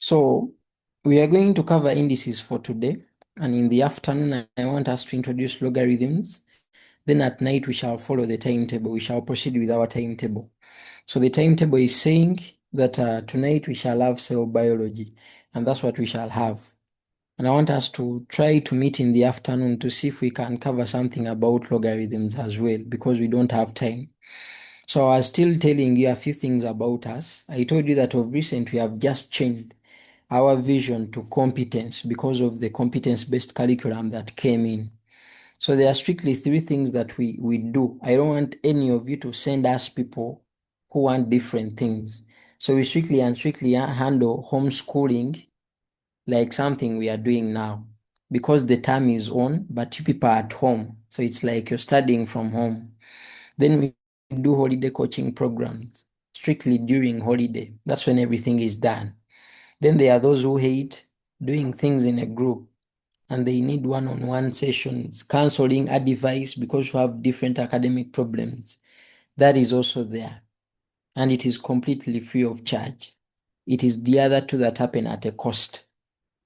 So we are going to cover indices for today, and in the afternoon I want us to introduce logarithms. Then at night we shall follow the timetable. We shall proceed with our timetable. So the timetable is saying that tonight we shall have cell biology, and that's what we shall have. And I want us to try to meet in the afternoon to see if we can cover something about logarithms as well, because we don't have time. So I was still telling you a few things about us. I told you that of recent we have just changed our vision to competence because of the competence-based curriculum that came in. So there are strictly three things that we do. I don't want any of you to send us people who want different things. So we strictly handle homeschooling like something we are doing now because the term is on, but you people are at home. So it's like you're studying from home. Then we do holiday coaching programs strictly during holiday. That's when everything is done. Then there are those who hate doing things in a group and they need one-on-one sessions, counseling, advice because we have different academic problems. That is also there. And it is completely free of charge. It is the other two that happen at a cost.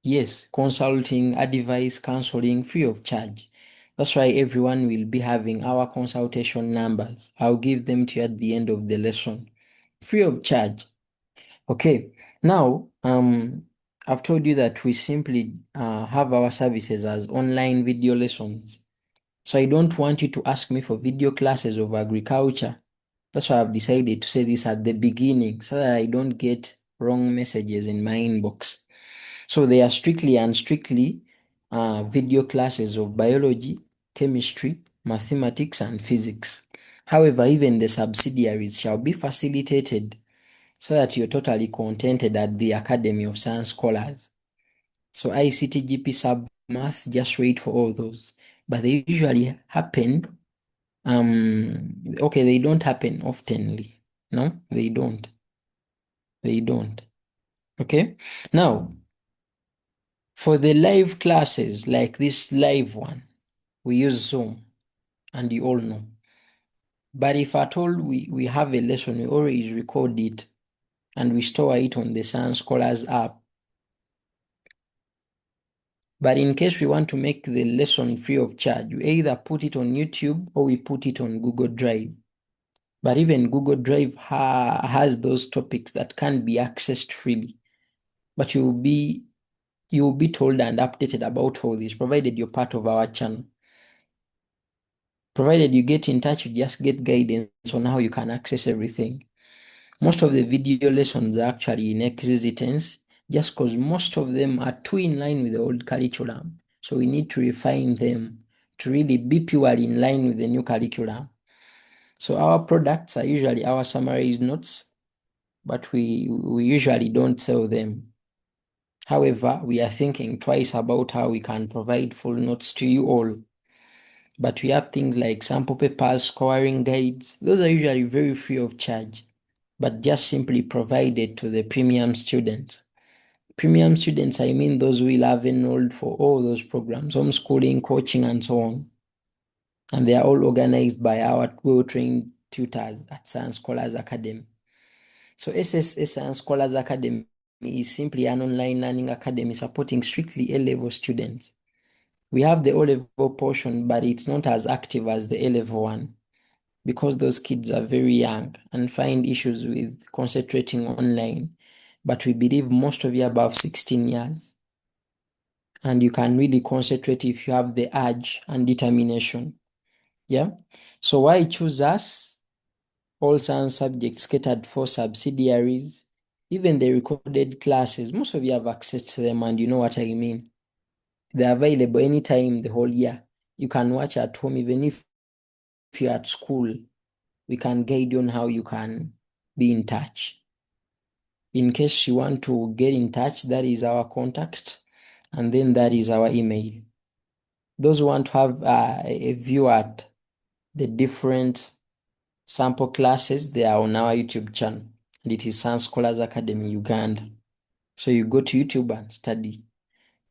Yes, consulting, advice, counseling, free of charge. That's why everyone will be having our consultation numbers. I'll give them to you at the end of the lesson. Free of charge. Okay, now I've told you that we simply have our services as online video lessons. So I don't want you to ask me for video classes of agriculture. That's why I've decided to say this at the beginning so that I don't get wrong messages in my inbox. So they are strictly video classes of biology, chemistry, mathematics, and physics. However, even the subsidiaries shall be facilitated so that you're totally contented at the Academy of Science Scholars. So ICT, GP, Sub, Math, just wait for all those. But they usually happen, okay, they don't happen oftenly. No, they don't. They don't. Okay? Now, for the live classes, like this live one, we use Zoom, and you all know. But if at all we have a lesson, we always record it, and we store it on the Science Scholars app. But in case we want to make the lesson free of charge, we either put it on YouTube or we put it on Google Drive. But even Google Drive has those topics that can be accessed freely. But you will be told and updated about all this, provided you're part of our channel. Provided you get in touch, you just get guidance on how you can access everything. Most of the video lessons are actually in existence just because most of them are too in line with the old curriculum. So we need to refine them to really be purely in line with the new curriculum. So our products are usually our summarized notes, but we usually don't sell them. However, we are thinking twice about how we can provide full notes to you all. But we have things like sample papers, scoring guides. Those are usually very free of charge, but just simply provided to the premium students. Premium students, I mean those who will have enrolled for all those programs, homeschooling, coaching, and so on. And they are all organized by our well-trained tutors at Science Scholars Academy. So SSS Science Scholars Academy is simply an online learning academy supporting strictly A-level students. We have the O-level portion, but it's not as active as the A-level one because those kids are very young and find issues with concentrating online. But we believe most of you are above 16 years and you can really concentrate if you have the urge and determination. Yeah. So why choose us? All science subjects catered for subsidiaries, even the recorded classes. Most of you have access to them and you know what I mean. They're available anytime the whole year. You can watch at home even if you're at school. We can guide you on how you can be in touch. In case you want to get in touch, that is our contact, and then that is our email. Those who want to have a view at the different sample classes, they are on our YouTube channel, and it is Science Scholars Academy Uganda. So you go to YouTube and study.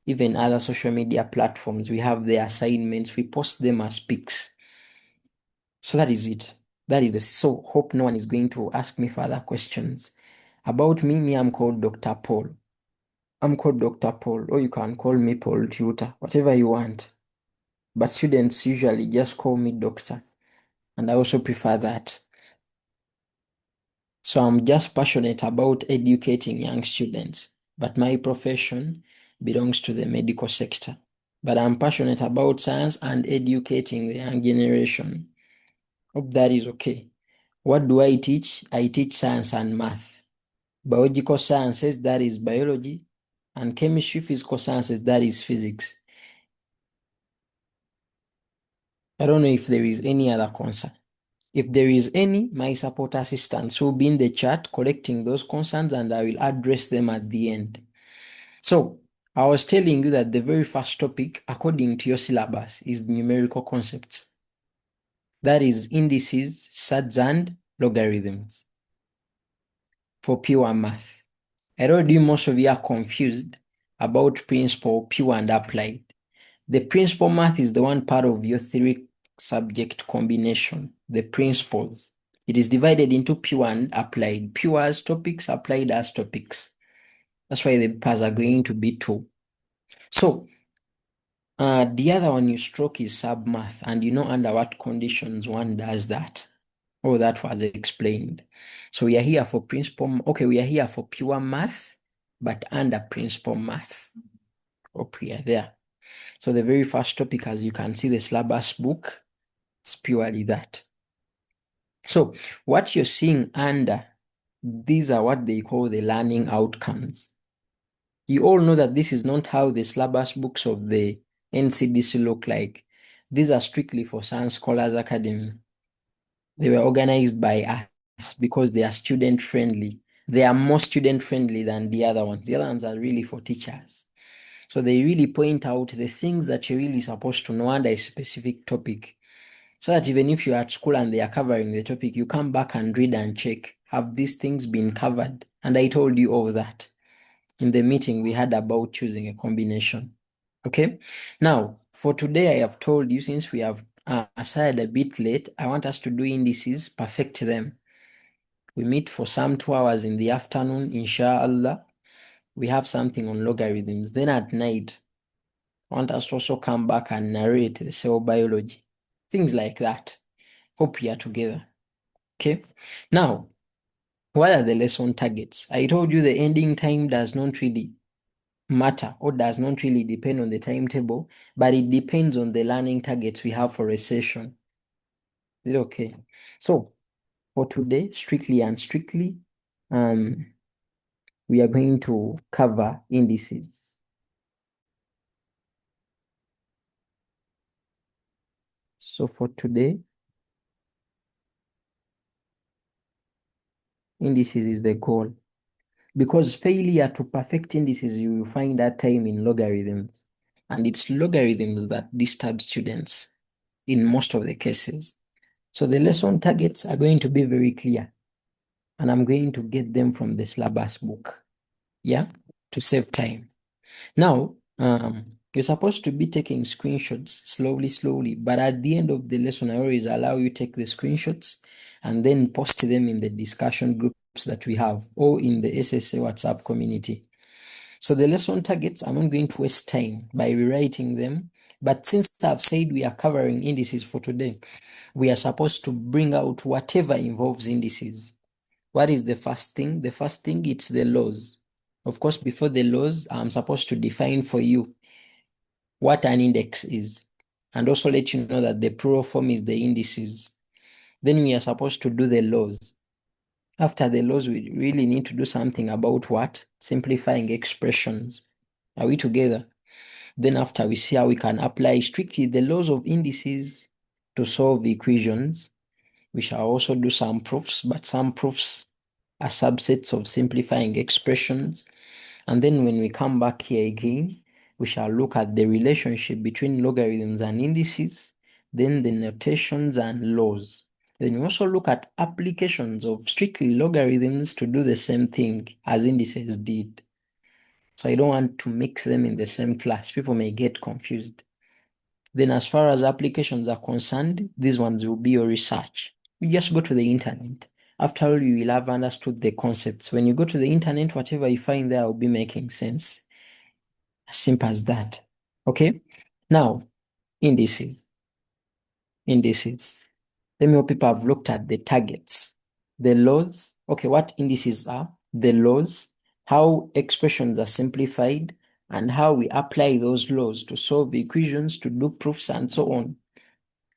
Even other social media platforms, we have the assignments, we post them as pics. So that is it. That is the so hope no one is going to ask me further questions. About me, I'm called Dr. Paul. I'm called Dr. Paul, or you can call me Paul Tutor, whatever you want. But students usually just call me Doctor, and I also prefer that. So I'm just passionate about educating young students, but my profession belongs to the medical sector. But I'm passionate about science and educating the young generation. Hope that is okay. What do I teach? I teach science and math. Biological sciences, that is biology, and chemistry, physical sciences, that is physics. I don't know if there is any other concern. If there is any, my support assistants will be in the chat collecting those concerns, and I will address them at the end. So, I was telling you that the very first topic, according to your syllabus, is numerical concepts. That is indices, surds, and logarithms for pure math. I already most of you are confused about principal, pure, and applied. The principal math is the one part of your three subject combination, the principles. It is divided into pure and applied. Pure as topics, applied as topics. That's why the papers are going to be two. So, the other one you stroke is submath, and you know under what conditions one does that. Oh, that was explained. So we are here for principal, okay, we are here for pure math, but under principal math. Hope we are there. So the very first topic, as you can see, the syllabus book, it's purely that. So what you're seeing under, these are what they call the learning outcomes. You all know that this is not how the syllabus books of the NCDC look like. These are strictly for Science Scholars Academy. They were organized by us because they are student friendly. They are more student friendly than the other ones. The other ones are really for teachers. So they really point out the things that you're really supposed to know under a specific topic. So that even if you're at school and they are covering the topic, you come back and read and check, have these things been covered? And I told you all that in the meeting we had about choosing a combination. Okay. Now, for today, I have told you, since we have started a bit late, I want us to do indices, perfect them. We meet for some 2 hours in the afternoon, inshallah. We have something on logarithms. Then at night, I want us to also come back and narrate the cell biology. Things like that. Hope we are together. Okay. Now, what are the lesson targets? I told you the ending time does not really matter or does not really depend on the timetable, but it depends on the learning targets we have for a session. Is it okay? So, for today, strictly and strictly, we are going to cover indices. So for today, indices is the goal. Because failure to perfect indices, you will find that time in logarithms. And it's logarithms that disturb students in most of the cases. So the lesson targets are going to be very clear. And I'm going to get them from the syllabus book. Yeah, to save time. Now, you're supposed to be taking screenshots slowly, but at the end of the lesson, I always allow you take the screenshots and then post them in the discussion groups that we have or in the SSA WhatsApp community. So the lesson targets, I'm not going to waste time by rewriting them. But since I've said we are covering indices for today, we are supposed to bring out whatever involves indices. What is the first thing? The first thing, it's the laws. Of course, before the laws, I'm supposed to define for you what an index is and also let you know that the plural form is the indices. Then we are supposed to do the laws. After the laws, we really need to do something about what? Simplifying expressions. Are we together? Then after, we see how we can apply strictly the laws of indices to solve equations. We shall also do some proofs, but some proofs are subsets of simplifying expressions. And then when we come back here again, we shall look at the relationship between logarithms and indices, then the notations and laws. Then we also look at applications of strictly logarithms to do the same thing as indices did. So I don't want to mix them in the same class. People may get confused. Then as far as applications are concerned, these ones will be your research. You just go to the internet. After all, you will have understood the concepts. When you go to the internet, whatever you find there will be making sense. As simple as that. Okay. Now, indices. Indices. Let me hope people have looked at the targets, the laws. Okay, what indices are, the laws, how expressions are simplified, and how we apply those laws to solve equations, to do proofs, and so on.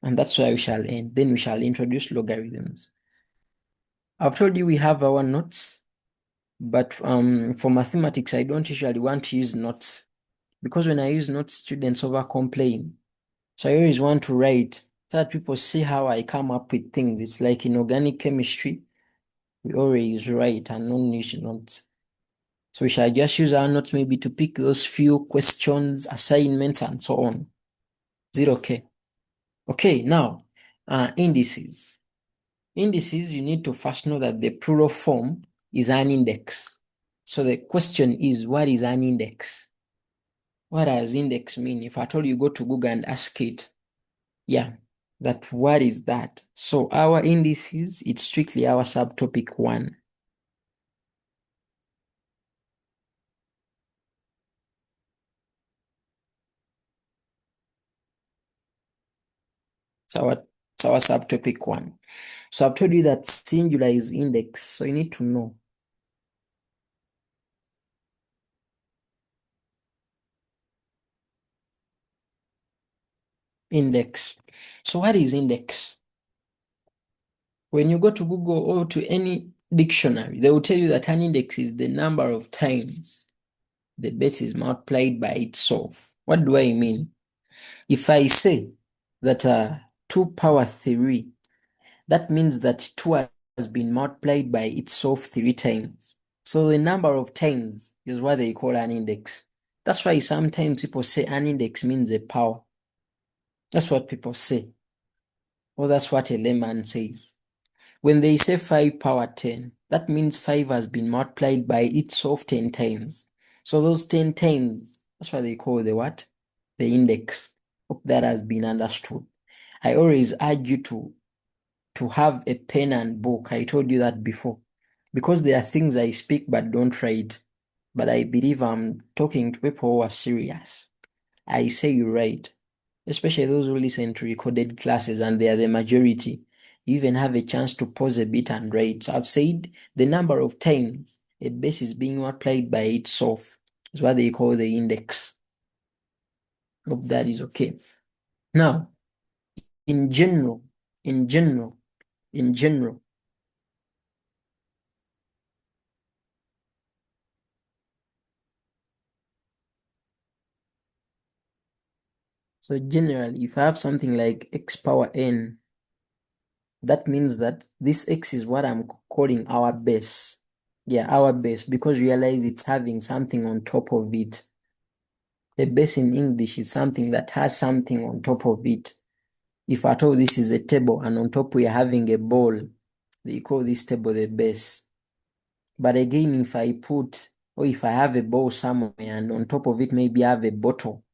And that's where we shall end. Then we shall introduce logarithms. I've told you we have our notes, but for mathematics, I don't usually want to use notes because when I use notes, students over complain. So I always want to write so that people see how I come up with things. It's like in organic chemistry, we always write and non use notes. So we shall just use our notes maybe to pick those few questions, assignments, and so on. Is it okay? Okay, now, indices. Indices, you need to first know that the plural form is an index. So the question is, what is an index? What does index mean? If I told you go to Google and ask it, yeah, that what is that? So our indices, it's strictly our subtopic 1. It's our subtopic 1. So I've told you that singular is index, so you need to know. Index. So what is index? When you go to Google or to any dictionary, they will tell you that an index is the number of times the base is multiplied by itself. What do I mean? If I say that 2 power 3, that means that 2 has been multiplied by itself 3 times. So the number of times is what they call an index. That's why sometimes people say an index means a power. That's what people say. Or that's what a layman says. When they say 5 power 10, that means 5 has been multiplied by itself 10 times. So those 10 times, that's why they call the what? The index. Hope that has been understood. I always urge you to have a pen and book. I told you that before. Because there are things I speak but don't write. But I believe I'm talking to people who are serious. I say you write. Especially those who listen to recorded classes and they are the majority. You even have a chance to pause a bit and write. So I've said the number of times a base is being multiplied by itself is what they call the index. Hope that is okay. Now, in general, in general, in general, so generally, if I have something like x power n, that means that this x is what I'm calling our base. Yeah, our base, because realize it's having something on top of it. A base in English is something that has something on top of it. If at all this is a table and on top we are having a ball, they call this table the base. But again, if I put, or if I have a ball somewhere and on top of it maybe I have a bottle,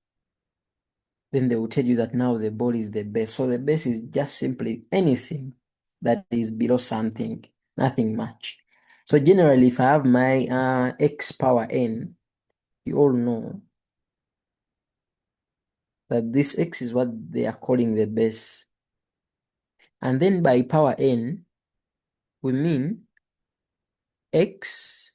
then they will tell you that now the ball is the base. So the base is just simply anything that is below something, nothing much. So generally, if I have my x power n, you all know that this x is what they are calling the base. And then by power n, we mean x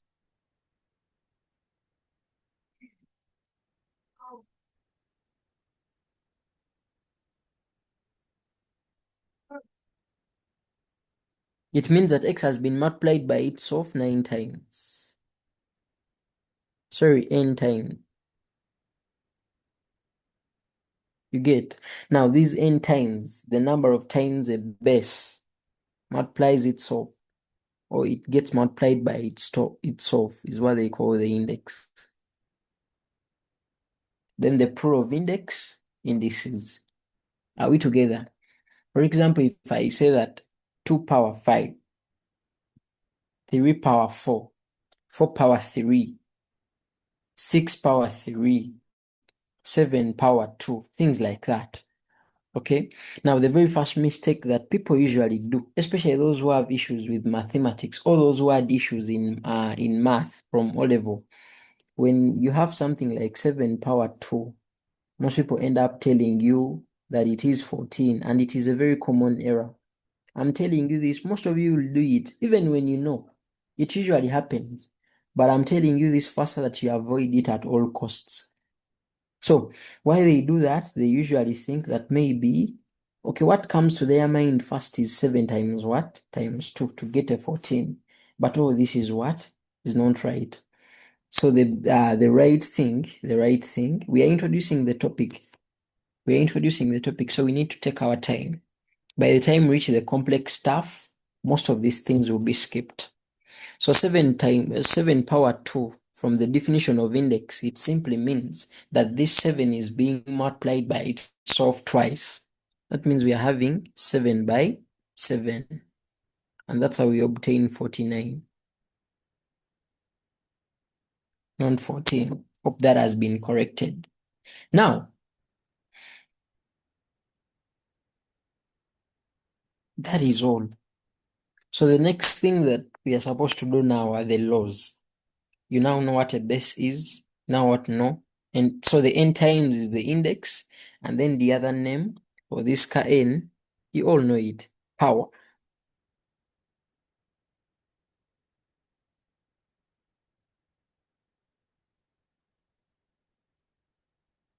it means that x has been multiplied by itself 9 times. Sorry, n times. You get? Now, these n times, the number of times a base multiplies itself, or it gets multiplied by itself, is what they call the index. Then the plural of index, indices. Are we together? For example, if I say that 2 power 5, 3 power 4, 4 power 3, 6 power 3, 7 power 2, things like that. Okay. Now, the very first mistake that people usually do, especially those who have issues with mathematics or those who had issues in math from O level, when you have something like 7 power 2, most people end up telling you that it is 14, and it is a very common error. I'm telling you this, most of you will do it, even when you know. It usually happens. But I'm telling you this first so that you avoid it at all costs. So, why they do that, they usually think that maybe, okay, what comes to their mind first is 7 times what? Times 2 to get a 14. But oh, this is what? Is not right. So the right thing, we are introducing the topic. We are introducing the topic, so we need to take our time. By the time we reach the complex stuff, most of these things will be skipped. So 7 power 2 from the definition of index, it simply means that this 7 is being multiplied by itself twice. That means we are having 7 by 7. And that's how we obtain 49. Not 14. Hope that has been corrected. Now, that is all. So the next thing that we are supposed to do now are the laws. You now know what a base is, now what no. And so the n times is the index, and then the other name for this n, you all know it, power.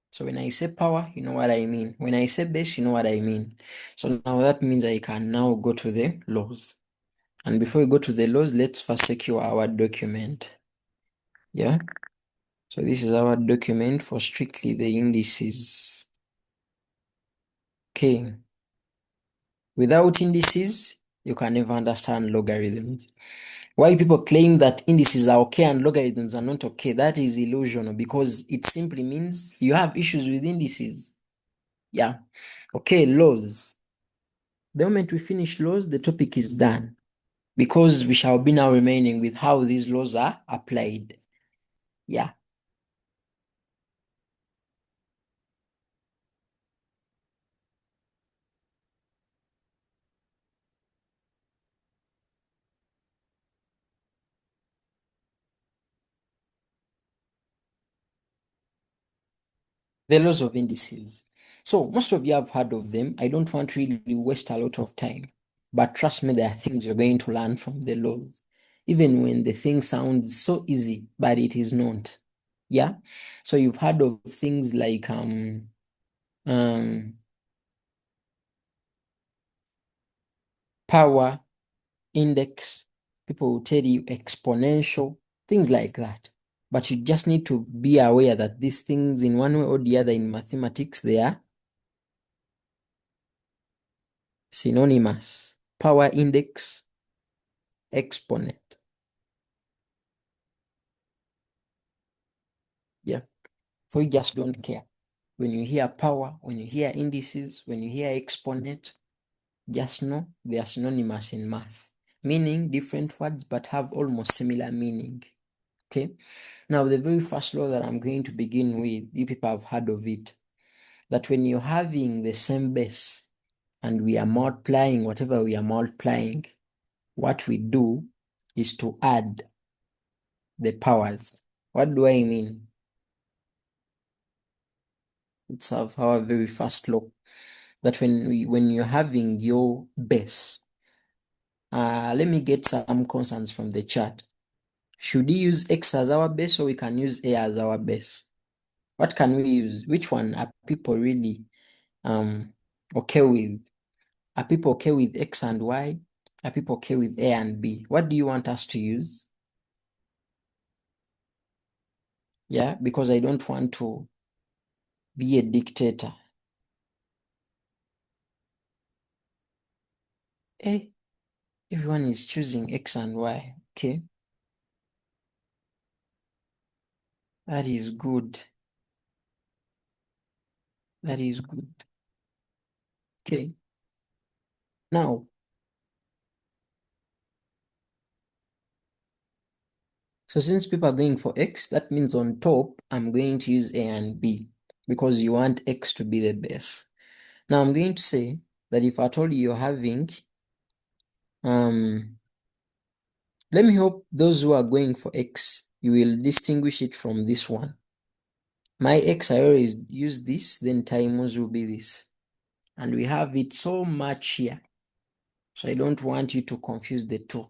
So when I say power, you know what I mean. When I say base, you know what I mean. So now that means I can now go to the laws. And before we go to the laws, let's first secure our document. Yeah. So this is our document for strictly the indices. Okay. Without indices, you can never understand logarithms. Why people claim that indices are okay and logarithms are not okay, that is illusional, because it simply means you have issues with indices. Yeah. Okay, laws. The moment we finish laws, the topic is done, because we shall be now remaining with how these laws are applied. Yeah. The laws of indices. So most of you have heard of them. I don't want to really waste a lot of time, but trust me, there are things you're going to learn from the laws, even when the thing sounds so easy, but it is not. Yeah. So you've heard of things like um power, index. People will tell you exponential, things like that. But you just need to be aware that these things, in one way or the other, in mathematics, they are synonymous. Power, index, exponent. Yeah. So you just don't care. When you hear power, when you hear indices, when you hear exponent, just know they are synonymous in math, meaning different words but have almost similar meaning. Okay. Now, the very first law that I'm going to begin with, you people have heard of it, that when you're having the same base and we are multiplying whatever we are multiplying, what we do is to add the powers. What do I mean? Let's have our very first law, that when you're having your base, let me get some constants from the chart. Should we use x as our base, or we can use a as our base? What can we use? Which one are people really okay with? Are people okay with x and y? Are people okay with a and b? What do you want us to use? Yeah, because I don't want to be a dictator. Eh, everyone is choosing x and y. Okay, that is good. That is good. Okay, now, so since people are going for x, that means on top, I'm going to use a and b, because you want x to be the base. Now, I'm going to say that if I told you you're having, let me hope those who are going for x, you will distinguish it from this one. My x, I always use this, then times will be this. And we have it so much here. So I don't want you to confuse the two.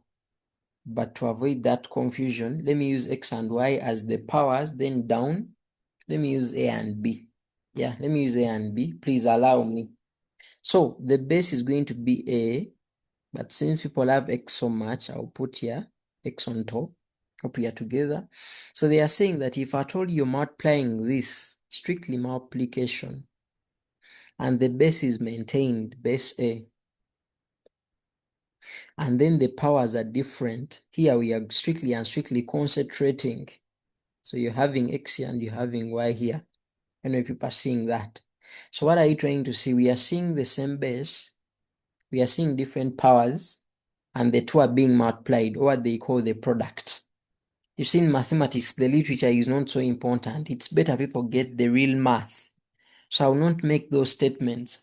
But to avoid that confusion, let me use x and y as the powers, then down, let me use a and b. Yeah, let me use a and b. Please allow me. So the base is going to be a, but since people have x so much, I'll put here x on top. Hope we are together. So they are saying that if at all you're multiplying this, strictly multiplication, and the base is maintained, base a, and then the powers are different, here we are strictly and strictly concentrating. So you're having x here and you're having y here. I don't know if you're seeing that. So what are you trying to see? We are seeing the same base, we are seeing different powers, and the two are being multiplied, or what they call the product. You see, in mathematics, the literature is not so important. It's better people get the real math. So I will not make those statements.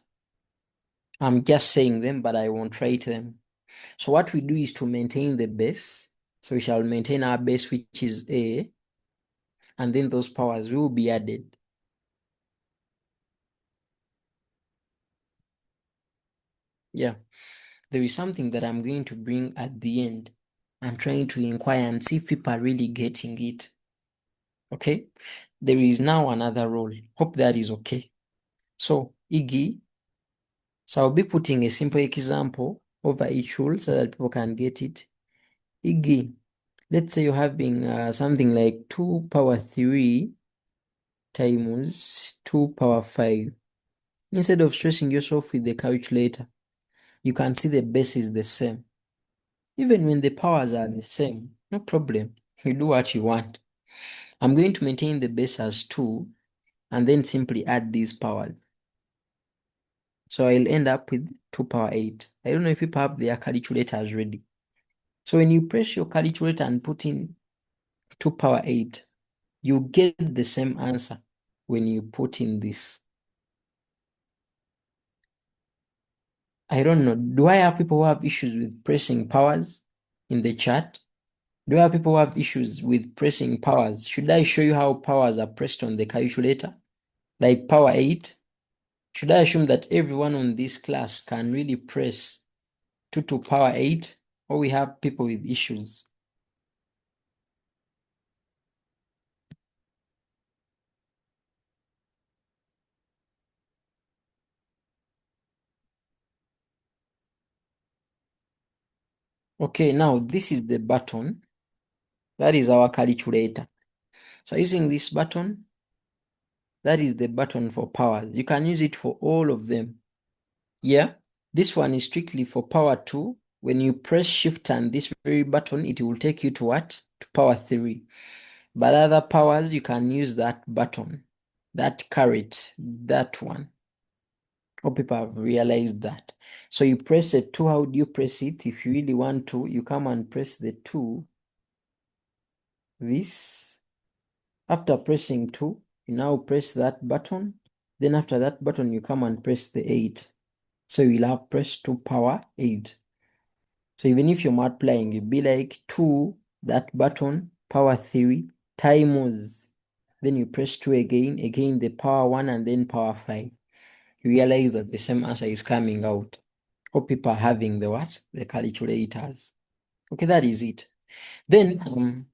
I'm just saying them, but I won't write them. So what we do is to maintain the base. So we shall maintain our base, which is a, and then those powers will be added. Yeah. There is something that I'm going to bring at the end. I'm trying to inquire and see if people are really getting it. Okay? There is now another rule. Hope that is okay. So, Iggy, so I'll be putting a simple example over each rule so that people can get it. Iggy, let's say you're having something like 2 power 3 times 2 power 5. Instead of stressing yourself with the calculator, you can see the base is the same. Even when the powers are the same, no problem. You do what you want. I'm going to maintain the base as 2 and then simply add these powers. So I'll end up with 2 power 8. I don't know if people have their calculators ready. So when you press your calculator and put in 2 power 8, you get the same answer when you put in this. I don't know. Do I have people who have issues with pressing powers in the chat? Do I have people who have issues with pressing powers? Should I show you how powers are pressed on the calculator? Like power 8? Should I assume that everyone on this class can really press 2 to power 8? Or we have people with issues? Okay, now this is the button. That is our calculator. So using this button, that is the button for powers. You can use it for all of them. Yeah, this one is strictly for power 2. When you press shift and this very button, it will take you to what? To power 3. But other powers, you can use that button, that caret, that one. Hope people have realized that. So you press a 2, how do you press it? If you really want to, you come and press the 2. This. After pressing 2, you now press that button. Then after that button, you come and press the 8. So you'll have pressed 2 power 8. So even if you're multiplying, you'll be like 2, that button, power 3, times. Then you press 2 again the power 1, and then power 5. You realize that the same answer is coming out. Hope people are having the what? The calculators. Okay, that is it. Then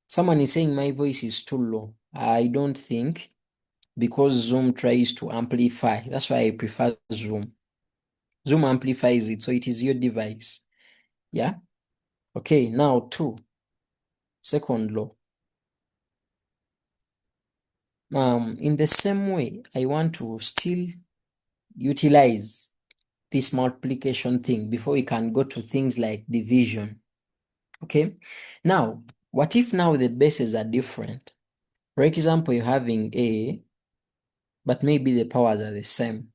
someone is saying my voice is too low. I don't think, because Zoom tries to amplify. That's why I prefer Zoom. Zoom amplifies it, so it is your device. Yeah? Okay, now 2. Second law. In the same way, I want to still utilize this multiplication thing before we can go to things like division. Okay? Now, what if now the bases are different? For example, you're having A, but maybe the powers are the same.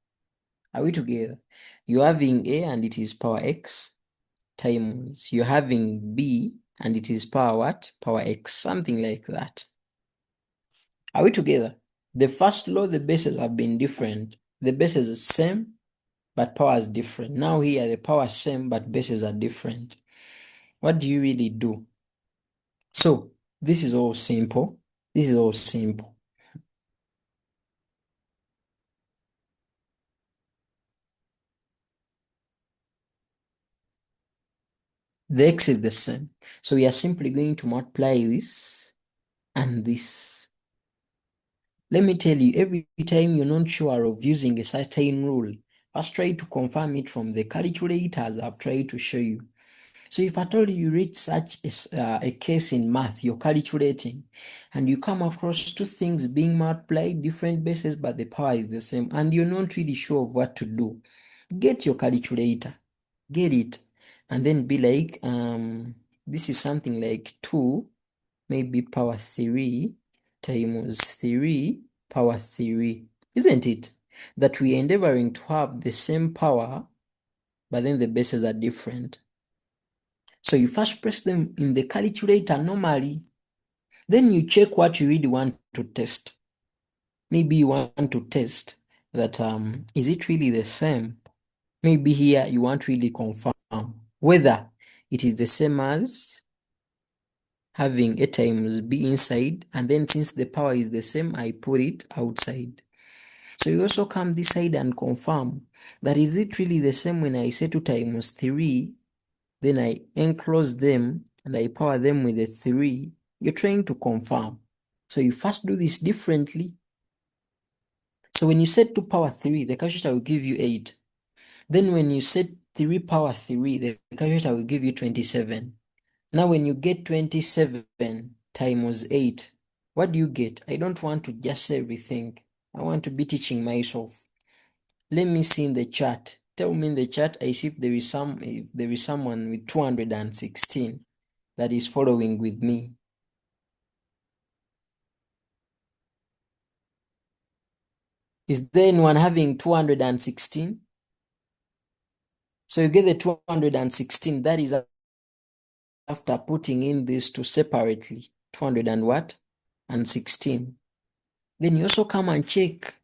Are we together? You're having A and it is power X times you're having B and it is power what? Power X, something like that. Are we together? The first law, the bases have been different. The bases are same, but power is different. Now here, the power is same, but bases are different. What do you really do? So, This is all simple. This is all simple. The x is the same. So we are simply going to multiply this and this. Let me tell you, every time you're not sure of using a certain rule, first try to confirm it from the calculators I've tried to show you. So if at all you read such a case in math, you're calculating, and you come across two things being multiplied, different bases, but the power is the same, and you're not really sure of what to do, get your calculator, get it, and then be like, this is something like 2, maybe power 3 times 3 power 3, isn't it? That we're endeavoring to have the same power, but then the bases are different. So you first press them in the calculator normally. Then you check what you really want to test. Maybe you want to test that is it really the same? Maybe here you want to really confirm whether it is the same as having a times b inside, and then since the power is the same, I put it outside. So you also come this side and confirm that is it really the same when I say 2 times 3, then I enclose them and I power them with a 3, you're trying to confirm. So you first do this differently. So when you set 2 power 3, the calculator will give you 8. Then when you set 3 power 3, the calculator will give you 27. Now when you get 27 times 8, what do you get? I don't want to just say everything. I want to be teaching myself. Let me see in the chat. Tell me in the chat, I see if there is someone with 216 that is following with me. Is there anyone having 216? So you get the 216, that is after putting in these two separately, 200 and what? And 16. Then you also come and check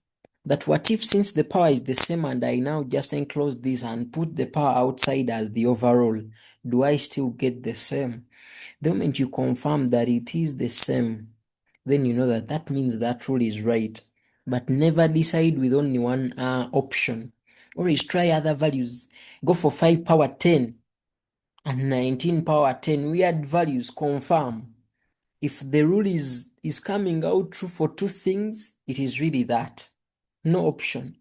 that what if since the power is the same and I now just enclose this and put the power outside as the overall, do I still get the same? The moment you confirm that it is the same, then you know that that means that rule is right. But never decide with only one option. Always try other values. Go for 5 power 10 and 19 power 10. Weird values, confirm. If the rule is coming out true for two things, it is really that. No option.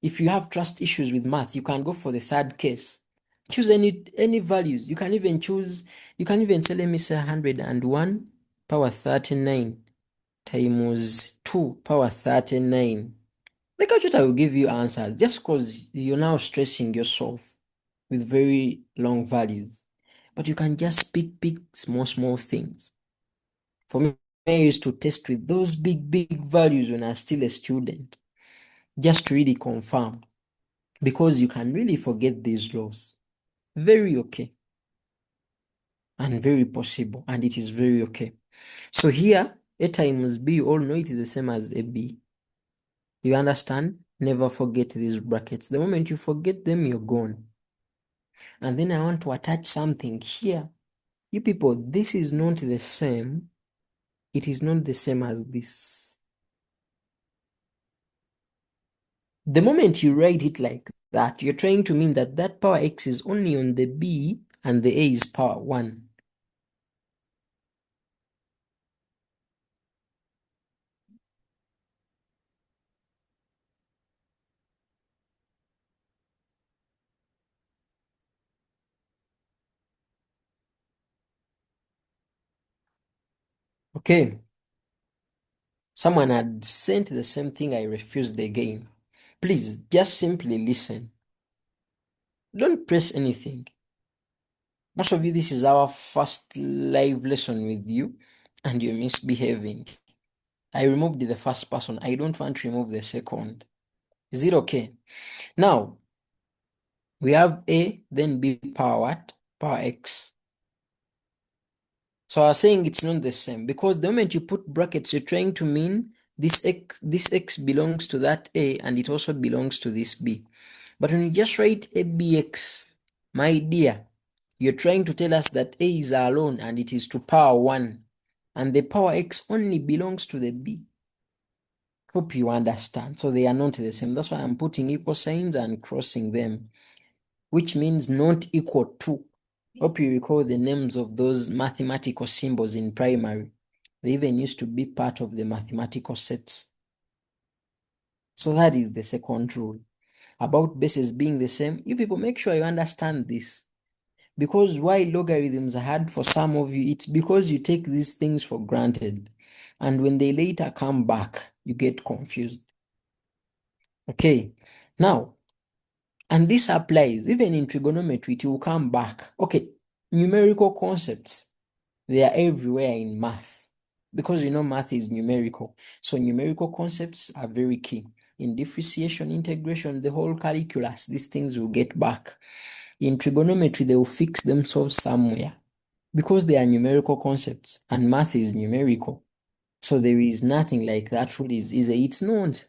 If you have trust issues with math, you can go for the third case. Choose any values. You can even say, let me say 101 power 39 times 2 power 39. The calculator will give you answers just because you're now stressing yourself with very long values. But you can just pick small things. For me, I used to test with those big values when I was still a student, just to really confirm, because you can really forget these laws. Very okay. And very possible, and it is very okay. So here, a times b, you all know it is the same as a b. You understand? Never forget these brackets. The moment you forget them, you're gone. And then I want to attach something here. You people, this is not the same. It is not the same as this. The moment you write it like that, you're trying to mean that that power x is only on the b and the a is power 1. Okay. Someone had sent the same thing, I refused again. Please, just simply listen. Don't press anything. Most of you, this is our first live lesson with you, and you're misbehaving. I removed the first person. I don't want to remove the second. Is it okay? Now, we have a, then b power what? Power x. So I was saying it's not the same because the moment you put brackets, you're trying to mean this x belongs to that a and it also belongs to this b. But when you just write abx, my dear, you're trying to tell us that a is alone and it is to power 1. and the power x only belongs to the b. Hope you understand. So they are not the same. That's why I'm putting equal signs and crossing them, which means not equal to. Hope you recall the names of those mathematical symbols in primary. They even used to be part of the mathematical sets. So that is the second rule. About bases being the same, you people make sure you understand this. Because why logarithms are hard for some of you, it's because you take these things for granted. And when they later come back, you get confused. Okay, now, and this applies even in trigonometry, it will come back. Okay, numerical concepts, they are everywhere in math. Because you know math is numerical. So numerical concepts are very key. In differentiation, integration, the whole calculus, these things will get back. In trigonometry, they will fix themselves somewhere because they are numerical concepts and math is numerical. So there is nothing like that rule is easy. It's not.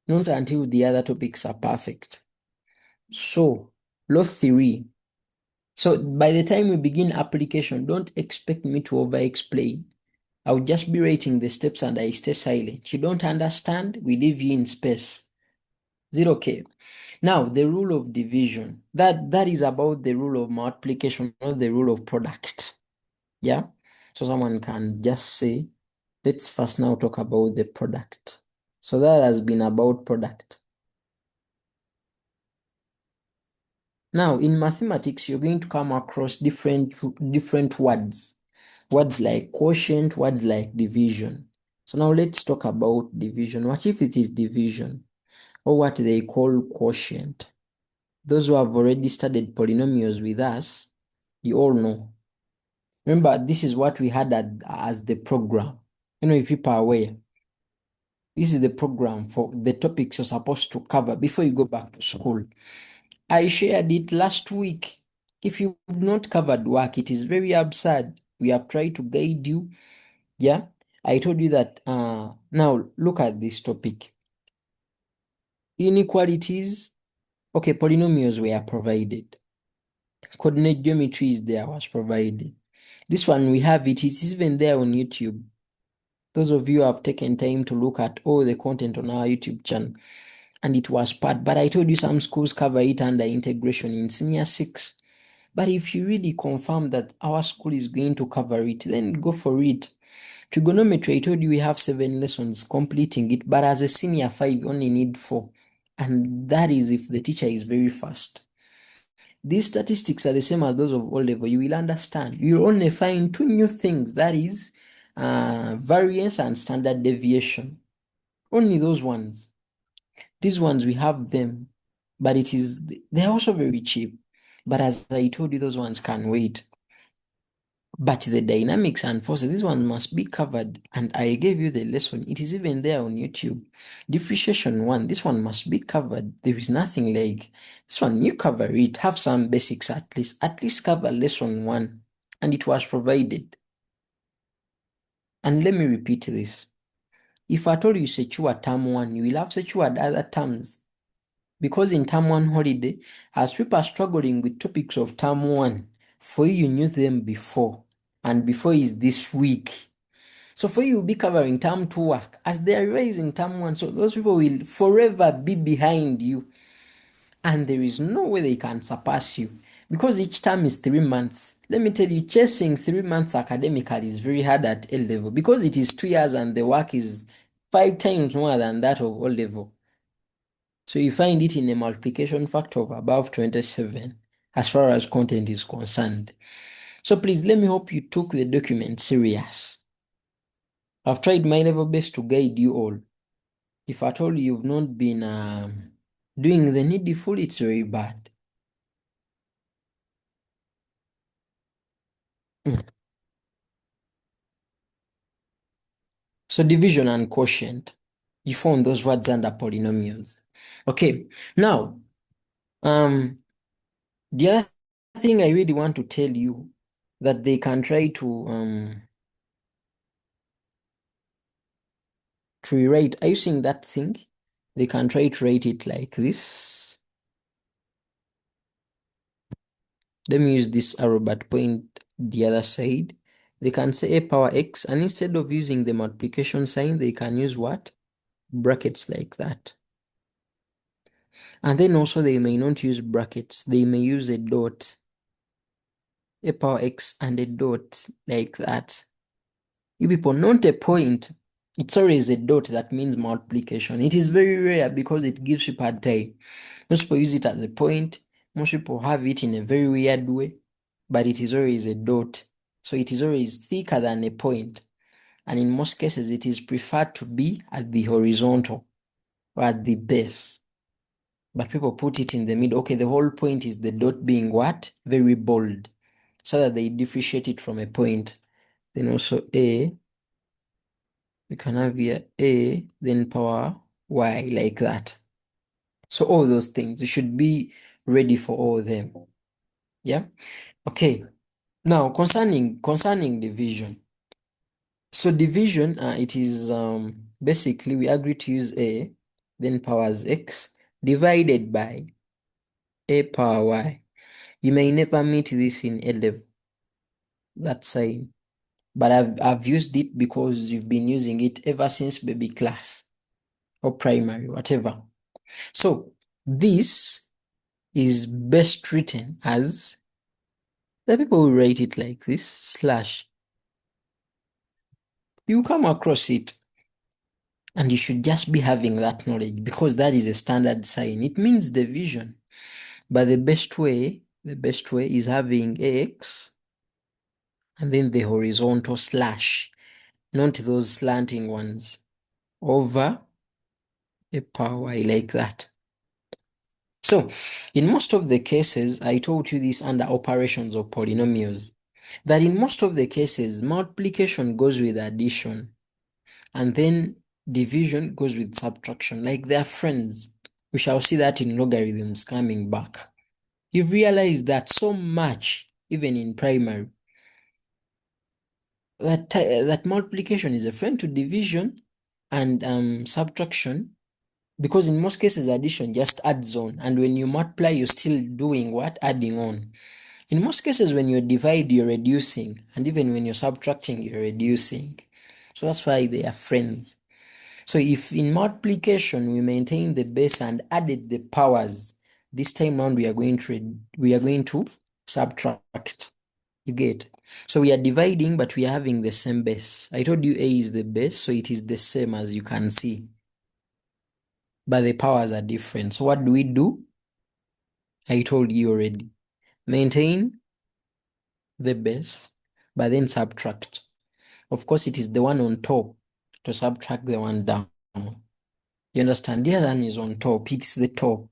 Not until the other topics are perfect. So, law theory. So by the time we begin application, don't expect me to over-explain. I'll just be writing the steps and I stay silent. You don't understand, we leave you in space. Is it okay? Now, the rule of division. That is about the rule of multiplication, not the rule of product. Yeah? So someone can just say, let's first now talk about the product. So that has been about product. Now, in mathematics, you're going to come across different words. Words like quotient, words like division. So now let's talk about division. What if it is division? Or what they call quotient? Those who have already studied polynomials with us, you all know. Remember, this is what we had as the program. You know, if you are aware, this is the program for the topics you're supposed to cover before you go back to school. I shared it last week. If you've not covered work, it is very absurd. We have tried to guide you. Yeah, I told you that. Now look at this topic. Inequalities. Okay, polynomials were provided. Coordinate geometry is there, was provided. This one we have it. It's even there on YouTube. Those of you who have taken time to look at all the content on our YouTube channel, and it was part. But I told you some schools cover it under integration in senior 6. But if you really confirm that our school is going to cover it, then go for it. Trigonometry, I told you we have 7 lessons completing it, but as a senior 5, you only need 4. And that is if the teacher is very fast. These statistics are the same as those of O level. You will understand. You will only find 2 new things, that is variance and standard deviation. Only those ones. These ones, we have them, but they're also very cheap. But as I told you, those ones can wait. But the dynamics and forces, this one must be covered. And I gave you the lesson. It is even there on YouTube. Differentiation 1, this one must be covered. There is nothing like this one. You cover it. Have some basics at least. At least cover lesson 1. And it was provided. And let me repeat this. If I told you secure term 1, you will have secured other terms. Because in term 1 holiday, as people are struggling with topics of term 1, for you knew them before. And before is this week. So for you, will be covering term 2 work as they are raising term 1. So those people will forever be behind you. And there is no way they can surpass you. Because each term is 3 months. Let me tell you, chasing 3 months academically is very hard at A level. Because it is 2 years and the work is 5 times more than that of O level. So you find it in a multiplication factor of above 27 as far as content is concerned. So please let me hope you took the document serious. I've tried my level best to guide you all. If at all you've not been doing the needful, it's very bad. So division and quotient, you found those words under polynomials. Okay, now, the other thing I really want to tell you that they can try to rewrite. Are you seeing that thing? They can try to write it like this. Let me use this arrow but point the other side. They can say a power x, and instead of using the multiplication sign, they can use what? Brackets like that. And then also they may not use brackets. They may use a dot, a power x and a dot like that. You people, not a point. It's always a dot that means multiplication. It is very rare because it gives people a time. Most people use it as a point. Most people have it in a very weird way, but it is always a dot. So it is always thicker than a point. And in most cases, it is preferred to be at the horizontal or at the base. But people put it in the middle. Okay, the whole point is the dot being what? Very bold, so that they differentiate it from a point. Then also a, we can have here a, then power y like that. So all those things, you should be ready for all of them. Yeah. Okay. Now concerning division. So division, it is basically we agree to use a, then powers x divided by a power y. You may never meet this in A level, that sign, but I've used it because you've been using it ever since baby class or primary, whatever. So this is best written as, the people will write it like this, slash. You come across it and you should just be having that knowledge because that is a standard sign. It means division, but the best way is having x and then the horizontal slash, not those slanting ones, over a power y like that. So in most of the cases, I told you this under operations of polynomials, that in most of the cases, multiplication goes with addition and then division goes with subtraction, like they're friends. We shall see that in logarithms coming back. You've realized that so much, even in primary, that multiplication is a friend to division and subtraction, because in most cases addition just adds on, and when you multiply you're still doing what? Adding on. In most cases when you divide you're reducing, and even when you're subtracting you're reducing. So that's why they are friends. So if in multiplication we maintain the base and added the powers, this time round we are going to subtract. You get? So we are dividing, but we are having the same base. I told you A is the base, so it is the same as you can see. But the powers are different. So what do? I told you already. Maintain the base, but then subtract. Of course, it is the one on top to subtract the one down. You understand? The other one is on top. It's the top.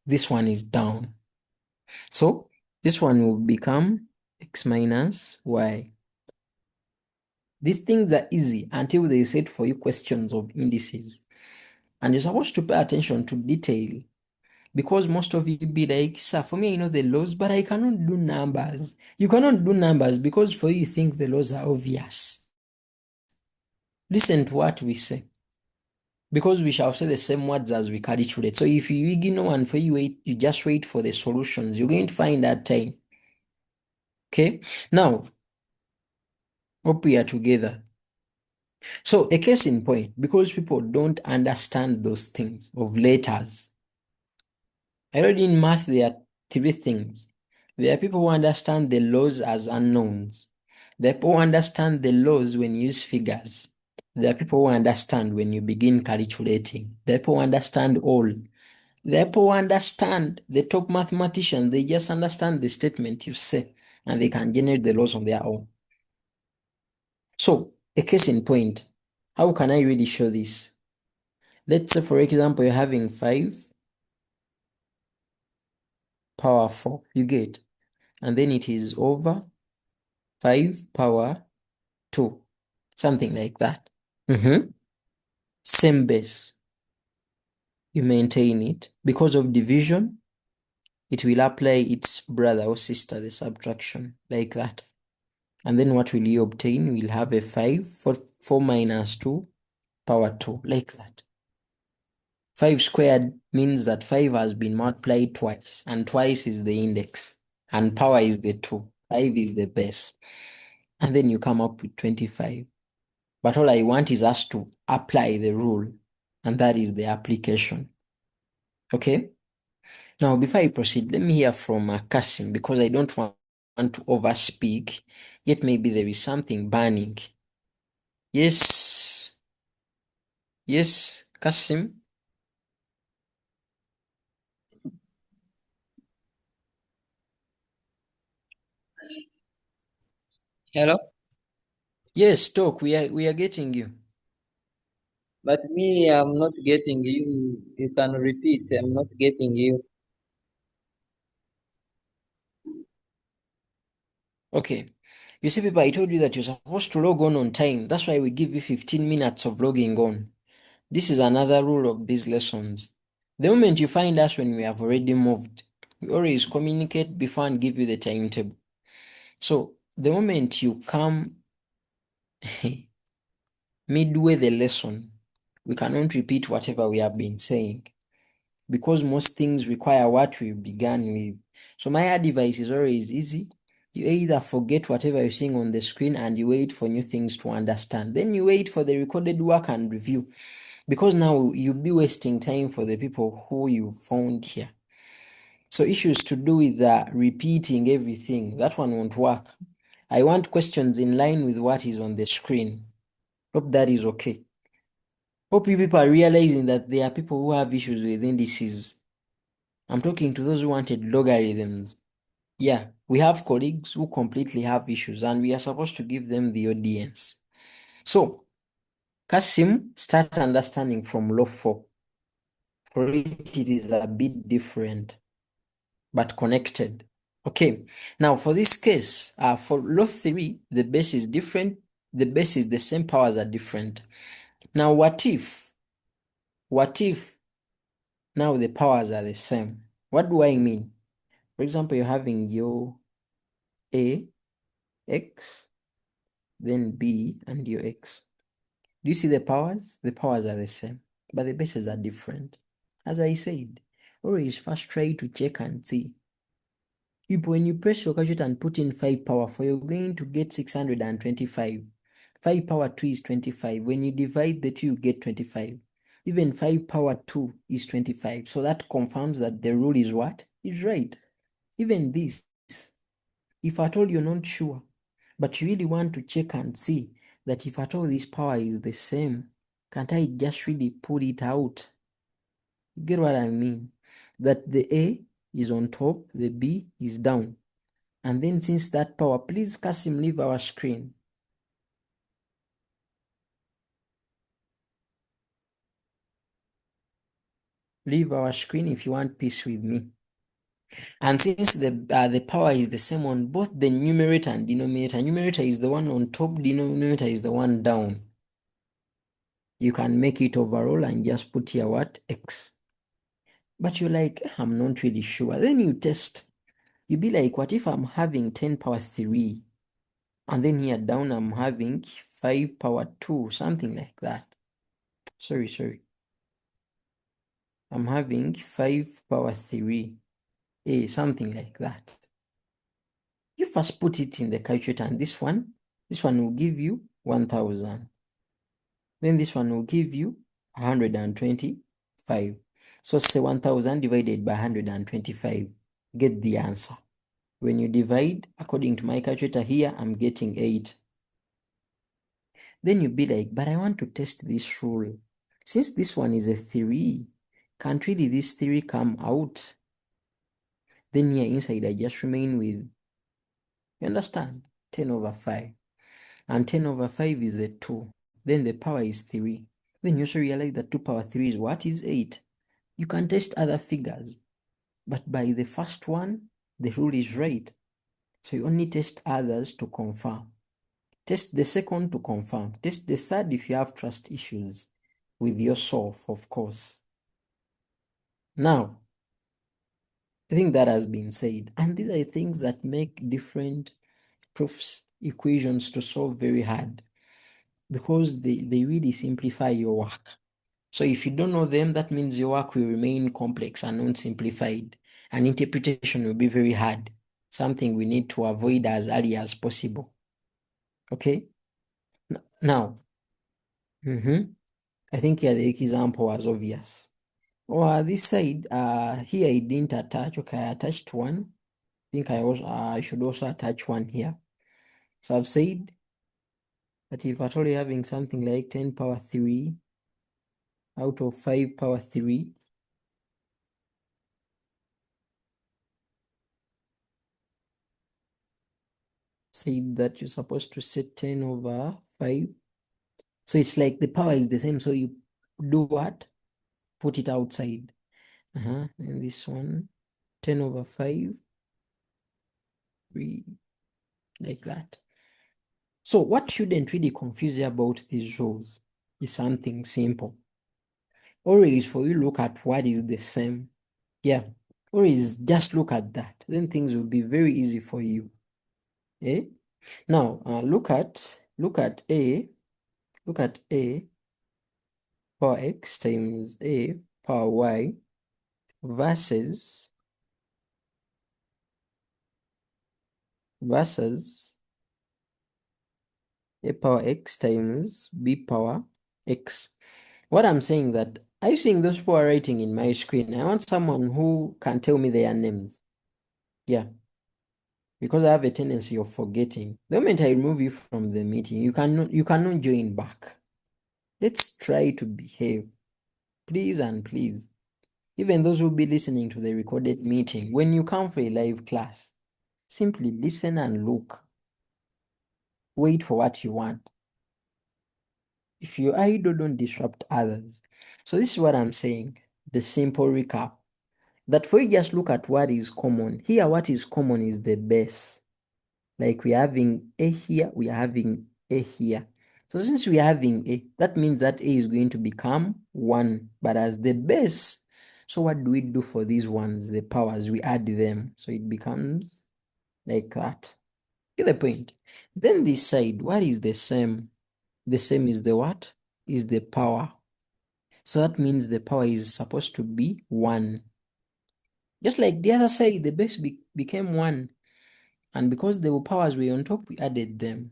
This one is down. So this one will become x minus y. These things are easy until they set for you questions of indices. And you're supposed to pay attention to detail, because most of you be like, sir, for me, I know the laws, but I cannot do numbers. You cannot do numbers because for you think the laws are obvious. Listen to what we say, because we shall say the same words as we calculate. So if you ignore and for you just wait for the solutions, you're going to find that time. Okay? Now, hope we are together. So a case in point, because people don't understand those things of letters. I read in math there are three things. There are people who understand the laws as unknowns. There are people who understand the laws when you use figures. There are people who understand when you begin calculating. There are people who understand all. There are people who understand the top mathematician. They just understand the statement you say and they can generate the laws on their own. So, a case in point. How can I really show this? Let's say, for example, you're having 5 power 4. You get? And then it is over 5 power 2. Something like that. Same base. You maintain it. Because of division, it will apply its brother or sister, the subtraction, like that. And then what will you obtain? We'll have a 5 for 4 minus 2 power 2, like that. 5 squared means that 5 has been multiplied twice, and twice is the index, and power is the 2. 5 is the base. and then you come up with 25. But all I want is us to apply the rule, and that is the application. Okay? Now, before I proceed, let me hear from Kasim, because I don't want to overspeak, yet maybe there is something burning. Yes, yes, Kasim. Hello, Yes, talk. We are getting you. but me, I'm not getting you. You can repeat. I'm not getting you. Okay. You see, people, I told you that you're supposed to log on time. That's why we give you 15 minutes of logging on. This is another rule of these lessons. The moment you find us when we have already moved, we always communicate before and give you the timetable. So the moment you come midway the lesson, we cannot repeat whatever we have been saying because most things require what we began with. So my advice is always easy. You either forget whatever you're seeing on the screen and you wait for new things to understand. Then you wait for the recorded work and review. Because now you'll be wasting time for the people who you found here. So issues to do with repeating everything, that one won't work. I want questions in line with what is on the screen. Hope that is okay. Hope you people are realizing that there are people who have issues with indices. I'm talking to those who wanted logarithms. Yeah, we have colleagues who completely have issues and we are supposed to give them the audience. So, Kasim, start understanding from law 4. For it is a bit different, but connected. Okay, now for this case, for law 3, the base is different, the base is the same, powers are different. Now, what if now the powers are the same? What do I mean? For example, you're having your A, X, then B, and your X. Do you see the powers? The powers are the same, but the bases are different. As I said, always first try to check and see. If when you press your calculator and put in 5 power 4, you're going to get 625. 5 power 2 is 25. When you divide the 2, you get 25. Even 5 power 2 is 25. So that confirms that the rule is what? Is right. Even this, if at all you're not sure, but you really want to check and see that if at all this power is the same, can't I just really put it out? You get what I mean? That the A is on top, the B is down. And then since that power, please Kasim, leave our screen. Leave our screen if you want peace with me. And since the power is the same on both the numerator and denominator, numerator is the one on top, denominator is the one down. You can make it overall and just put here what? X. But you're like, I'm not really sure. Then you test. You be like, what if I'm having 10 power 3? And then here down I'm having 5 power 2, something like that. Sorry. I'm having 5 power 3, something like that. You first put it in the calculator and this one will give you 1000. Then this one will give you 125. So say 1000 divided by 125. Get the answer. When you divide, according to my calculator here, I'm getting 8. Then you be like, but I want to test this rule. Since this one is a 3, can't really this 3 come out? Then here inside I just remain with, you understand, 10 over 5. And 10 over 5 is a 2. Then the power is 3. Then you also realize that 2 power 3 is what? Is 8. You can test other figures, but by the first one, the rule is right. So you only test others to confirm. Test the second to confirm. Test the third if you have trust issues with yourself, of course. Now, I think that has been said. And these are things that make different proofs, equations to solve very hard because they really simplify your work. So if you don't know them, that means your work will remain complex and unsimplified, and interpretation will be very hard, something we need to avoid as early as possible. Okay. Now, I think here the example was obvious. Or this side, here I didn't attach. Okay, I attached one. I think I should also attach one here. So I've said that if at all you're having something like 10 power 3 out of 5 power 3, say that you're supposed to set 10 over 5. So it's like the power is the same. So you do what? Put it outside. And this one, 10 over 5, 3, like that. So what shouldn't really confuse you about these rules is something simple. Always for you look at what is the same. Yeah. Always just look at that. Then things will be very easy for you. Eh? Now look at a power x times a power y versus a power x times b power x. What I'm saying that, are you seeing those people are writing in my screen? I want someone who can tell me their names. Yeah. Because I have a tendency of forgetting. The moment I remove you from the meeting, you cannot join back. Let's try to behave. Please and please. Even those who will be listening to the recorded meeting, when you come for a live class, simply listen and look. Wait for what you want. If you're idle, don't disrupt others. So this is what I'm saying. The simple recap. That for you just look at what is common. Here, what is common is the base. Like we are having a here, we are having a here. So since we are having a, that means that a is going to become 1, but as the base. So what do we do for these ones? The powers, we add them. So it becomes like that. Get the point? Then this side, what is the same? The same is the what? Is the power. So that means the power is supposed to be 1. Just like the other side, the base became 1. And because the powers were on top, we added them.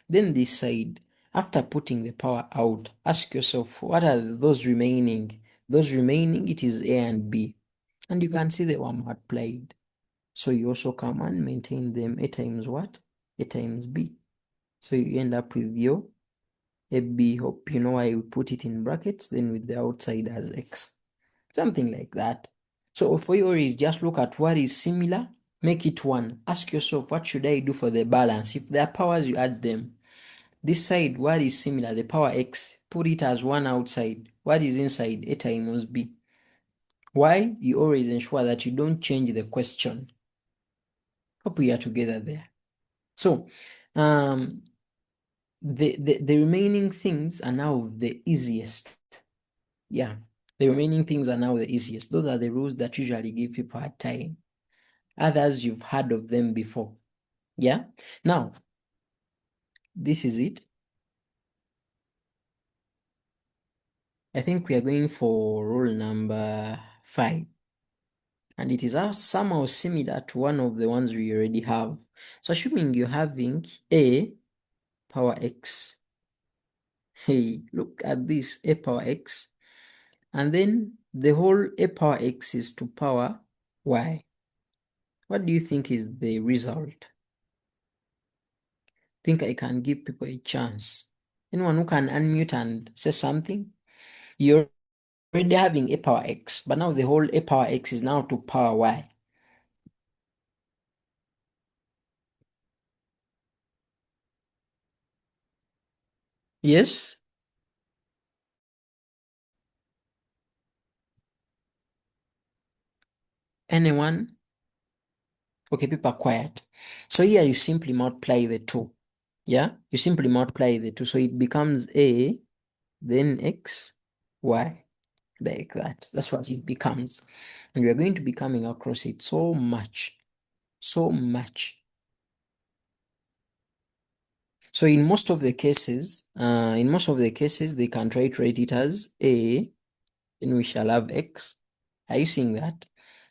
Then this side, after putting the power out, ask yourself, what are those remaining? Those remaining, it is A and B. And you can see they were multiplied. So you also come and maintain them. A times what? A times B. So you end up with your AB. Hope you know why we put it in brackets, then with the outside as X. Something like that. So for you is just look at what is similar, make it 1. Ask yourself, what should I do for the balance? If there are powers, you add them. This side, what is similar? The power x, put it as 1 outside. What is inside? A times b. Why? You always ensure that you don't change the question. Hope we are together there. So, the remaining things are now the easiest. Yeah, the remaining things are now the easiest. Those are the rules that usually give people a hard time. Others, you've heard of them before. Yeah. Now, this is it. I think we are going for rule number 5. And it is somehow similar to one of the ones we already have. So assuming you're having a power x. Hey, look at this, a power x. And then the whole a power x is to power y. What do you think is the result? Think I can give people a chance. Anyone who can unmute and say something? You're already having a power x, but now the whole a power x is now to power y. Yes? Anyone? Okay, people are quiet. So here you simply multiply the 2. Yeah? You simply multiply the 2. So it becomes a, then x, y. Like that. That's what it becomes. And we are going to be coming across it so much. So much. So in most of the cases, they can try to write it as a, then we shall have x. Are you seeing that?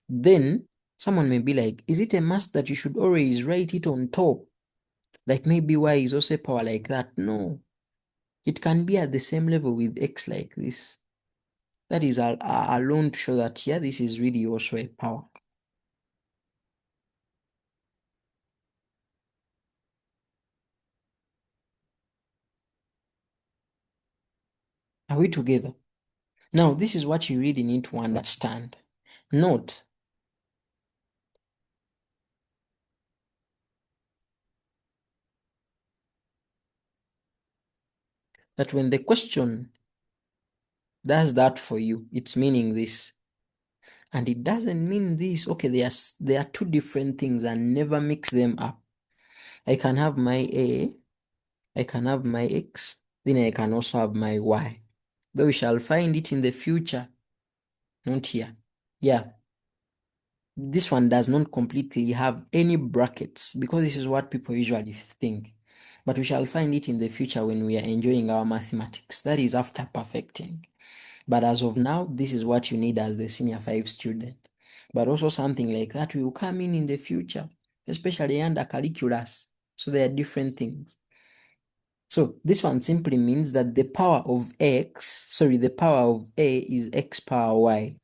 Then someone may be like, is it a must that you should always write it on top? Like maybe y is also a power like that. No, it can be at the same level with x like this. That is alone to show that, yeah, this is really also a power. Are we together? Now, this is what you really need to understand. Note that when the question does that for you, it's meaning this. And it doesn't mean this. Okay, there are two different things, and never mix them up. I can have my a, I can have my x, then I can also have my y. Though we shall find it in the future, not here. Yeah, this one does not completely have any brackets because this is what people usually think. But we shall find it in the future when we are enjoying our mathematics. That is after perfecting. But as of now, this is what you need as the senior 5 student. But also something like that will come in the future, especially under calculus. So there are different things. So this one simply means that the power of the power of a is x power y.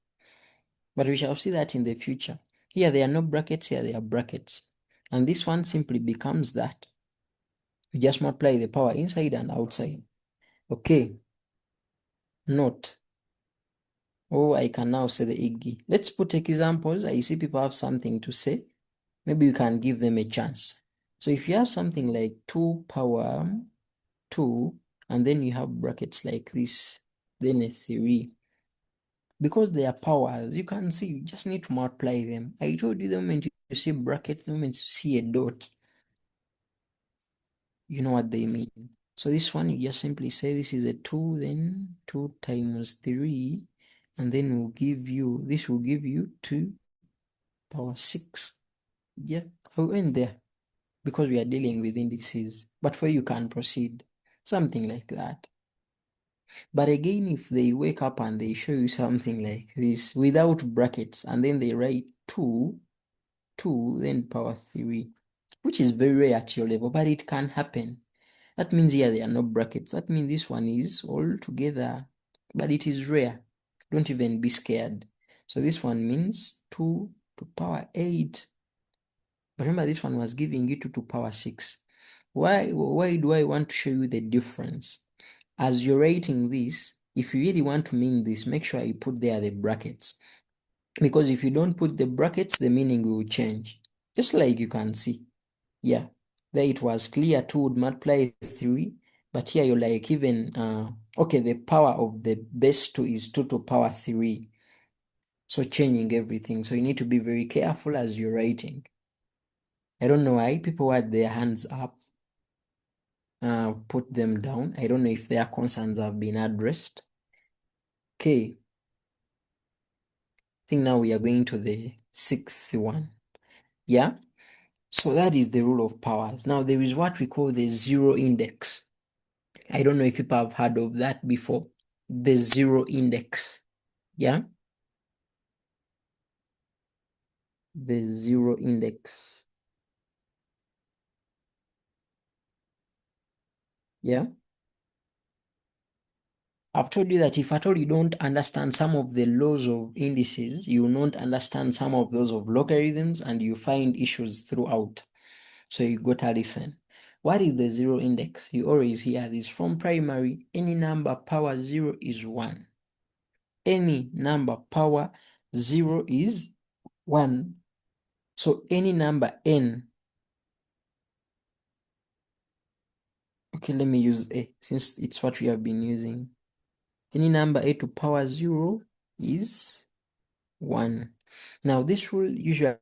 But we shall see that in the future. Here there are no brackets, here there are brackets. And this one simply becomes that. You just multiply the power inside and outside. Okay, note. Oh, I can now say the Iggy. Let's put examples. I see people have something to say. Maybe you can give them a chance. So if you have something like 2 power 2, and then you have brackets like this, then a 3. Because they are powers, you can see, you just need to multiply them. I told you the moment you see brackets, the moment you see a dot, you know what they mean. So this one, you just simply say this is a 2, then 2 times 3, and then this will give you 2 power 6. Yeah, I'll end there because we are dealing with indices. But for you can proceed. Something like that. But again, if they wake up and they show you something like this without brackets and then they write 2, then power 3, which is very rare at your level, but it can happen. That means here there are no brackets. That means this one is all together, but it is rare. Don't even be scared. So this one means 2 to power 8. But remember, this one was giving you 2 to power 6. Why do I want to show you the difference? As you're writing this, if you really want to mean this, make sure you put there the brackets. Because if you don't put the brackets, the meaning will change. Just like you can see. Yeah. There it was clear 2 would multiply 3. But here you're like even, okay, the power of the base 2 is 2 to power 3. So changing everything. So you need to be very careful as you're writing. I don't know why people had their hands up, put them down. I don't know if their concerns have been addressed. Okay, I think now we are going to the 6th one. Yeah, so that is the rule of powers. Now there is what we call the zero index. I don't know if people have heard of that before. The zero index. Yeah, the zero index. Yeah. I've told you that if at all you don't understand some of the laws of indices, you will not understand some of those of logarithms, and you find issues throughout. So you gotta listen. What is the zero index? You always hear this from primary. Any number power 0 is 1. Any number power 0 is 1. So any number n. Okay, let me use a since it's what we have been using. Any number a to power 0 is 1. Now, this rule usually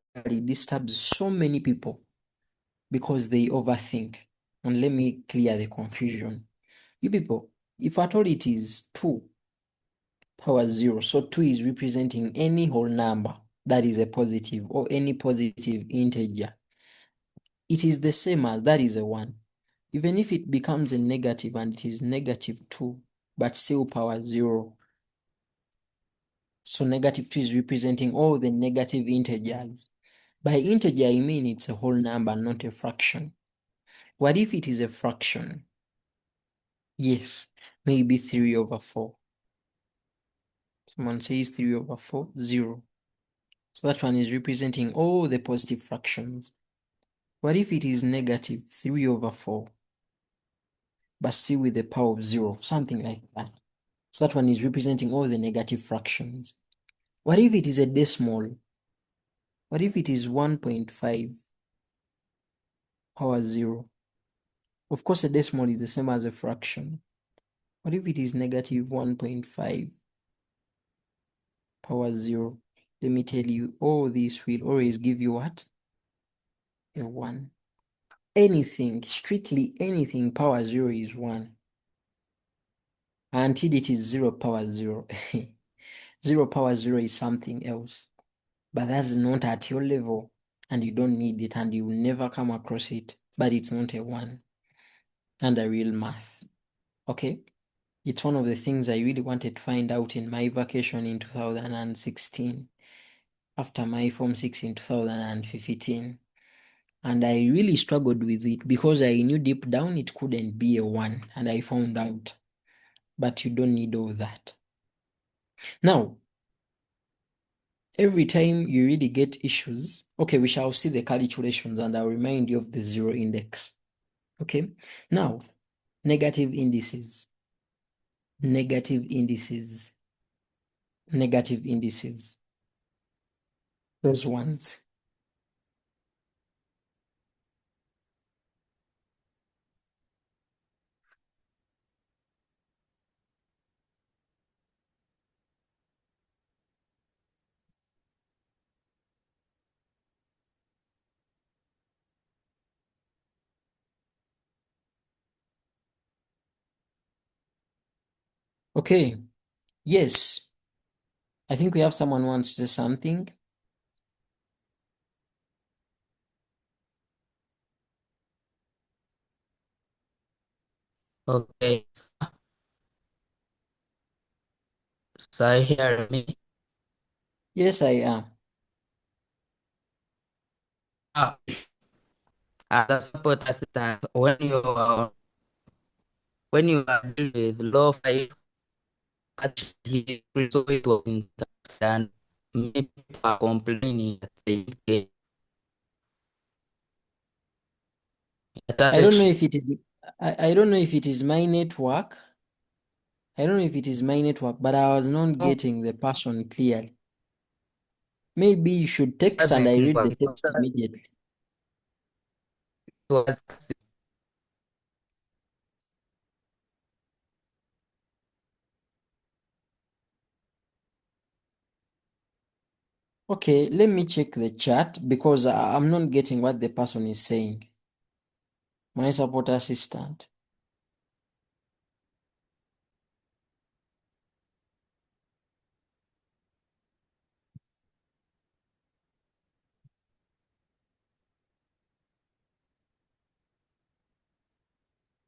disturbs so many people because they overthink. And let me clear the confusion. You people, if at all it is 2 power 0, so 2 is representing any whole number that is a positive or any positive integer, it is the same as that is a 1. Even if it becomes a negative and it is negative 2, but still power 0. So negative 2 is representing all the negative integers. By integer, I mean it's a whole number, not a fraction. What if it is a fraction? Yes, maybe 3 over 4. Someone says 3 over 4, 0. So that one is representing all the positive fractions. What if it is negative 3 over 4, but still with the power of 0, something like that? So that one is representing all the negative fractions. What if it is a decimal? What if it is 1.5 power 0? Of course, a decimal is the same as a fraction. What if it is negative 1.5 power 0? Let me tell you, all this will always give you what? A 1. Anything, strictly anything power 0 is 1. Until it is 0 power 0. 0 power 0 is something else. But that's not at your level, and you don't need it, and you will never come across it. But it's not a 1 under real math. Okay? It's one of the things I really wanted to find out in my vacation in 2016, after my Form 6 in 2015. And I really struggled with it because I knew deep down it couldn't be a 1, and I found out. But you don't need all that. Now, every time you really get issues, okay, we shall see the calculations and I'll remind you of the zero index. Okay, now, negative indices, negative indices, negative indices, those ones. Okay, yes, I think we have someone who wants to say something. Okay, so I hear me. Yes, I am. Uh, as a support assistant, when you are dealing with low five, actually so it was in and many people are complaining that they get I don't know section. if it is I don't know if it is my network. I don't know if it is my network, but I was not getting the person clearly. Maybe you should text and I Doesn't read the work. It text immediately. was Okay, let me check the chat because I'm not getting what the person is saying. My support assistant.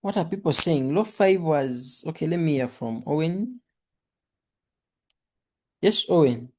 What are people saying? Law 5 was okay. Let me hear from Owen. Yes, Owen.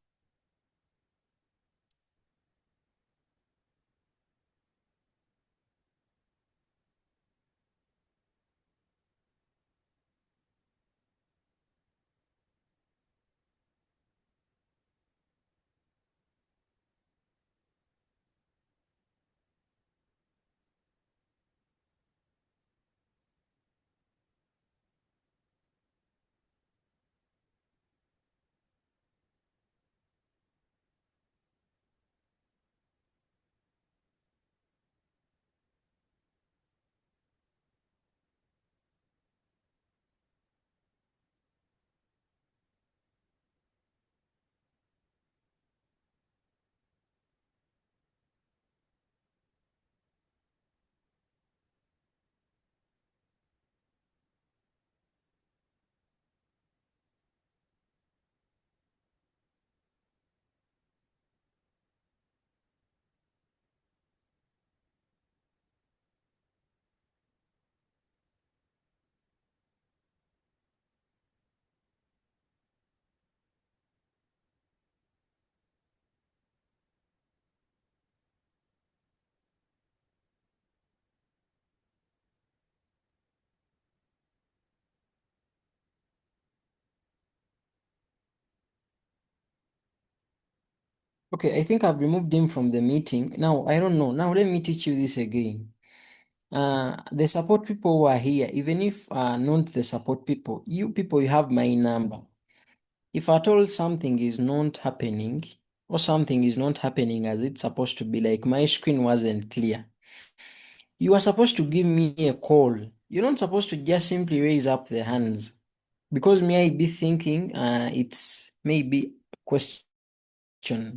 Okay, I think I've removed him from the meeting. Now, I don't know. Now, let me teach you this again. The support people who are here, even if not the support people, you people, you have my number. If at all something is not happening, or something is not happening as it's supposed to be, like my screen wasn't clear, you are supposed to give me a call. You're not supposed to just simply raise up the hands. Because me, I be thinking it's maybe a question.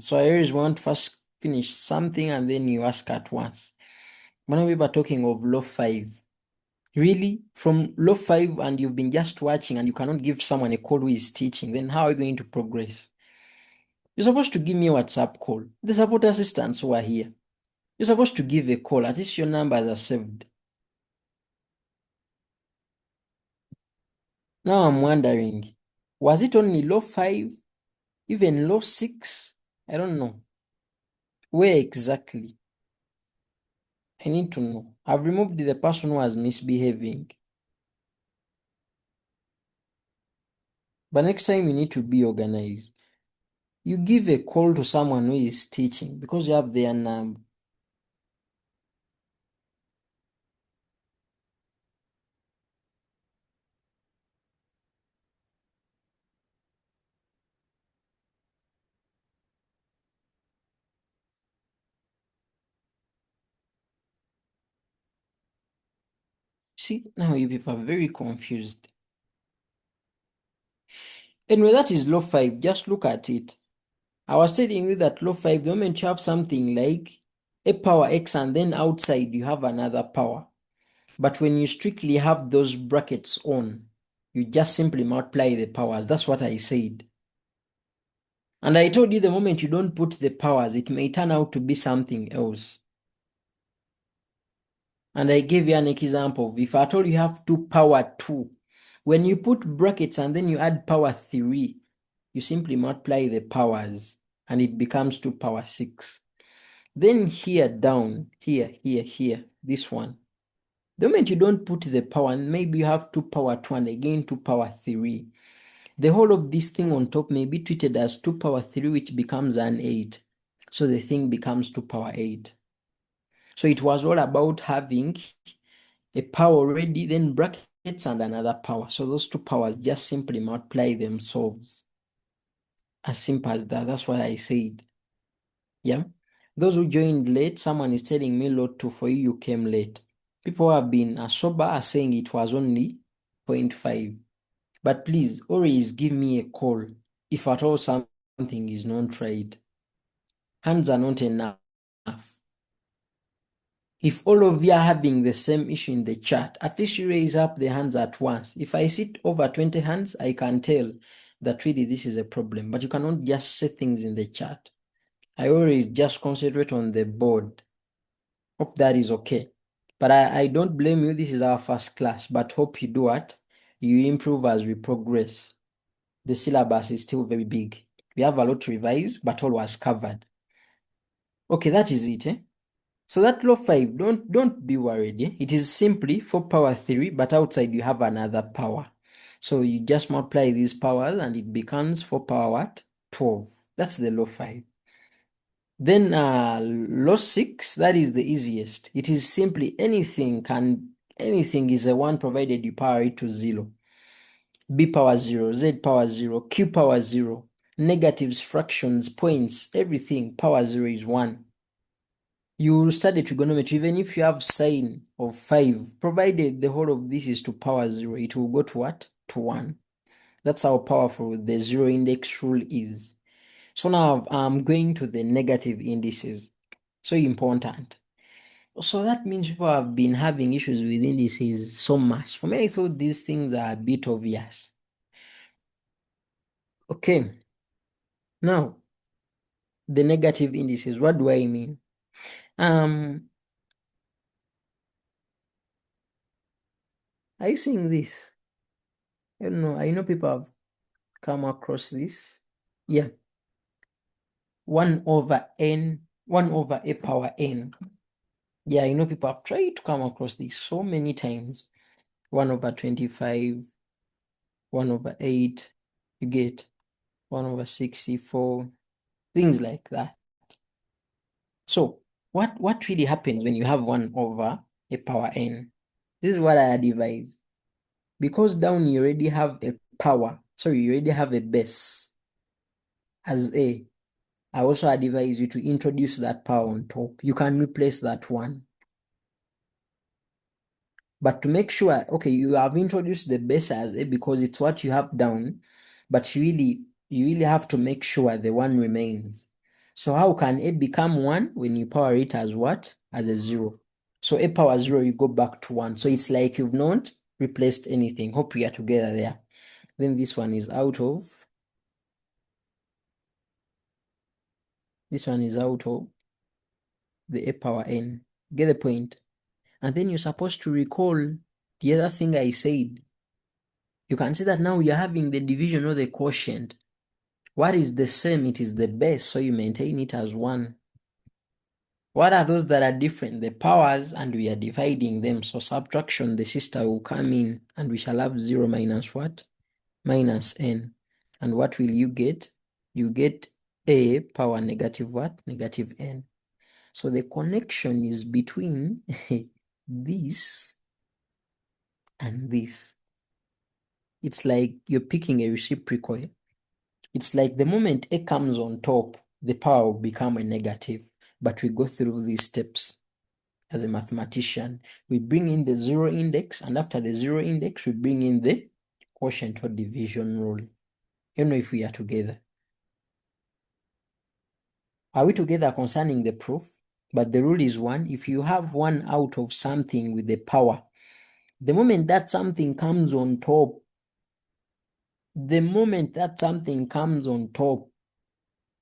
So I always want to first finish something and then you ask at once. When we were talking of law 5, really, from law 5 and you've been just watching and you cannot give someone a call who is teaching, then how are you going to progress? You're supposed to give me a WhatsApp call. The support assistants who are here. You're supposed to give a call. At least your numbers are saved. Now I'm wondering, was it only law 5? Even law 6? I don't know. Where exactly? I need to know. I've removed the person who was misbehaving. But next time you need to be organized. You give a call to someone who is teaching because you have their number. See, now you people are very confused. Anyway, that is law 5. Just look at it. I was telling you that law 5, the moment you have something like a power x and then outside you have another power. But when you strictly have those brackets on, you just simply multiply the powers. That's what I said. And I told you the moment you don't put the powers, it may turn out to be something else. And I gave you an example. If at all you have 2 power 2, when you put brackets and then you add power 3, you simply multiply the powers and it becomes 2 power 6. Then here down, here, this one. The moment you don't put the power, maybe you have 2 power 2 and again 2 power 3. The whole of this thing on top may be treated as 2 power 3, which becomes an 8. So the thing becomes 2 power 8. So it was all about having a power already, then brackets and another power. So those 2 powers just simply multiply themselves. As simple as that. That's what I said. Yeah. Those who joined late, someone is telling me lot 2 for you, you came late. People who have been sober are saying it was only 0.5. But please, always give me a call if at all something is not right. Hands are not enough. If all of you are having the same issue in the chat, at least you raise up the hands at once. If I see over 20 hands, I can tell that really this is a problem. But you cannot just say things in the chat. I always just concentrate on the board. Hope that is okay. But I don't blame you. This is our first class. But hope you do what? You improve as we progress. The syllabus is still very big. We have a lot to revise, but all was covered. Okay, that is it. So that law 5, don't be worried. It is simply 4 power 3, but outside you have another power. So you just multiply these powers and it becomes 4 power what? 12. That's the law 5. Then law 6, that is the easiest. It is simply anything is a 1 provided you power it to 0. B power 0, Z power 0, Q power 0, negatives, fractions, points, everything, power 0 is 1. You will study trigonometry even if you have sine of 5, provided the whole of this is to power 0, it will go to what? To 1. That's how powerful the zero index rule is. So now I'm going to the negative indices. So important. So that means people have been having issues with indices so much. For me, I thought these things are a bit obvious. Okay. Now, the negative indices, what do I mean? Are you seeing this? I don't know. I know people have come across this. Yeah. 1 over n, 1 over a power n. Yeah, I know people have tried to come across this so many times. 1 over 25, 1 over 8, you get 1 over 64, things like that. So what really happens when you have 1 over a power n? This is what I advise. Because down you already have a power, sorry, you already have a base as a, I also advise you to introduce that power on top. You can replace that 1. But to make sure, okay, you have introduced the base as a because it's what you have down, but you really have to make sure the 1 remains. So how can a become 1 when you power it as what? As a 0. So a power 0, you go back to 1. So it's like you've not replaced anything. Hope we are together there. Then this one is out of the a power n. Get the point? And then you're supposed to recall the other thing I said. You can see that now you're having the division or the quotient. What is the same? It is the base, so you maintain it as 1. What are those that are different? The powers, and we are dividing them. So subtraction, the sister will come in, and we shall have 0 minus what? Minus n. And what will you get? You get a power negative what? Negative n. So the connection is between this and this. It's like you're picking a reciprocal. It's like the moment a comes on top, the power will become a negative. But we go through these steps as a mathematician. We bring in the 0 index, and after the 0 index, we bring in the quotient or division rule. You know if we are together. Are we together concerning the proof? But the rule is 1. If you have 1 out of something with the power, the moment that something comes on top,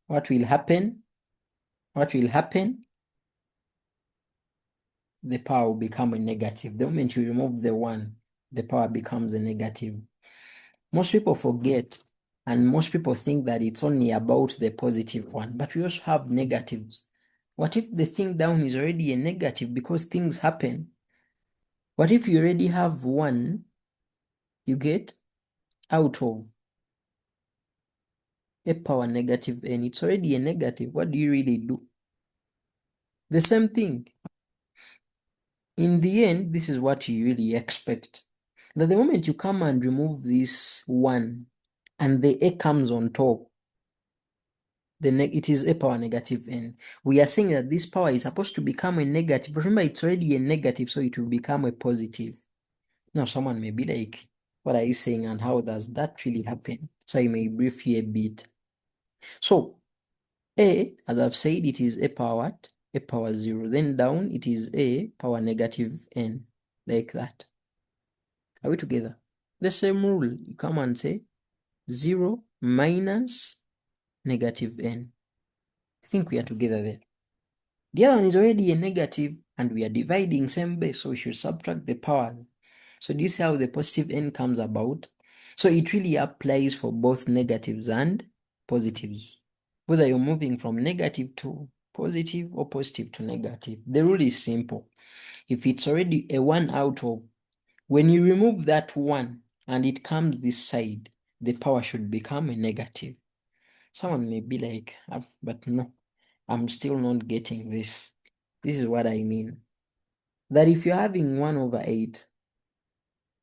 what will happen? The power will become a negative. The moment you remove the 1, the power becomes a negative. Most people forget, and most people think that it's only about the positive one, but we also have negatives. What if the thing down is already a negative because things happen? What if you already have 1, you get out of a power negative n, it's already a negative. What do you really do? The same thing. In the end, this is what you really expect. That the moment you come and remove this 1 and the a comes on top, it is a power negative n. We are saying that this power is supposed to become a negative. Remember, it's already a negative, so it will become a positive. Now, someone may be like, what are you saying and how does that really happen? So I may brief you a bit. So, a, as I've said, it is a power what? A power 0. Then down, it is a power negative n, like that. Are we together? The same rule, you come and say 0 minus negative n. I think we are together there. The other one is already a negative, and we are dividing same base, so we should subtract the powers. So do you see how the positive n comes about? So it really applies for both negatives and positives. Whether you're moving from negative to positive or positive to negative. The rule is simple. If it's already a 1 out of, when you remove that 1 and it comes this side, the power should become a negative. Someone may be like, but no, I'm still not getting this. This is what I mean. That if you're having 1 over 8,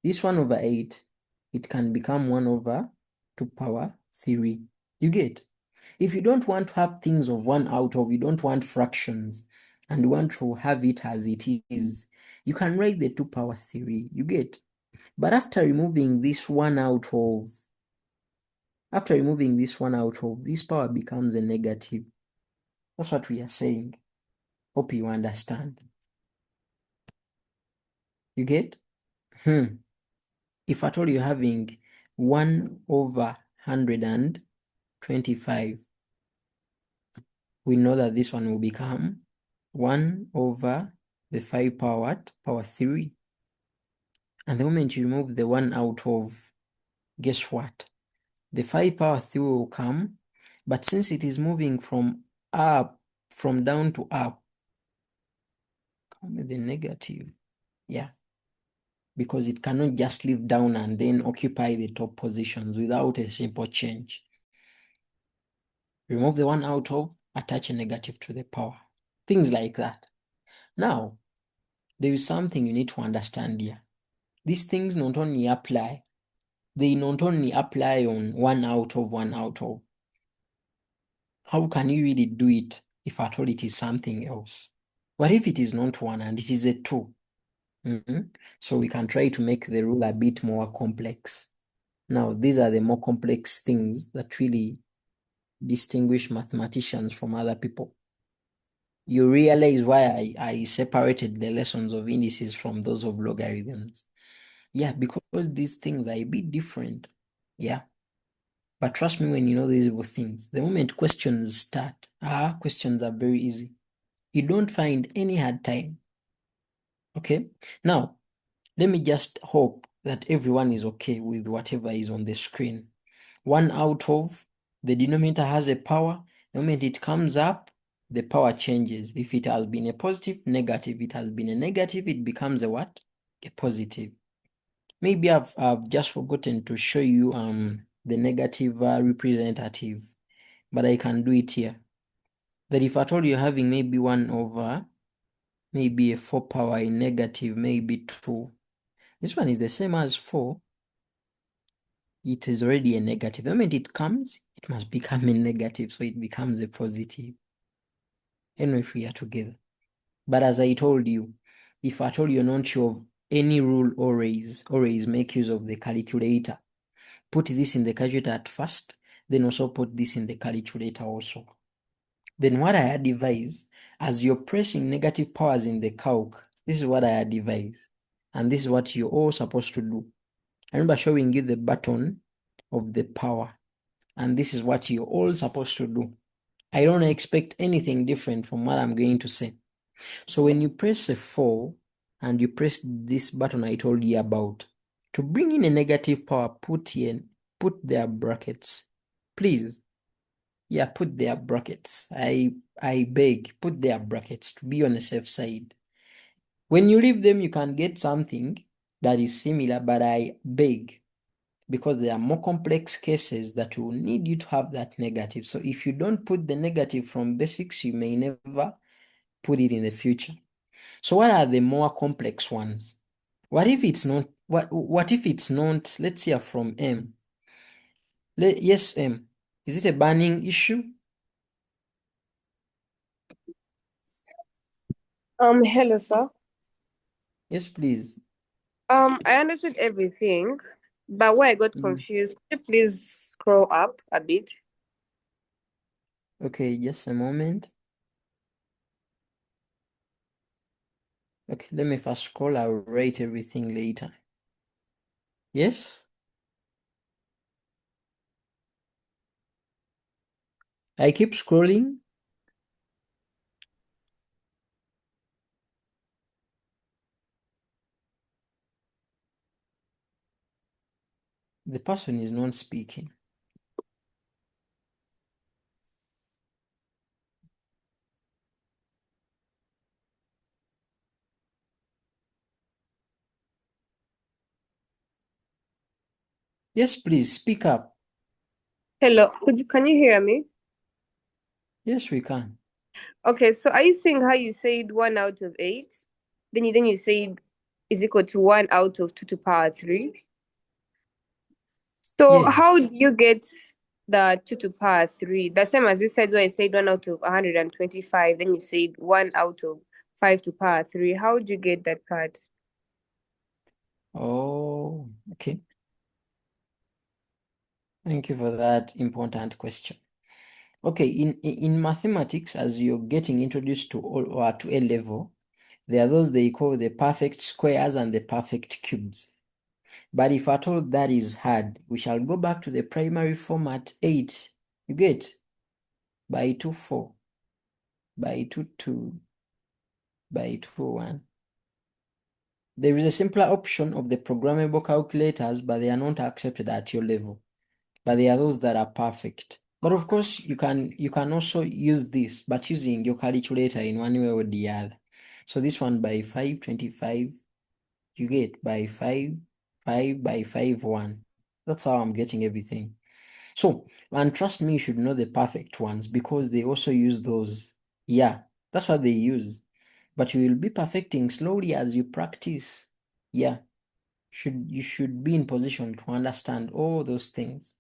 this 1 over 8, it can become 1 over 2 power 3. You get? If you don't want to have things of 1 out of, you don't want fractions, and you want to have it as it is, you can write the 2 power 3. You get? But after removing this 1 out of, this power becomes a negative. That's what we are saying. Hope you understand. You get? If at all you're having 1 over 125, we know that this one will become 1 over the 5 power what? Power 3. And the moment you remove the 1 out of, guess what? The 5 power 3 will come, but since it is moving from down to up, come with the negative. Yeah. Because it cannot just leave down and then occupy the top positions without a simple change. Remove the 1 out of, attach a negative to the power. things like that. Now, there is something you need to understand here. These things not only apply, they not only apply on 1 out of 1 out of. How can you really do it if at all it is something else? What if it is not 1 and it is a 2? So we can try to make the rule a bit more complex. Now, these are the more complex things that really distinguish mathematicians from other people. You realize why I separated the lessons of indices from those of logarithms. Yeah, because these things are a bit different. Yeah. But trust me when you know these things, the moment questions start, questions are very easy. You don't find any hard time. Okay? Now, let me just hope that everyone is okay with whatever is on the screen. 1 out of, the denominator has a power. The moment it comes up, the power changes. If it has been a positive, negative. It has been a negative, it becomes a what? A positive. Maybe I've just forgotten to show you the negative representative, but I can do it here. That if at all you're having maybe 1 over, maybe a 4 power in negative, maybe 2. This one is the same as 4. It is already a negative. The moment it comes, it must become a negative, so it becomes a positive. I don't know if we are together. But as I told you, if at all you're not sure of any rule, always make use of the calculator. Put this in the calculator at first, then also put this in the calculator also. Then what I advise, as you're pressing negative powers in the calc, this is what I advise. And this is what you're all supposed to do. I remember showing you the button of the power. And this is what you're all supposed to do. I don't expect anything different from what I'm going to say. So when you press a 4 and you press this button I told you about, to bring in a negative power, put their brackets. Please. Yeah, put their brackets. I beg, put their brackets to be on the safe side. When you leave them, you can get something that is similar, but I beg, because there are more complex cases that will need you to have that negative. So if you don't put the negative from basics, you may never put it in the future. So what are the more complex ones? What if it's not, what if it's not, let's say from M? Yes, M. Is it a burning issue? Hello, sir. Yes, please. I understood everything, but where I got confused, could you please scroll up a bit? Okay, just a moment. Okay, let me first scroll. I'll write everything later. Yes? I keep scrolling. The person is not speaking. Yes, please speak up. Hello, can you hear me? Yes, we can. Okay, so are you seeing how you said 1 out of 8? Then you said is equal to 1 out of 2 to power 3. So Yes. how do you get the 2 to power 3? The same as this side where I said 1 out of 125, then you said 1 out of 5 to power 3. How would you get that part? Oh, okay. Thank you for that important question. Okay, in mathematics, as you're getting introduced to all or to A level, there are those they call the perfect squares and the perfect cubes. But if at all that is hard, we shall go back to the primary format 8. You get by 2, 4, by 2, 2, by 2, 1. There is a simpler option of the programmable calculators, but they are not accepted at your level. But there are those that are perfect. But of course, you can also use this, but using your calculator in one way or the other. So this one by 5, 25, you get by 5, 5 by 5, 1. That's how I'm getting everything. So, and trust me, you should know the perfect ones because they also use those. Yeah, That's what they use. But you will be perfecting slowly as you practice. Yeah. You should be in position to understand all those things.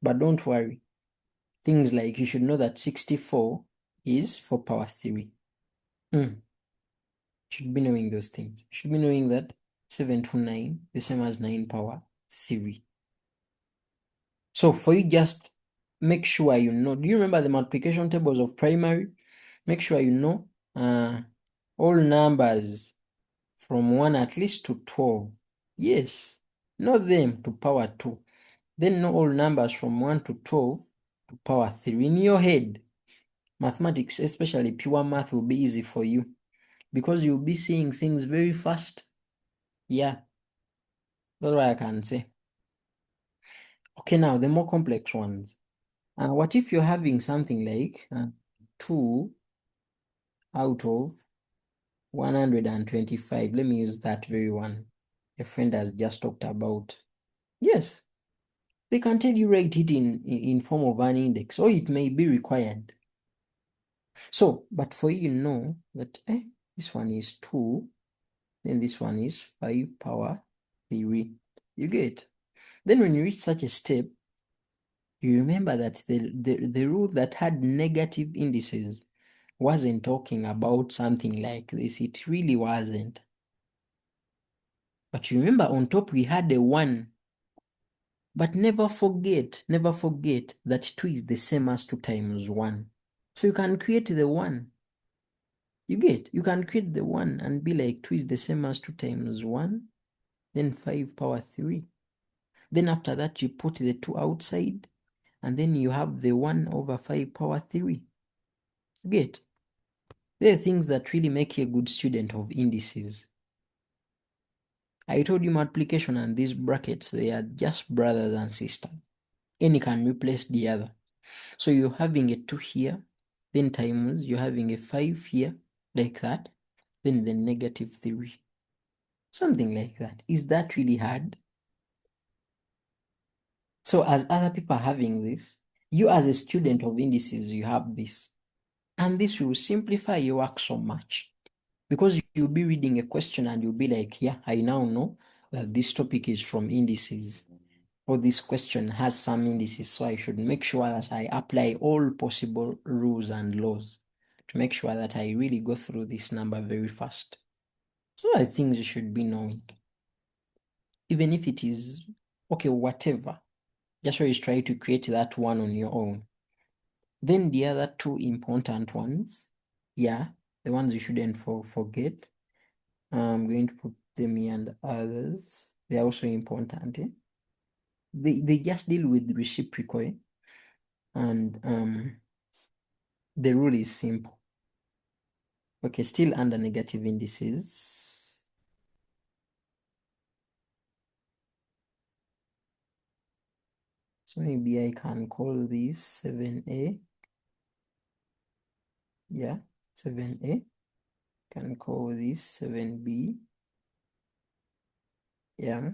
But don't worry. Things like you should know that 64 is 4 power 3. You should be knowing those things. You should be knowing that 7 to 9, the same as 9 power 3. So for you, just make sure you know. Do you remember the multiplication tables of primary? Make sure you know all numbers from 1 at least to 12. Yes, know them to power 2. Then know all numbers from 1 to 12 to power 3 in your head. Mathematics, especially pure math, will be easy for you because you'll be seeing things very fast. Yeah, that's what I can say. Okay, now the more complex ones. What if you're having something like 2 out of 125? Let me use that very one a friend has just talked about. Yes, they can tell you write it in form of an index, or it may be required. So, but for you know that this one is 2, then this one is 5 power 3. You get? Then when you reach such a step, you remember that the rule that had negative indices wasn't talking about something like this. It really wasn't. But you remember on top we had a 1. But never forget that 2 is the same as 2 times 1. So you can create the 1. You get? You can create the 1 and be like 2 is the same as 2 times 1, then 5 power 3. Then after that you put the 2 outside, and then you have the 1 over 5 power 3. You get? They're things that really make you a good student of indices. I told you multiplication and these brackets, they are just brothers and sisters. Any can replace the other. So you're having a 2 here, then times, you're having a 5 here, like that, then the negative 3. Something like that. Is that really hard? So as other people are having this, you as a student of indices, you have this. And this will simplify your work so much. Because you'll be reading a question and you'll be like, yeah, I now know that this topic is from indices, or this question has some indices, so I should make sure that I apply all possible rules and laws to make sure that I really go through this number very fast. So I think you should be knowing. Even if it is, okay, whatever, just always try to create that one on your own. Then the other 2 important ones, yeah, the ones you shouldn't forget. I'm going to put them here and others. They're also important. They just deal with reciprocal, and the rule is simple. Okay, still under negative indices. So maybe I can call this 7a. Yeah, 7a. Can call this 7b. Yeah,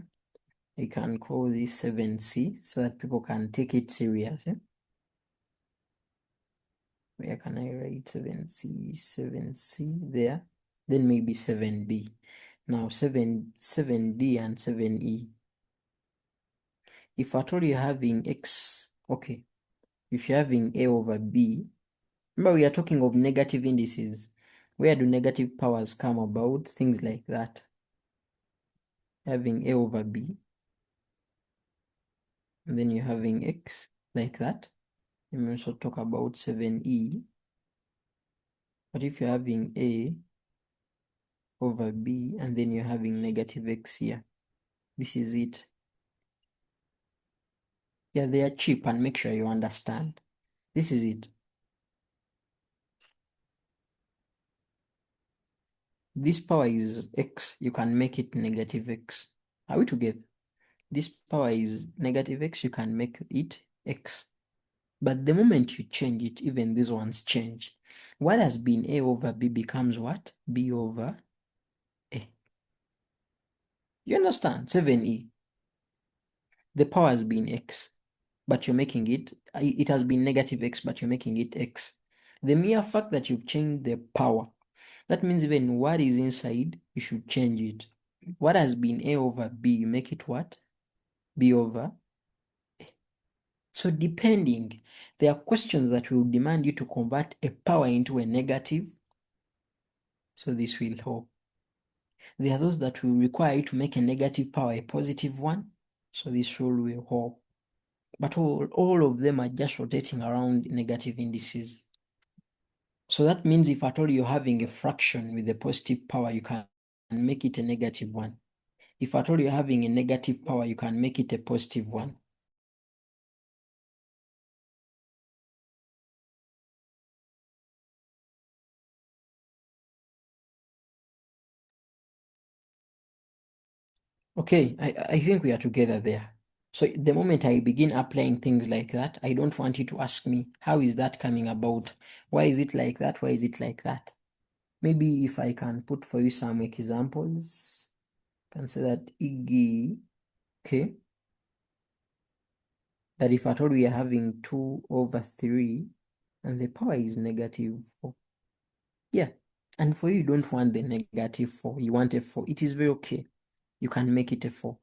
I can call this 7c so that people can take it serious. Where can I write 7c there? Then maybe 7b. Now 7d and 7e. If at all you're having x, okay, if you're having a over b, remember we are talking of negative indices. Where do negative powers come about? Things like that. Having a over b, and then you're having x like that. You may also talk about 7e. But if you're having a over b, and then you're having negative x here, this is it. Yeah, they are cheap, and make sure you understand. This is it. This power is x, you can make it negative x. Are we together? This power is negative x, you can make it x. But the moment you change it, even these ones change. What has been a over b becomes what? B over a. You understand? 7e. The power has been x, but you're making it, it has been negative x, but you're making it x. The mere fact that you've changed the power, that means even what is inside, you should change it. What has been A over B, you make it what? B over A. So depending, there are questions that will demand you to convert a power into a negative. So this will help. There are those that will require you to make a negative power a positive one. So this rule will help. But all of them are just rotating around negative indices. So that means if at all you're having a fraction with a positive power, you can make it a negative one. If at all you're having a negative power, you can make it a positive one. Okay, I think we are together there. So the moment I begin applying things like that, I don't want you to ask me, how is that coming about? Why is it like that? Why is it like that? Maybe if I can put for you some examples, I can say that Iggy, okay, that if at all we are having 2 over 3 and the power is negative 4. Yeah, and for you don't want the negative 4, you want a 4. It is very okay. You can make it a 4.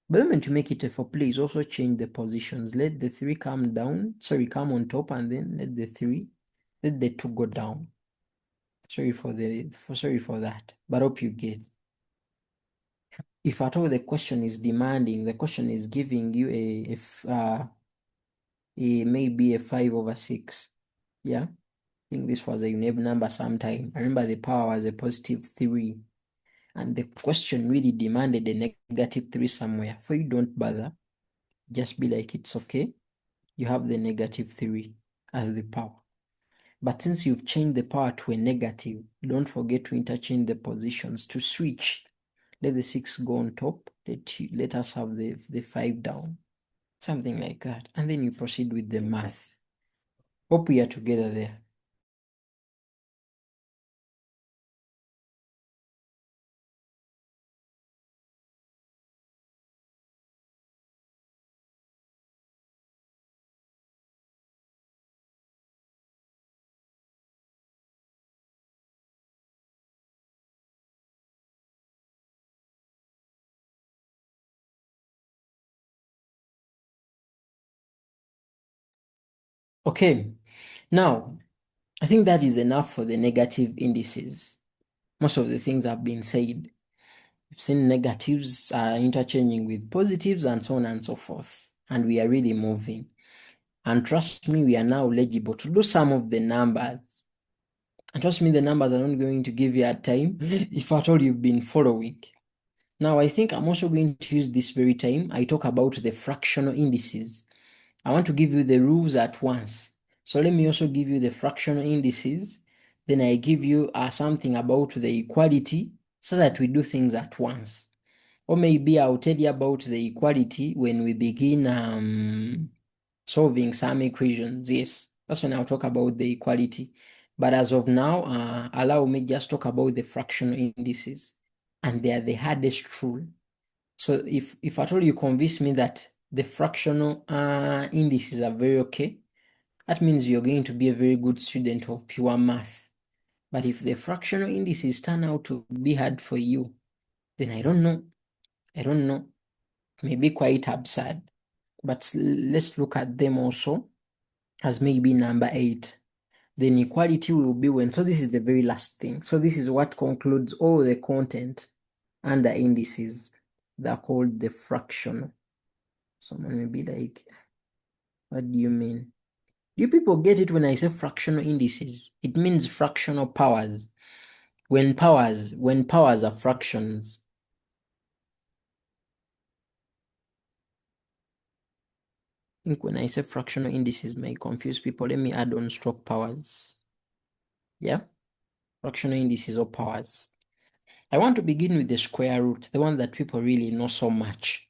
But the moment you make it a 4, please also change the positions. Let the 3 come down, come on top, and then let the 2 go down. Sorry for that, but hope you get. If at all the question is demanding, the question is giving you maybe a 5 over 6. Yeah, I think this was a unique number sometime. I remember the power was a positive 3. And the question really demanded a negative 3 somewhere. For you, don't bother. Just be like, it's okay. You have the negative 3 as the power. But since you've changed the power to a negative, don't forget to interchange the positions to switch. Let the 6 go on top. Let us have the 5 down. Something like that. And then you proceed with the math. Hope we are together there. Okay, now I think that is enough for the negative indices. Most of the things have been said. We've seen negatives are interchanging with positives and so on and so forth. And we are really moving. And trust me, we are now legible to do some of the numbers. And trust me, the numbers are not going to give you a time if at all you've been following. Now, I think I'm also going to use this very time. I talk about the fractional indices. I want to give you the rules at once. So let me also give you the fractional indices. Then I give you something about the equality so that we do things at once. Or maybe I'll tell you about the equality when we begin solving some equations. Yes, that's when I'll talk about the equality. But as of now, allow me just talk about the fractional indices. And they are the hardest rule. So if at all you convince me that the fractional indices are very okay, that means you're going to be a very good student of pure math. But if the fractional indices turn out to be hard for you, then I don't know. Maybe quite absurd. But let's look at them also as maybe number 8. The inequality will be when, so this is the very last thing. So this is what concludes all the content under indices. They're called the fractional. Someone may be like, what do you mean? Do you people get it when I say fractional indices? It means fractional powers. When powers are fractions. I think when I say fractional indices may confuse people. Let me add on stroke powers. Yeah? Fractional indices or powers. I want to begin with the square root, the one that people really know so much.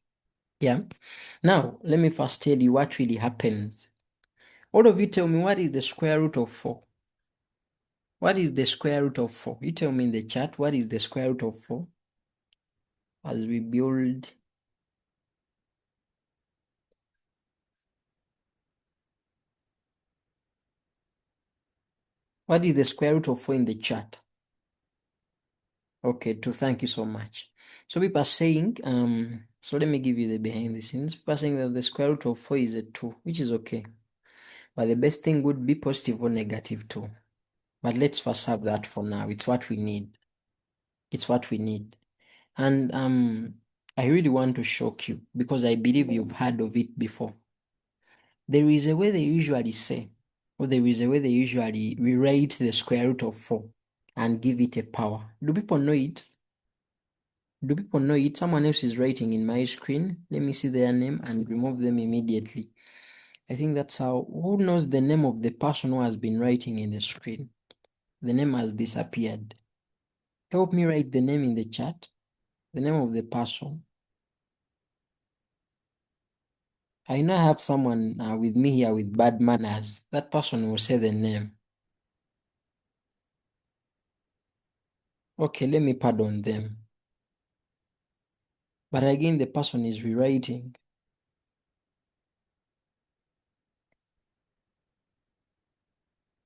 Yeah? Now, let me first tell you what really happens. All of you tell me, what is the square root of 4? What is the square root of 4? You tell me in the chat, what is the square root of 4? As we build. What is the square root of 4 in the chat? Okay, 2. Thank you so much. So people are saying, so let me give you the behind the scenes. People are saying that the square root of 4 is a 2, which is okay. But the best thing would be positive or negative 2. But let's first have that for now. It's what we need. It's what we need. And I really want to shock you because I believe you've heard of it before. There is a way they usually say, or there is a way they usually rewrite the square root of 4 and give it a power. Do people know it? Do people know it? Someone else is writing in my screen. Let me see their name and remove them immediately. I think that's how. Who knows the name of the person who has been writing in the screen? The name has disappeared. Help me write the name in the chat. The name of the person. I know I have someone with me here with bad manners. That person will say the name. Okay, let me pardon them. But again, the person is rewriting.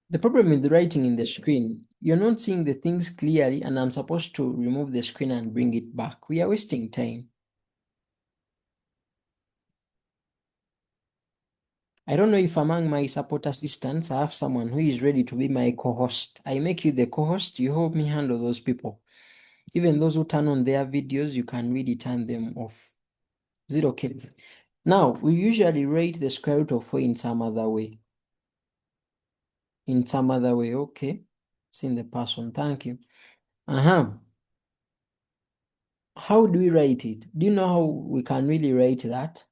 The problem with writing in the screen, you're not seeing the things clearly, and I'm supposed to remove the screen and bring it back. We are wasting time. I don't know if among my support assistants, I have someone who is ready to be my co-host. I make you the co-host, you help me handle those people. Even those who turn on their videos, you can really turn them off. Is it okay? Now, we usually rate the square root of 4 in some other way. In some other way, okay. Seen the person, thank you. How do we write it? Do you know how we can really write that?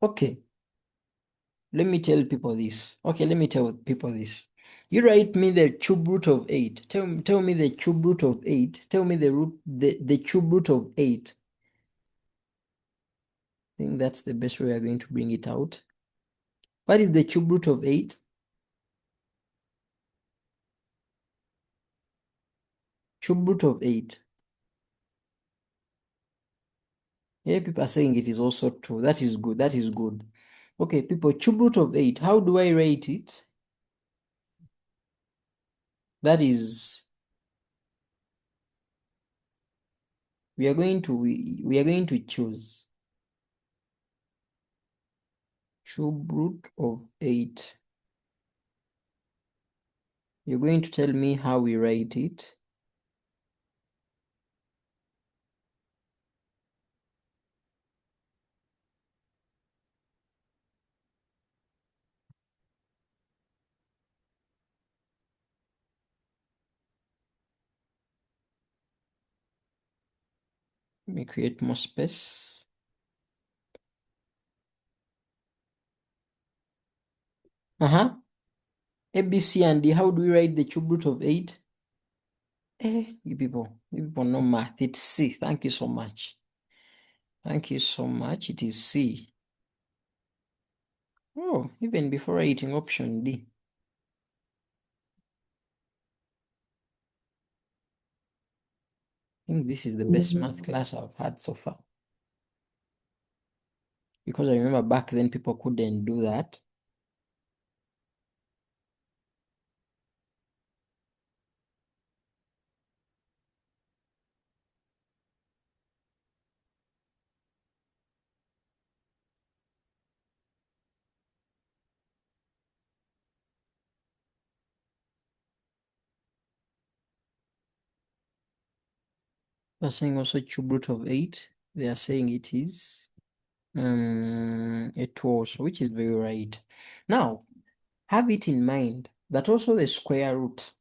Okay. Let me tell people this. Okay, let me tell people this. You write me the cube root of 8. Tell me the cube root of 8. Tell me the cube root of 8. I think that's the best way we are going to bring it out. What is the cube root of 8? Cube root of 8. Yeah, people are saying it is also 2. That is good. That is good. Okay, people, cube root of 8. How do I write it? That is, we are going to choose cube root of 8. You're going to tell me how we write it. Let me create more space. A, B, C, and D. How do we write the cube root of 8? You people know math. It's C. Thank you so much. Thank you so much. It is C. Oh, even before writing option D. I think this is the best math class I've had so far. Because I remember back then people couldn't do that. They're saying also cube root of 8. They are saying it is a 2 also, which is very right. Now, have it in mind that also the square root,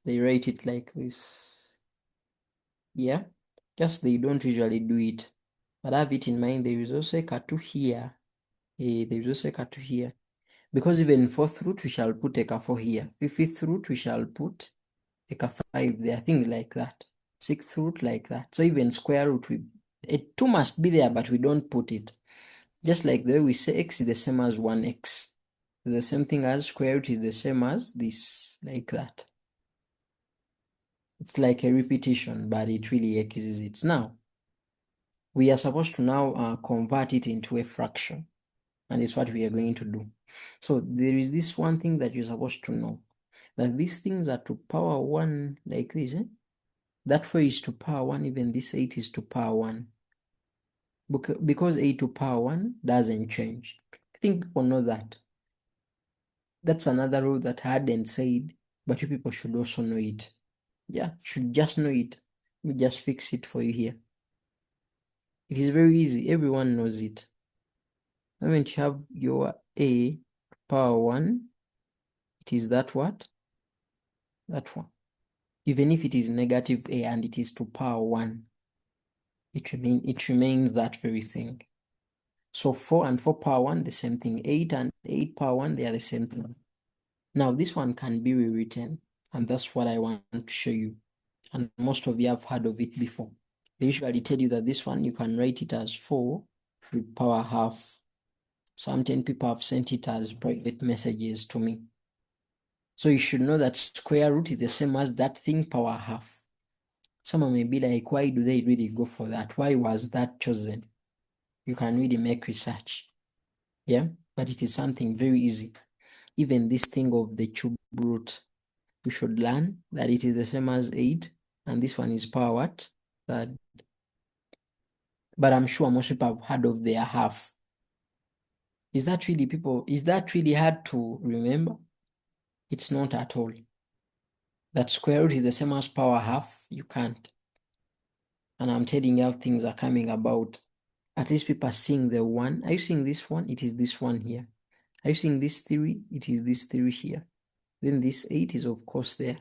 they write it like this. Yeah, just they don't usually do it. But have it in mind, there is also a K2 here. There is also a K2 here. Because even fourth root, we shall put a K4 here. Fifth root, we shall put a K5 there. Things like that. Sixth root like that. So even square root, a 2 must be there, but we don't put it. Just like the way we say x is the same as 1x. The same thing as square root is the same as this, like that. It's like a repetition, but it really exists now. we are supposed to now convert it into a fraction, and it's what we are going to do. So there is this one thing that you're supposed to know, that these things are to power 1 like this. That 4 is to power 1, even this 8 is to power 1. Because 8 to power 1 doesn't change. I think people know that. That's another rule that I hadn't said, but you people should also know it. Yeah, should just know it. Let me just fix it for you here. It is very easy. Everyone knows it. The moment you have your a power 1, it is that what? That one. Even if it is negative a and it is to power 1, it remains that very thing. So 4 and 4 power 1, the same thing. 8 and 8 power 1, they are the same thing. Now this one can be rewritten, and that's what I want to show you. And most of you have heard of it before. They usually tell you that this one, you can write it as 4 with power half. Sometimes people have sent it as private messages to me. So you should know that square root is the same as that thing power half. Someone may be like, why do they really go for that? Why was that chosen? You can really make research. Yeah, but it is something very easy. Even this thing of the cube root, you should learn that it is the same as 8, and this one is power what? Third. But I'm sure most people have heard of their half. Is that really hard to remember? It's not at all. That square root is the same as power half, you can't. And I'm telling you how things are coming about. At least people are seeing the 1. Are you seeing this one? It is this one here. Are you seeing this 3? It is this 3 here. Then this 8 is of course there.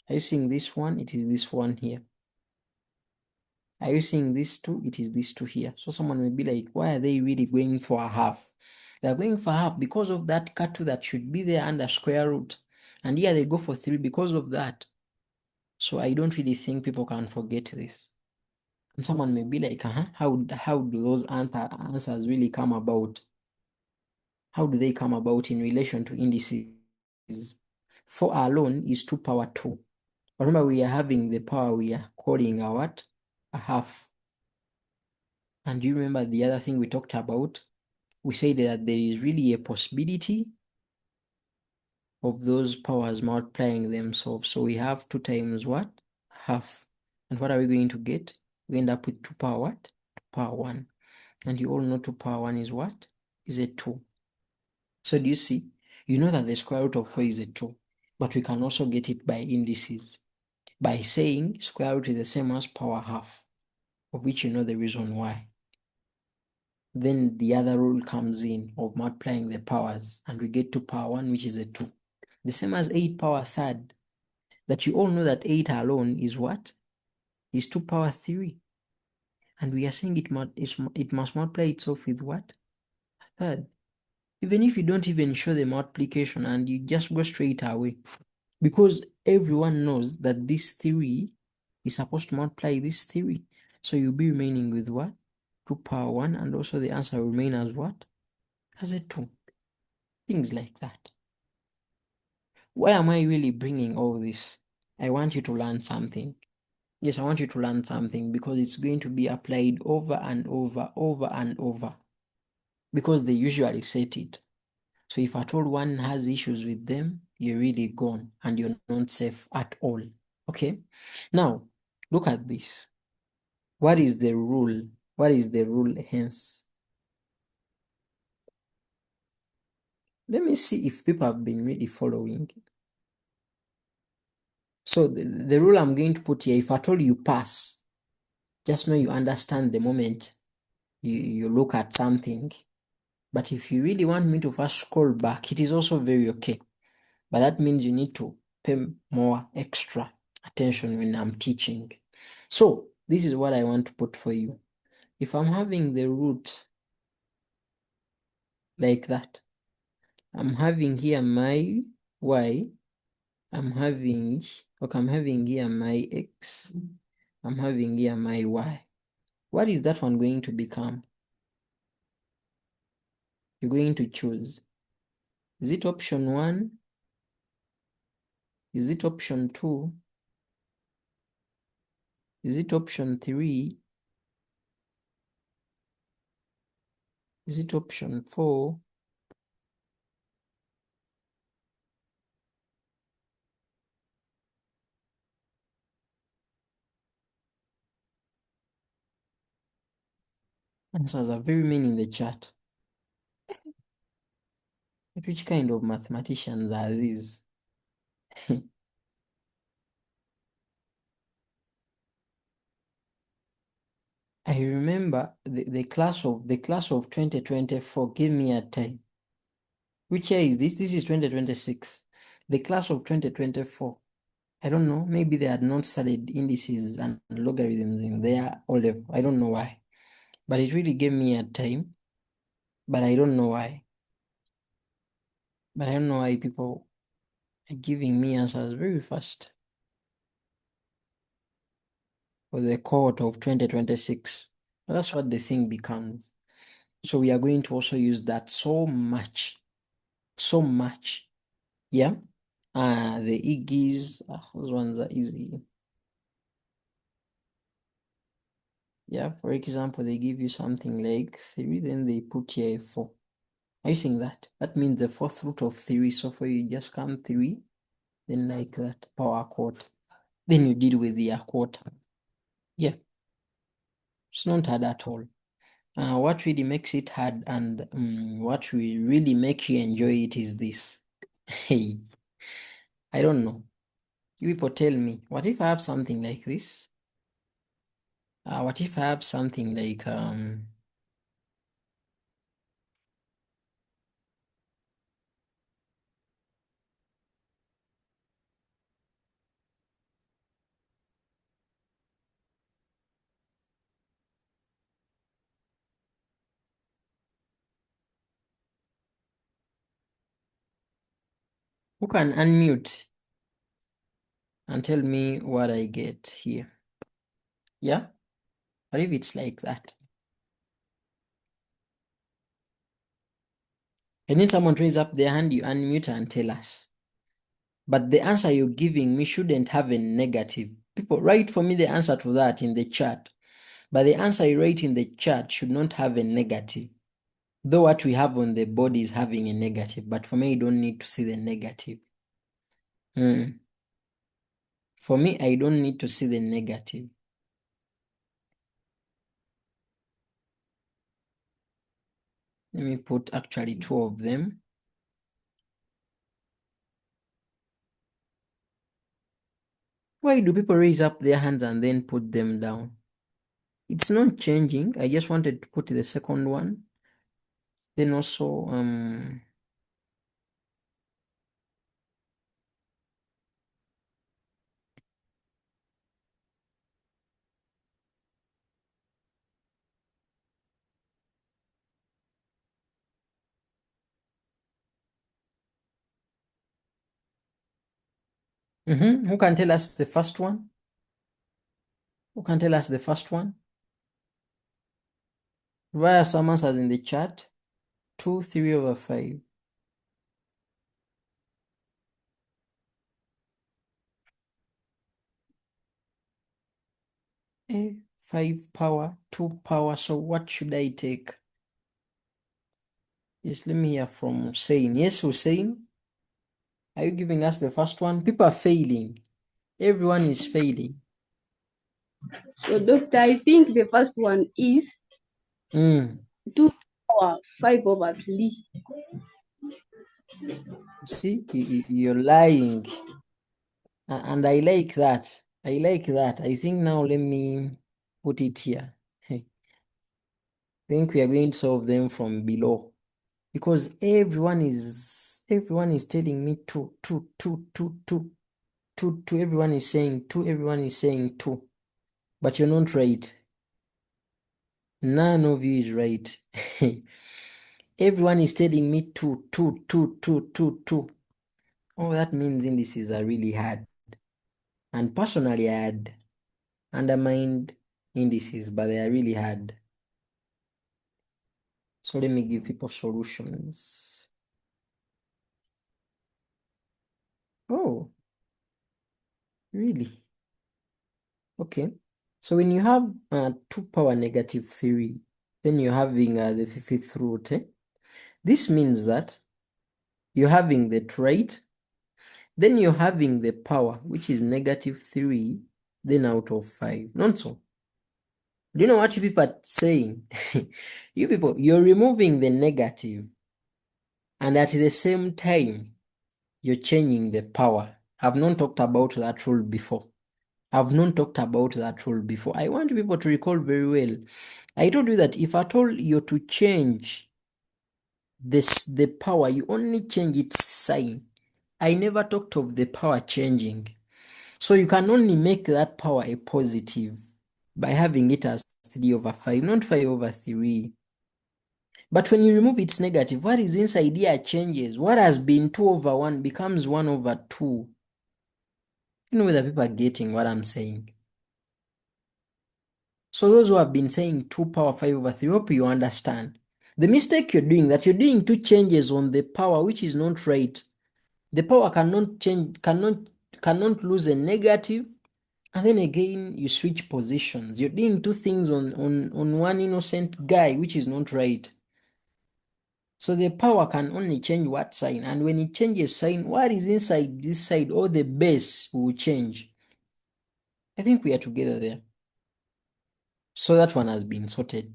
Are you seeing this one? It is this one here. Are you seeing this 2? It is this 2 here. So someone may be like, why are they really going for a half? They're going for half because of that cut that should be there under square root. And here they go for 3 because of that. So I don't really think people can forget this. And someone may be like, how do those answers really come about? How do they come about in relation to indices? 4 alone is 2 power 2. Remember, we are having the power we are calling a what? A half. And do you remember the other thing we talked about? We said that there is really a possibility of those powers multiplying themselves. So we have 2 times what? Half. And what are we going to get? We end up with 2 power what? 2 power 1. And you all know 2 power 1 is what? Is a 2. So do you see? You know that the square root of 4 is a 2. But we can also get it by indices. By saying square root is the same as power half, of which you know the reason why. Then the other rule comes in of multiplying the powers, and we get to power 1, which is a 2. The same as 8 power third, that you all know that 8 alone is what? Is 2 power 3. And we are saying it must multiply itself with what? A third. Even if you don't even show the multiplication and you just go straight away. Because everyone knows that this 3 is supposed to multiply this 3. So you'll be remaining with what? 2 power 1, and also the answer will remain as what? As a 2. Things like that. Why am I really bringing all this? I want you to learn something. Yes, I want you to learn something because it's going to be applied over and over and over. Because they usually set it. So if at all one has issues with them, you're really gone and you're not safe at all. Okay? Now, look at this. What is the rule? What is the rule hence? Let me see if people have been really following. So the rule I'm going to put here, if at all you pass, just know you understand the moment you look at something. But if you really want me to first scroll back, it is also very okay. But that means you need to pay more extra attention when I'm teaching. So this is what I want to put for you. If I'm having the root like that, I'm having here my y, I'm having here my x, I'm having here my y. What is that one going to become? You're going to choose. Is it option 1? Is it option 2? Is it option 3? Is it option 4? Answers are very many in the chat. But which kind of mathematicians are these? I remember the class of 2024 gave me a time. Which year is this? This is 2026. The class of 2024. I don't know. Maybe they had not studied indices and logarithms in their O level. I don't know why. But it really gave me a time. But I don't know why. But I don't know why people are giving me answers very fast for the cohort of 2026. That's what the thing becomes. So we are going to also use that so much. So much. Yeah. The Iggy's, those ones are easy. Yeah, for example, they give you something like 3, then they put here a 4. Are you seeing that? That means the fourth root of 3. So for you, just come 3, then like that, power quarter. Then you deal with the quarter. Yeah, it's not hard at all. What really makes it hard and what will really make you enjoy it is this. Hey, I don't know. You people tell me, what if I have something like this? What if I have something like who can unmute and tell me what I get here? Yeah? What if it's like that? I need someone to raise up their hand, you unmute and tell us. But the answer you're giving me shouldn't have a negative. People, write for me the answer to that in the chat. But the answer you write in the chat should not have a negative. Though what we have on the board is having a negative, but for me, you don't need to see the negative. For me, I don't need to see the negative. Let me put actually 2 of them. Why do people raise up their hands and then put them down? It's not changing. I just wanted to put the second one. Then also, who can tell us the first one? Who can tell us the first one? Write some answers in the chat. 2, 3 over 5. A 5 power, 2 power. So what should I take? Yes, let me hear from Hussein. Yes, Hussein? Are you giving us the first one? People are failing. Everyone is failing. So, Doctor, I think the first one is 2 to the power 5 over 3. See, you're lying. And I like that. I like that. I think now let me put it here. I think we are going to solve them from below. Because everyone is telling me 2, 2, 2, 2, 2, 2, 2. Everyone is saying 2, everyone is saying 2. But you're not right. None of you is right. Everyone is telling me 2, 2, 2, 2, 2, 2. Oh, that means indices are really hard. And personally, I had undermined indices, but they are really hard. So let me give people solutions. Oh, really? Okay. So when you have 2 power negative 3, Then you're having the fifth root. This means that you're having the right. Then you're having the power, which is -3, then out of 5. Not so. Do you know what you people are saying? You people, you're removing the negative, and at the same time, you're changing the power. I've not talked about that rule before. I want people to recall very well. I told you that if at all you're to change the power, you only change its sign. I never talked of the power changing. So you can only make that power a positive by having it as 3/5, not 5/3. But when you remove its negative, what is inside here changes. What has been 2/1 becomes 1/2. You know whether people are getting what I'm saying. So those who have been saying 2 power 5/3, hope you understand. The mistake you're doing, that you're doing 2 changes on the power, which is not right. The power cannot change, cannot lose a negative, and then again you switch positions. You're doing 2 things on one innocent guy, which is not right. So the power can only change what sign, and when it changes sign, what is inside this side or the base will change. I think we are together there. So that one has been sorted.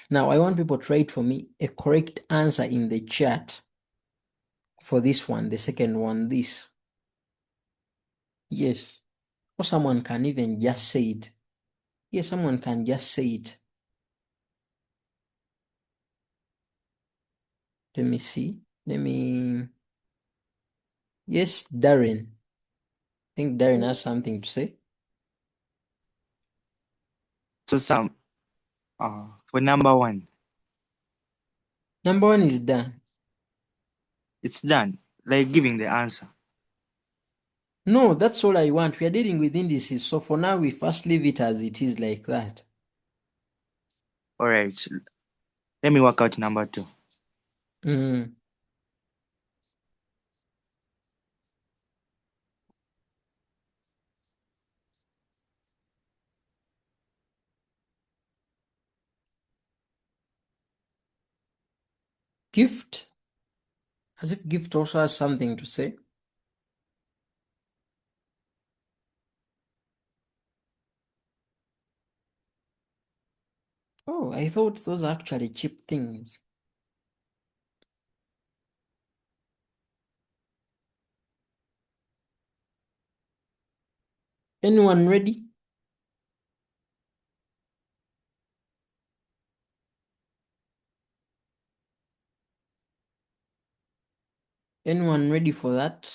Now I want people to write for me a correct answer in the chat for this one, the second one, this. Yes. Or someone can even just say it. Yes, someone can just say it. Let me see. Yes, Darren. I think Darren has something to say. So for number 1, Number 1 is done. it's done, like giving the answer. No, that's all I want. We are dealing with indices, so for now we first leave it as it is like that. All right, let me work out number 2. Gift, as if Gift also has something to say. Oh, I thought those are actually cheap things. Anyone ready? Anyone ready for that?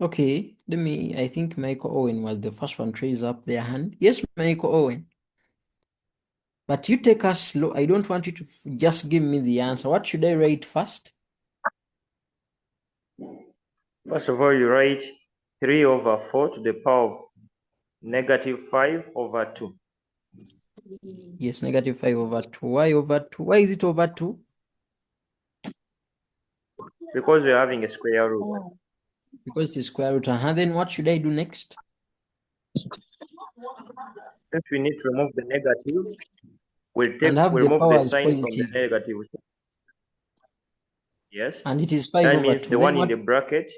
Okay, I think Michael Owen was the first one to raise up their hand. Yes, Michael Owen. But you take us slow. I don't want you to just give me the answer. What should I write first? First of all, you write 3/4 to the power of -5/2. Yes, -5/2. Why over 2? Why is it over 2? Because we're having a square root. Because it's square root. Then what should I do next? Since we need to remove the negative, we'll Have the remove power the as sign from the positive. negative. Yes. And it is 5 That over means 2. the one in the bracket.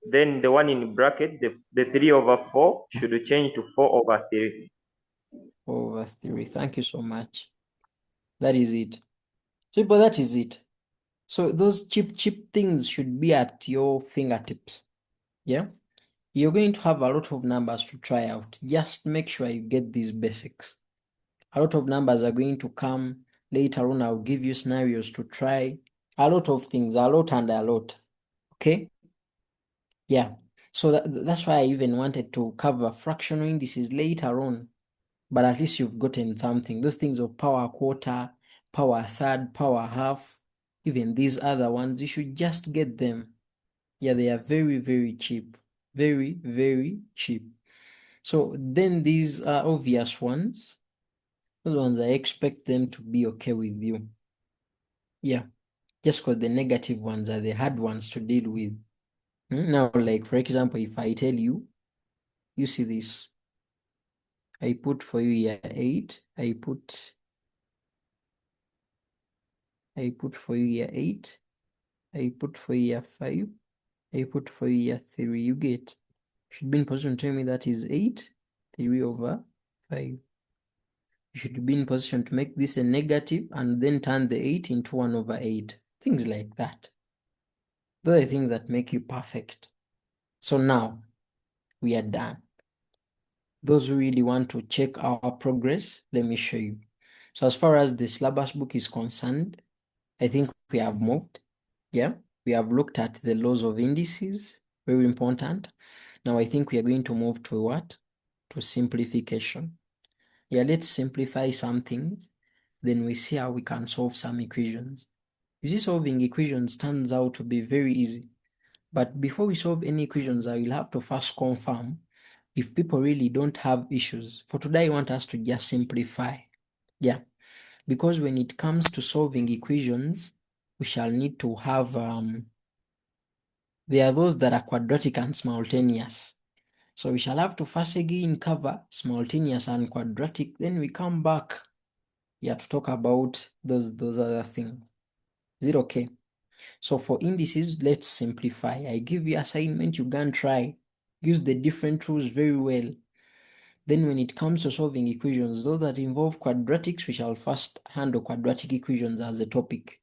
Then the one in the bracket, the 3/4 should change to 4/3. 4/3. Thank you so much. That is it. So, but that is it. So those cheap things should be at your fingertips. Yeah. You're going to have a lot of numbers to try out. Just make sure you get these basics. A lot of numbers are going to come later on. I'll give you scenarios to try. A lot of things, a lot and a lot. Okay? Yeah. So that's why I even wanted to cover fractional indices later on. But at least you've gotten something. Those things of power quarter, power third, power half, even these other ones, you should just get them. Yeah, they are very, very cheap. Very, very cheap. So then these are obvious ones. Those ones, I expect them to be okay with you. Yeah, just because the negative ones are the hard ones to deal with. Now, like for example, if I tell you, you see this, I put for you here 8. I put for you here 8. I put for you here 5. I put for you here 3. You get. Should be in position to tell me that is 8, 3 over 5. You should be in position to make this a negative and then turn the 8 into 1 over 8. Things like that. Those are the things that make you perfect. So now, we are done. Those who really want to check our progress, let me show you. So as far as the syllabus book is concerned, I think we have moved. Yeah, we have looked at the laws of indices, very important. Now I think we are going to move to what? To simplification. Yeah, let's simplify some things. Then we see how we can solve some equations. You see, solving equations turns out to be very easy. But before we solve any equations, I will have to first confirm if people really don't have issues. For today, I want us to just simplify. Yeah, because when it comes to solving equations, we shall need to have, there are those that are quadratic and simultaneous. So we shall have to first again cover simultaneous and quadratic, then we come back to talk about those other things. Is it okay? So for indices, let's simplify. I give you assignment, you go and try. Use the different rules very well. Then when it comes to solving equations, those that involve quadratics, we shall first handle quadratic equations as a topic.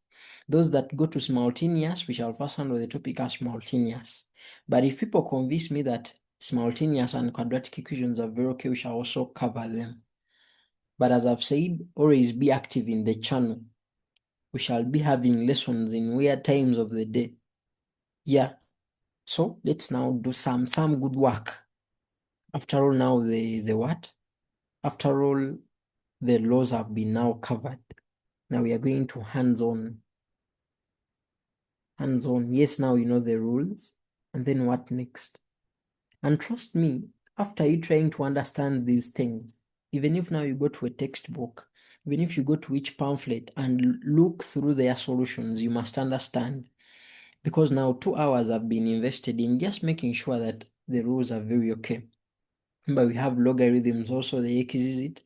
Those that go to simultaneous, we shall first handle the topic as simultaneous. But if people convince me that simultaneous and quadratic equations are very okay, we shall also cover them. But as I've said, always be active in the channel. We shall be having lessons in weird times of the day. Yeah. So let's now do some good work. After all, now the what? After all, the laws have been now covered. Now we are going to hands-on. Hands-on. Yes, now you know the rules. And then what next? And trust me, after you trying to understand these things, even if now you go to a textbook, even if you go to each pamphlet and look through their solutions, you must understand. Because now 2 hours have been invested in just making sure that the rules are very okay. Remember, we have logarithms also, the exit.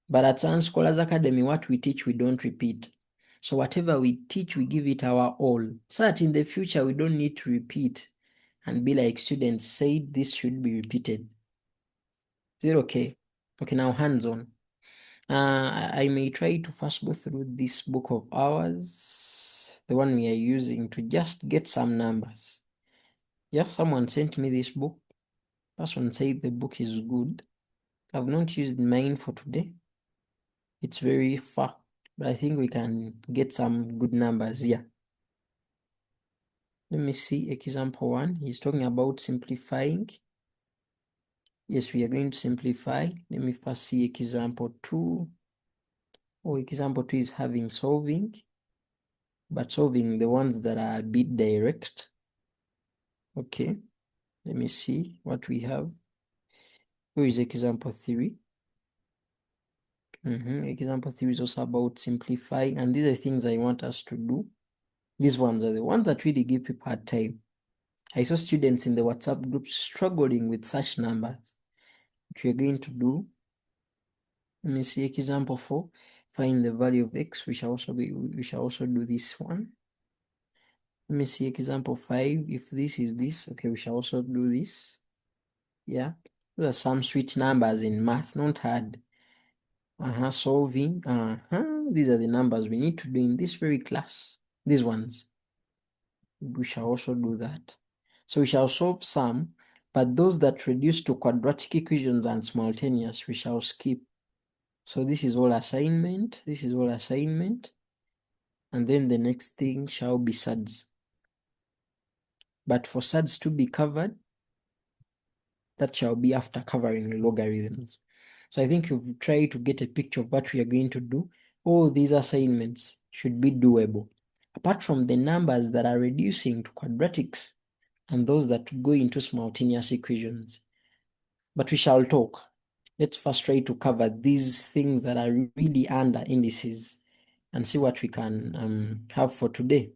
But at Science Scholars Academy, what we teach, we don't repeat. So whatever we teach, we give it our all, so that in the future, we don't need to repeat and be like students say this should be repeated. Is it okay? Okay, now hands-on. I may try to first go through this book of ours, the one we are using, to just get some numbers. Yes, someone sent me this book. Person said the book is good. I've not used mine for today. It's very far, but I think we can get some good numbers here. Let me see example 1. He's talking about simplifying. Yes, we are going to simplify. Let me first see example 2. Oh, example 2 is having solving, but solving the ones that are a bit direct. Okay, let me see what we have. Where is example 3? Example 3 is also about simplifying, and these are things I want us to do. These ones are the ones that really give people hard time. I saw students in the WhatsApp group struggling with such numbers. What we're going to do, let me see example 4. Find the value of x. We shall also do this one. Let me see example 5. If this is this, okay, we shall also do this. Yeah, those are some sweet numbers in math, not hard. Solving. These are the numbers we need to do in this very class. These ones. We shall also do that. So we shall solve some, but those that reduce to quadratic equations and simultaneous, we shall skip. So this is all assignment. This is all assignment. And then the next thing shall be Surds. But for Surds to be covered, that shall be after covering logarithms. So I think you've tried to get a picture of what we are going to do. All these assignments should be doable. Apart from the numbers that are reducing to quadratics and those that go into simultaneous equations. But we shall talk. Let's first try to cover these things that are really under indices and see what we can have for today.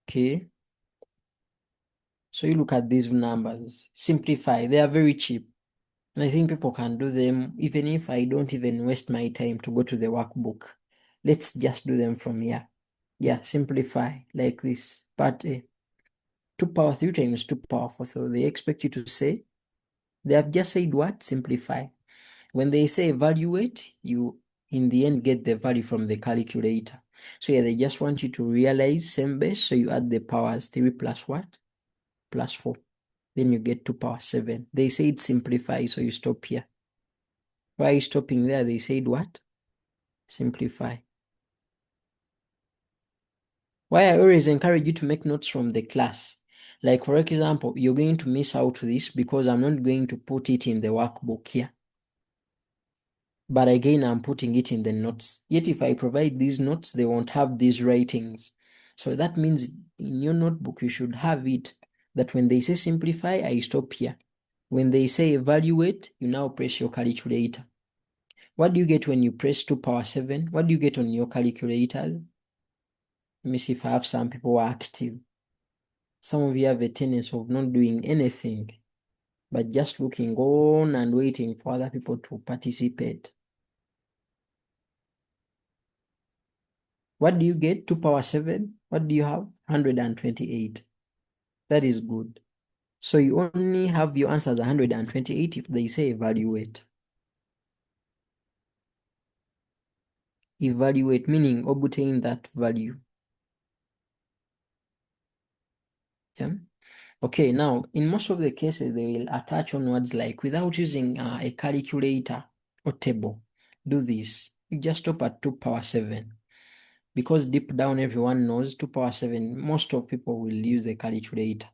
Okay. So you look at these numbers. Simplify. They are very cheap. And I think people can do them even if I don't even waste my time to go to the workbook. Let's just do them from here. Yeah, simplify like this. Part A. 2 power 3 times 2 power 4. So they expect you to say, they have just said what? Simplify. When they say evaluate, you in the end get the value from the calculator. So yeah, they just want you to realize same base. So you add the powers 3 plus what? Plus 4. Then you get 2 power 7. They said simplify, so you stop here. Why are you stopping there? They said what? Simplify. Why I always encourage you to make notes from the class. Like for example, you're going to miss out this because I'm not going to put it in the workbook here. But again, I'm putting it in the notes. Yet if I provide these notes, they won't have these writings. So that means in your notebook, you should have it that when they say simplify, I stop here. When they say evaluate, you now press your calculator. What do you get when you press 2 power 7? What do you get on your calculator? Let me see if I have some people who are active. Some of you have a tendency of not doing anything, but just looking on and waiting for other people to participate. What do you get? 2 power 7. What do you have? 128. That is good. So you only have your answers 128 if they say evaluate. Evaluate meaning obtain that value. Yeah. Okay, now in most of the cases they will attach on words like without using a calculator or table. Do this. You just stop at 2 power 7. Because deep down everyone knows 2 power 7, most of people will use a calculator.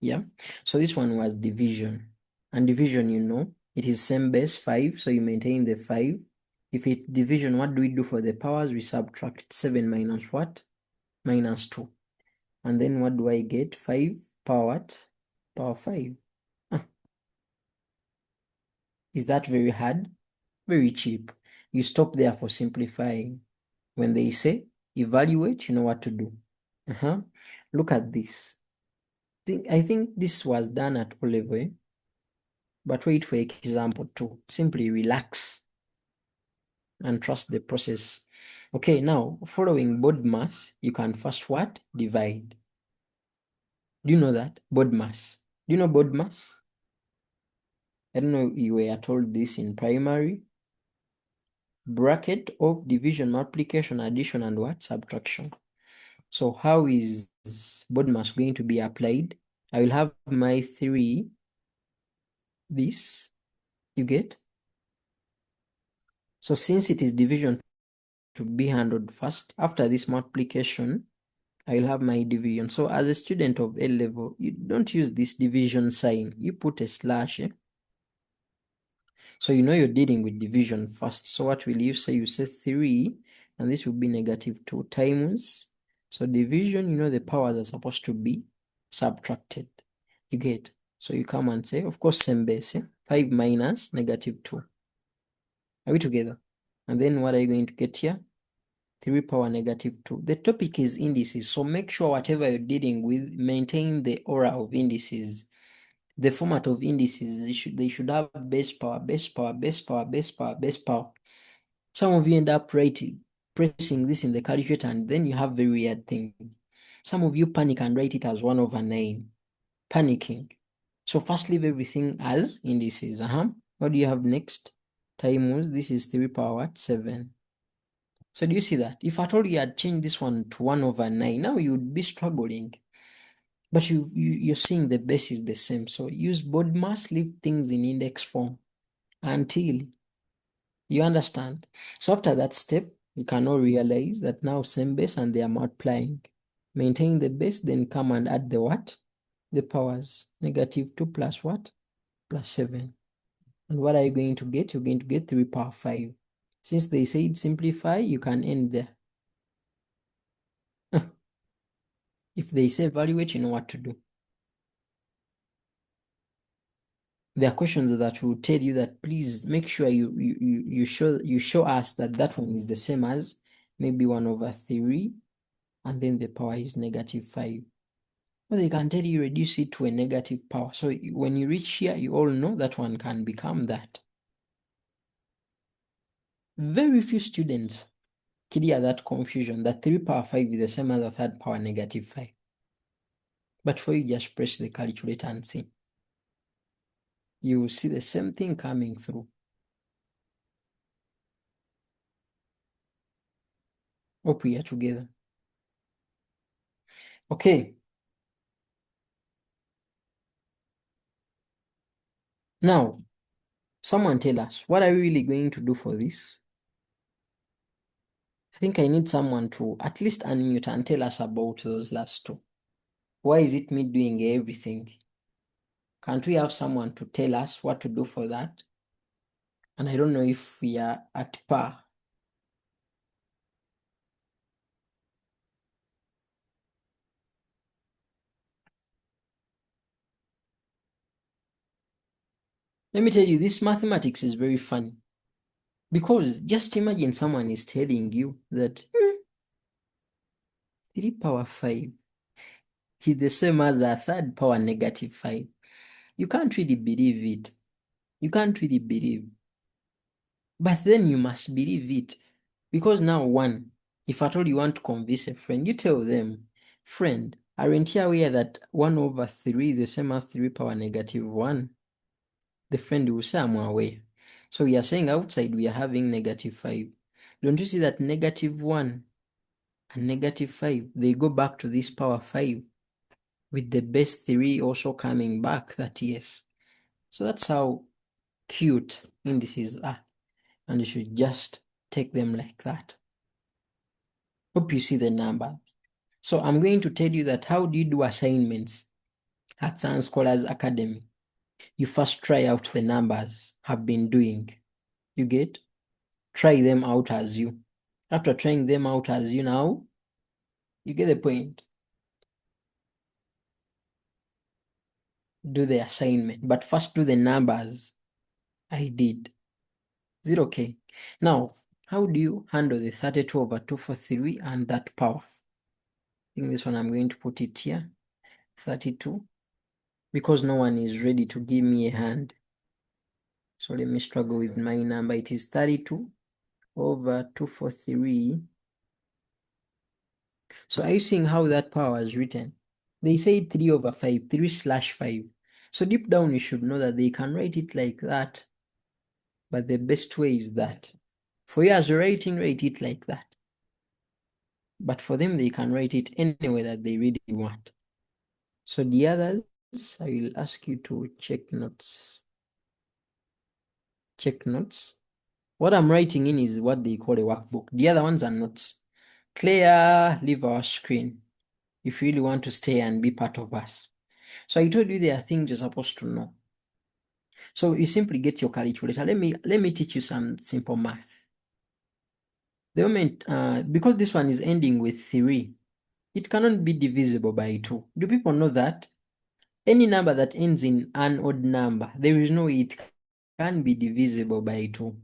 Yeah. So this one was division. And division, you know, it is same base 5, so you maintain the 5. If it's division, what do we do for the powers? We subtract 7 minus what? Minus 2. And then what do I get? 5 power what? Power 5. Is that very hard? Very cheap. You stop there for simplifying. When they say evaluate, you know what to do. Look at this. I think this was done at O level, eh? But wait for example 2. Simply relax and trust the process. Okay, now following board mass, you can first what? Divide. Do you know that? Board mass. Do you know board mass? I don't know if you were told this in primary. Bracket of division, multiplication, addition, and what? Subtraction. So how is board mass going to be applied? I will have my 3, this, you get? So since it is division to be handled first, after this multiplication, I will have my division. So as a student of A level, you don't use this division sign. You put a slash. So you know you're dealing with division first. So what will you say? You say 3, and this will be -2 times. So division, you know the powers are supposed to be subtracted. You get? So you come and say, of course, same base. 5 minus -2. Are we together? And then what are you going to get here? 3 power -2. The topic is indices, so make sure whatever you're dealing with, maintain the aura of indices. The format of indices, they should have base power, base power, base power, base power, base power. Some of you end up pressing this in the calculator and then you have very weird things. Some of you panic and write it as 1/9. Panicking. So first leave everything as indices. What do you have next? Times, this is 3 power what? 7. So do you see that? If I told you had changed this one to 1/9, now you would be struggling. But you're seeing the base is the same. So use board mass, leave things in index form until you understand. So after that step, you can now realize that now same base and they are multiplying. Maintain the base, then come and add the what? The powers. -2 plus what? Plus 7. And what are you going to get? You're going to get 3 power 5. Since they said simplify, you can end there. If they say evaluate, you know what to do. There are questions that will tell you that please make sure you show us that one is the same as maybe 1/3, and then the power is -5. Or they can tell you reduce it to a negative power. So when you reach here, you all know that one can become that. Very few students clear that confusion that 3 power 5 is the same as a third power negative 5. But for you, just press the calculator and see. You will see the same thing coming through. Hope we are together. Okay. Now, someone tell us, what are we really going to do for this? I think I need someone to at least unmute and tell us about those last two. Why is it me doing everything? Can't we have someone to tell us what to do for that? And I don't know if we are at par. Let me tell you, this mathematics is very funny. Because just imagine someone is telling you that 3 power 5 is the same as a third power negative 5. You can't really believe it. You can't really believe. But then you must believe it. Because now, one, if at all you want to convince a friend, you tell them, friend, aren't you aware that 1 over 3 is the same as 3 power negative 1? The friend will say, I'm aware. So we are saying outside we are having negative 5. Don't you see that negative 1 and negative 5, they go back to this power 5 with the base 3 also coming back, that yes. So that's how cute indices are. And you should just take them like that. Hope you see the numbers. So I'm going to tell you that how do you do assignments at Science Scholars Academy? You first try out the numbers I've been doing. You get? Try them out as you. After trying them out as you now, you get the point. Do the assignment, but first do the numbers I did. Is it okay? Now, how do you handle the 32 over 243 and that power? I think this one I'm going to put it here, 32, because no one is ready to give me a hand. So let me struggle with my number. It is 32 over 243. So are you seeing how that power is written? They say 3 over 5, 3 slash 5. So deep down you should know that they can write it like that. But the best way is that. For you as writing, write it like that. But for them, they can write it any way that they really want. So the others, I will ask you to check notes. Check notes. What I'm writing in is what they call a workbook. The other ones are notes. Claire, leave our screen if you really want to stay and be part of us. So I told you there are things you're supposed to know. So you simply get your calculator. Let me teach you some simple math. The moment, because this one is ending with 3, it cannot be divisible by 2. Do people know that? Any number that ends in an odd number, there is no way it can be divisible by 2.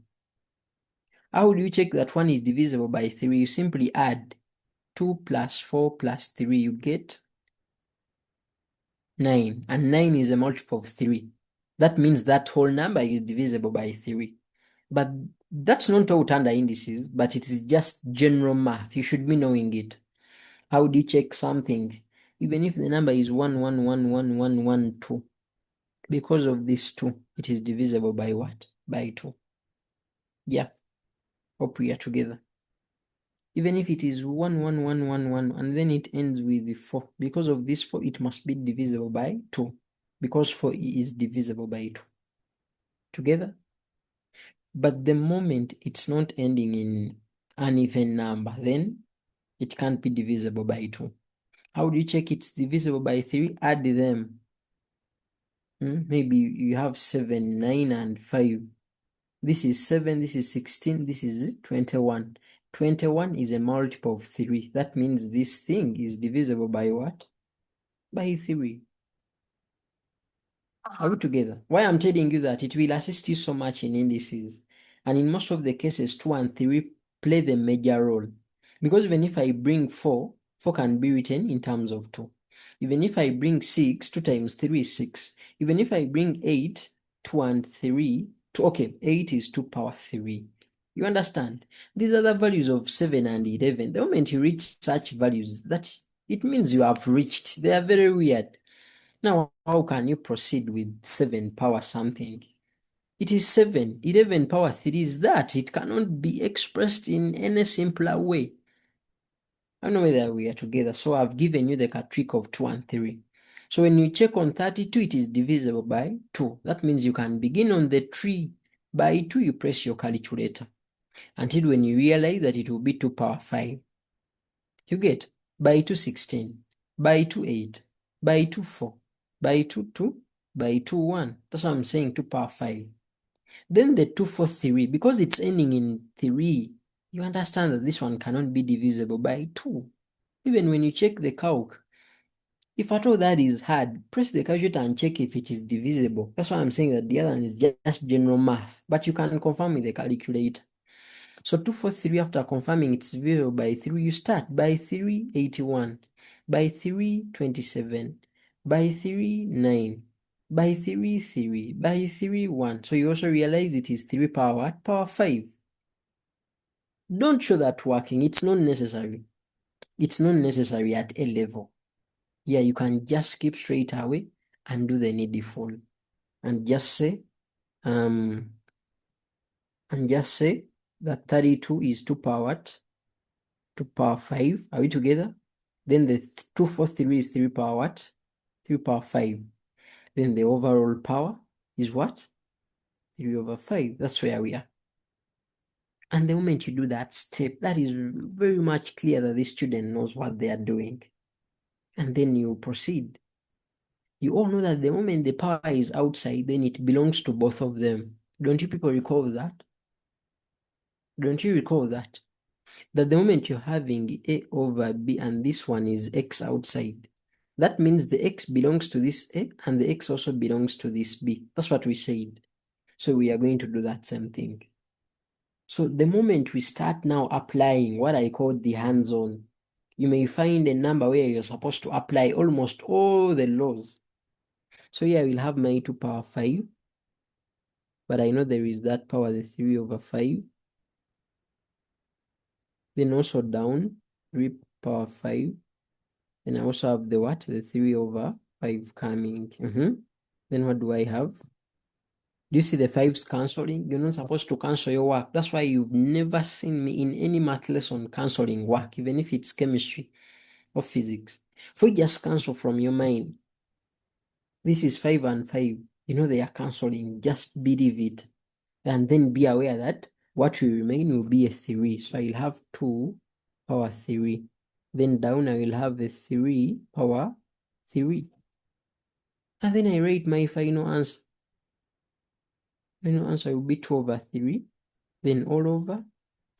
How do you check that one is divisible by 3? You simply add 2 plus 4 plus 3, you get 9. And 9 is a multiple of 3. That means that whole number is divisible by 3. But that's not taught under indices, but it is just general math. You should be knowing it. How do you check something? Even if the number is 1111112, because of this 2, it is divisible by what? By 2. Yeah. Hope we are together. Even if it is 11111 and then it ends with 4, because of this 4, it must be divisible by 2, because 4 is divisible by 2. Together? But the moment it's not ending in an even number, then it can't be divisible by 2. How do you check it's divisible by 3? Add them. Maybe you have 7, 9, and 5. This is 7, this is 16, this is 21. 21 is a multiple of 3. That means this thing is divisible by what? By 3. Are we together? Why I'm telling you that, it will assist you so much in indices. And in most of the cases, 2 and 3 play the major role. Because even if I bring 4, 4 can be written in terms of 2. Even if I bring 6, 2 times 3 is 6. Even if I bring 8, 2 and 3, 2, okay, 8 is 2 power 3. You understand? These are the values of 7 and 11. The moment you reach such values, that it means you have reached. They are very weird. Now, how can you proceed with 7 power something? It is 7. 11 power 3 is that. It cannot be expressed in any simpler way. I don't know whether we are together. So I've given you the trick of 2 and 3. So when you check on 32, it is divisible by 2. That means you can begin on the tree. By 2, you press your calculator. Until when you realize that it will be 2 power 5. You get by 2, 16. By 2, 8. By 2, 4. By 2, 2. By 2, 1. That's what I'm saying, 2 power 5. Then the 2, 4, 3. Because it's ending in 3, you understand that this one cannot be divisible by 2. Even when you check the calc, if at all that is hard, press the calculator and check if it is divisible. That's why I'm saying that the other one is just general math, but you can confirm with the calculator. So 2, 4, 3, after confirming it's divisible by 3, you start by 3, 81, by 3, 27, by 3, 9, by 3, 3, by 3, 1. So you also realize it is 3 power what? Power 5. Don't show that working. It's not necessary. It's not necessary at A level. Yeah, you can just skip straight away and do the needful. And just say that 32 is 2 power what? 2 power 5. Are we together? Then the 2, 4, 3 is 3 power what? 3 power 5. Then the overall power is what? 3 over 5. That's where we are. And the moment you do that step, that is very much clear that this student knows what they are doing. And then you proceed. You all know that the moment the power is outside, then it belongs to both of them. Don't you people recall that? Don't you recall that? That the moment you're having A over B and this one is X outside, that means the X belongs to this A and the X also belongs to this B. That's what we said. So we are going to do that same thing. So the moment we start now applying what I call the hands-on, you may find a number where you're supposed to apply almost all the laws. So here I will have my 2 power 5, but I know there is that power, the 3 over 5. Then also down, 3 power 5. Then I also have the what? The 3 over 5 coming. Then what do I have? Do you see the 5s cancelling? You're not supposed to cancel your work. That's why you've never seen me in any math lesson cancelling work, even if it's chemistry or physics. For you just cancel from your mind. This is 5 and 5. You know they are cancelling. Just believe it. And then be aware that what will remain will be a 3. So I'll have 2 power 3. Then down I will have a 3 power 3. And then I write my final answer. Final answer will be 2 over 3. Then all over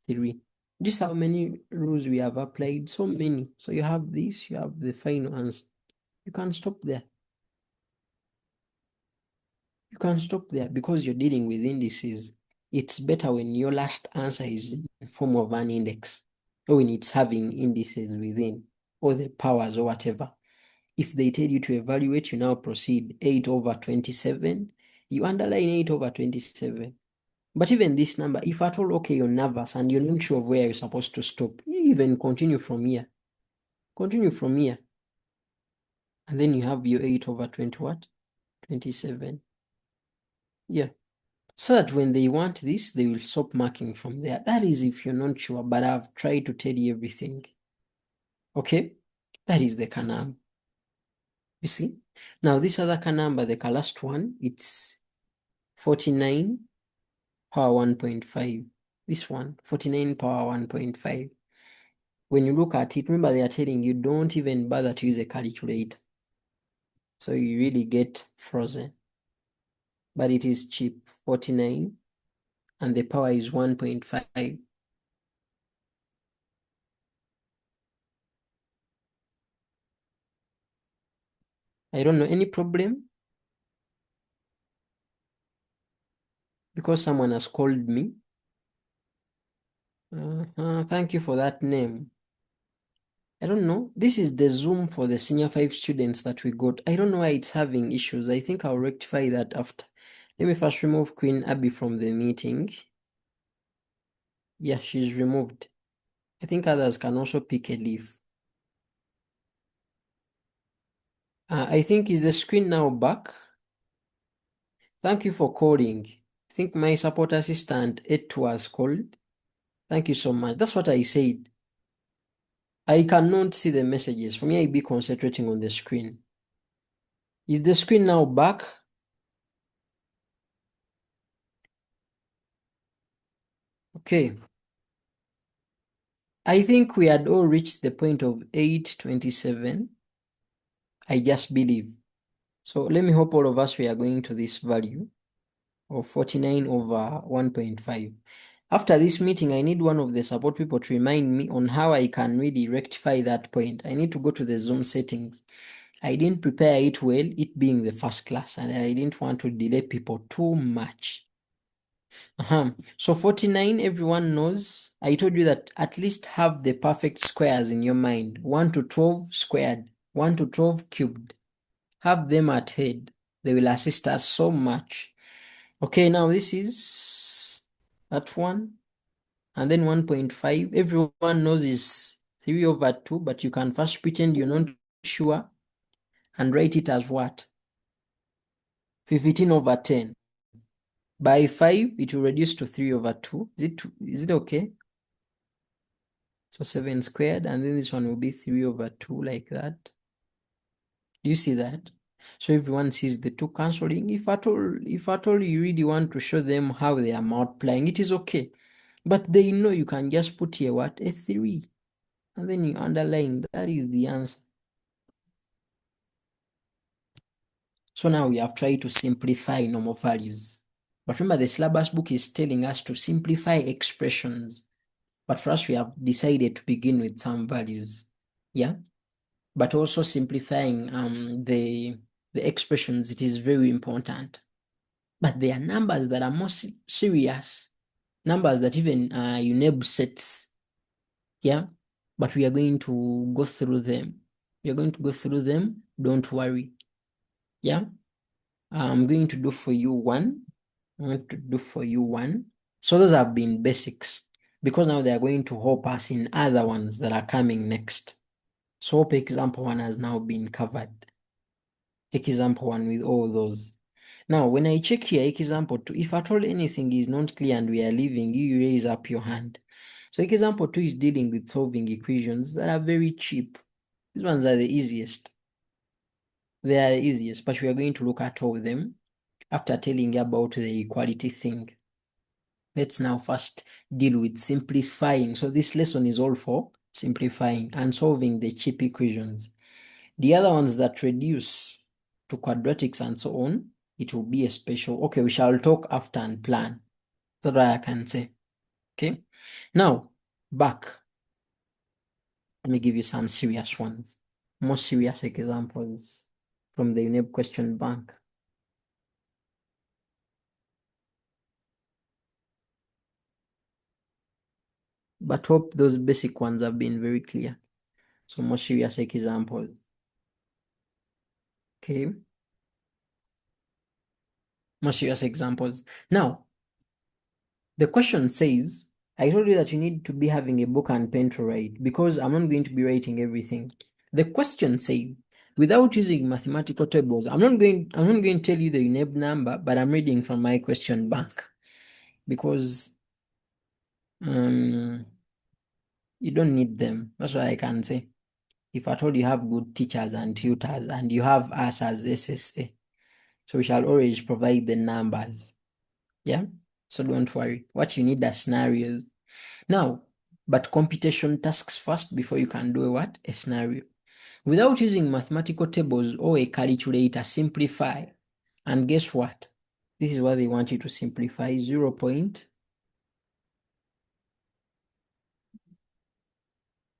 3. This is how many rules we have applied. So many. So you have this, you have the final answer. You can stop there. You can stop there because you're dealing with indices. It's better when your last answer is in the form of an index, or when it's having indices within, or the powers or whatever. If they tell you to evaluate, you now proceed 8 over 27. You underline 8 over 27. But even this number, if at all, okay, you're nervous and you're not sure of where you're supposed to stop, you even continue from here. Continue from here. And then you have your 8 over 20 what? 27. Yeah. So that when they want this, they will stop marking from there. That is if you're not sure, but I've tried to tell you everything. Okay? That is the canum. You see? Now this other number, the last one, it's 49 power 1.5. This one, 49 power 1.5. When you look at it, remember they are telling you don't even bother to use a calculator. So you really get frozen. But it is cheap, 49, and the power is 1.5. I don't know, any problem? Because someone has called me. Thank you for that name. I don't know. This is the Zoom for the senior 5 students that we got. I don't know why it's having issues. I think I'll rectify that after. Let me first remove Queen Abby from the meeting. Yeah, she's removed. I think others can also pick a leaf. I think is the screen now back? Thank you for calling. I think my support assistant, it was called. Thank you so much. That's what I said. I cannot see the messages. For me, I'll be concentrating on the screen. Is the screen now back? Okay. I think we had all reached the point of 827. I just believe. So let me hope all of us we are going to this value of 49 over 1.5. After this meeting, I need one of the support people to remind me on how I can really rectify that point. I need to go to the Zoom settings. I didn't prepare it well, it being the first class, and I didn't want to delay people too much. So 49, everyone knows. I told you that at least have the perfect squares in your mind. 1 to 12 squared, 1 to 12 cubed. Have them at head. They will assist us so much. Okay, now this is that one. And then 1.5. Everyone knows is 3 over 2, but you can first pretend you're not sure and write it as what? 15 over 10. By 5, it will reduce to 3 over 2. Is it okay? So 7 squared, and then this one will be 3 over 2 like that. Do you see that? So everyone sees the 2 cancelling. If at all you really want to show them how they are multiplying, it is okay. But they know you can just put here what? A 3. And then you underline, that is the answer. So now we have tried to simplify normal values. But remember, the syllabus book is telling us to simplify expressions. But for us, we have decided to begin with some values. Yeah? But also simplifying the expressions, it is very important. But there are numbers that are more serious. Numbers that even UNEB sets. Yeah? But we are going to go through them. We are going to go through them. Don't worry. Yeah? I'm going to do for you one. I'm going to do for you one. So those have been basics, because now they are going to help us in other ones that are coming next. So hope example 1 has now been covered. Example 1 with all those. Now, when I check here, example 2, if at all anything is not clear and we are leaving, you raise up your hand. So example 2 is dealing with solving equations that are very cheap. These ones are the easiest. They are the easiest, but we are going to look at all of them after telling you about the equality thing. Let's now first deal with simplifying. So this lesson is all for simplifying and solving the cheap equations. The other ones that reduce to quadratics and so on, it will be a special. Okay, we shall talk after and plan. That's what I can say. Okay. Now, back. Let me give you some serious ones. More serious examples from the UNEB question bank. But hope those basic ones have been very clear. So more serious examples. Okay. More serious examples. Now, the question says, I told you that you need to be having a book and pen to write, because I'm not going to be writing everything. The question says, without using mathematical tables, I'm not going to tell you the UNEB number, but I'm reading from my question bank, because you don't need them. That's what I can say. If at all you have good teachers and tutors, and you have us as SSA, so we shall always provide the numbers. Yeah? So don't worry. What you need are scenarios. Now, but computation tasks first before you can do what? A scenario. Without using mathematical tables or a calculator, simplify. And guess what? This is what they want you to simplify.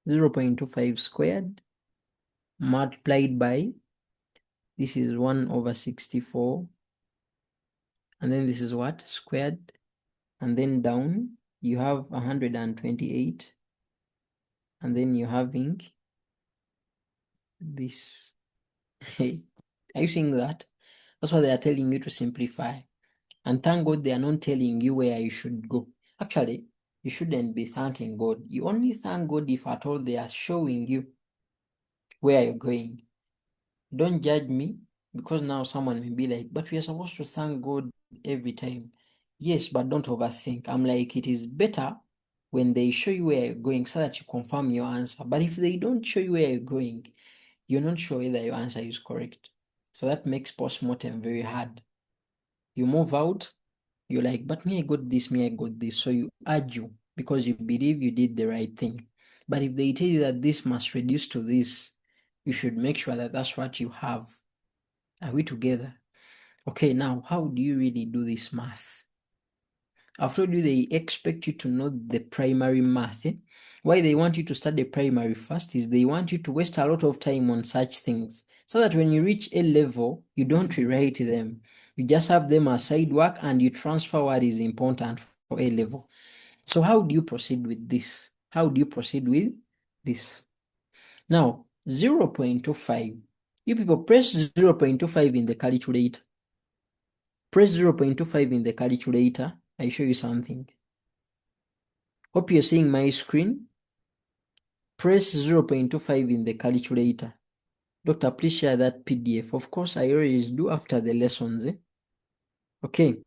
0.25 squared multiplied by, this is 1 over 64. And then this is what? Squared. And then down, you have 128. And then you're having this. Hey, are you seeing that? That's why they are telling you to simplify. And thank God they are not telling you where you should go. Actually, you shouldn't be thanking God. You only thank God if at all they are showing you where you're going. Don't judge me, because now someone may be like, but we are supposed to thank God every time. Yes, but don't overthink. I'm like, it is better when they show you where you're going so that you confirm your answer. But if they don't show you where you're going, you're not sure whether your answer is correct. So that makes postmortem very hard. You move out, you're like, but me, I got this, me, I got this. So you argue because you believe you did the right thing. But if they tell you that this must reduce to this, you should make sure that that's what you have. Are we together? Okay, now, how do you really do this math? I've told you they expect you to know the primary math. Why they want you to study primary first is they want you to waste a lot of time on such things so that when you reach A level, you don't rewrite them. You just have them as side work and you transfer what is important for A level. So how do you proceed with this? How do you proceed with this? Now, 0.25. You people press 0.25 in the calculator. Press 0.25 in the calculator. I show you something. Hope you're seeing my screen. Press 0.25 in the calculator. Doctor, please share that PDF. Of course, I always do after the lessons. Okay.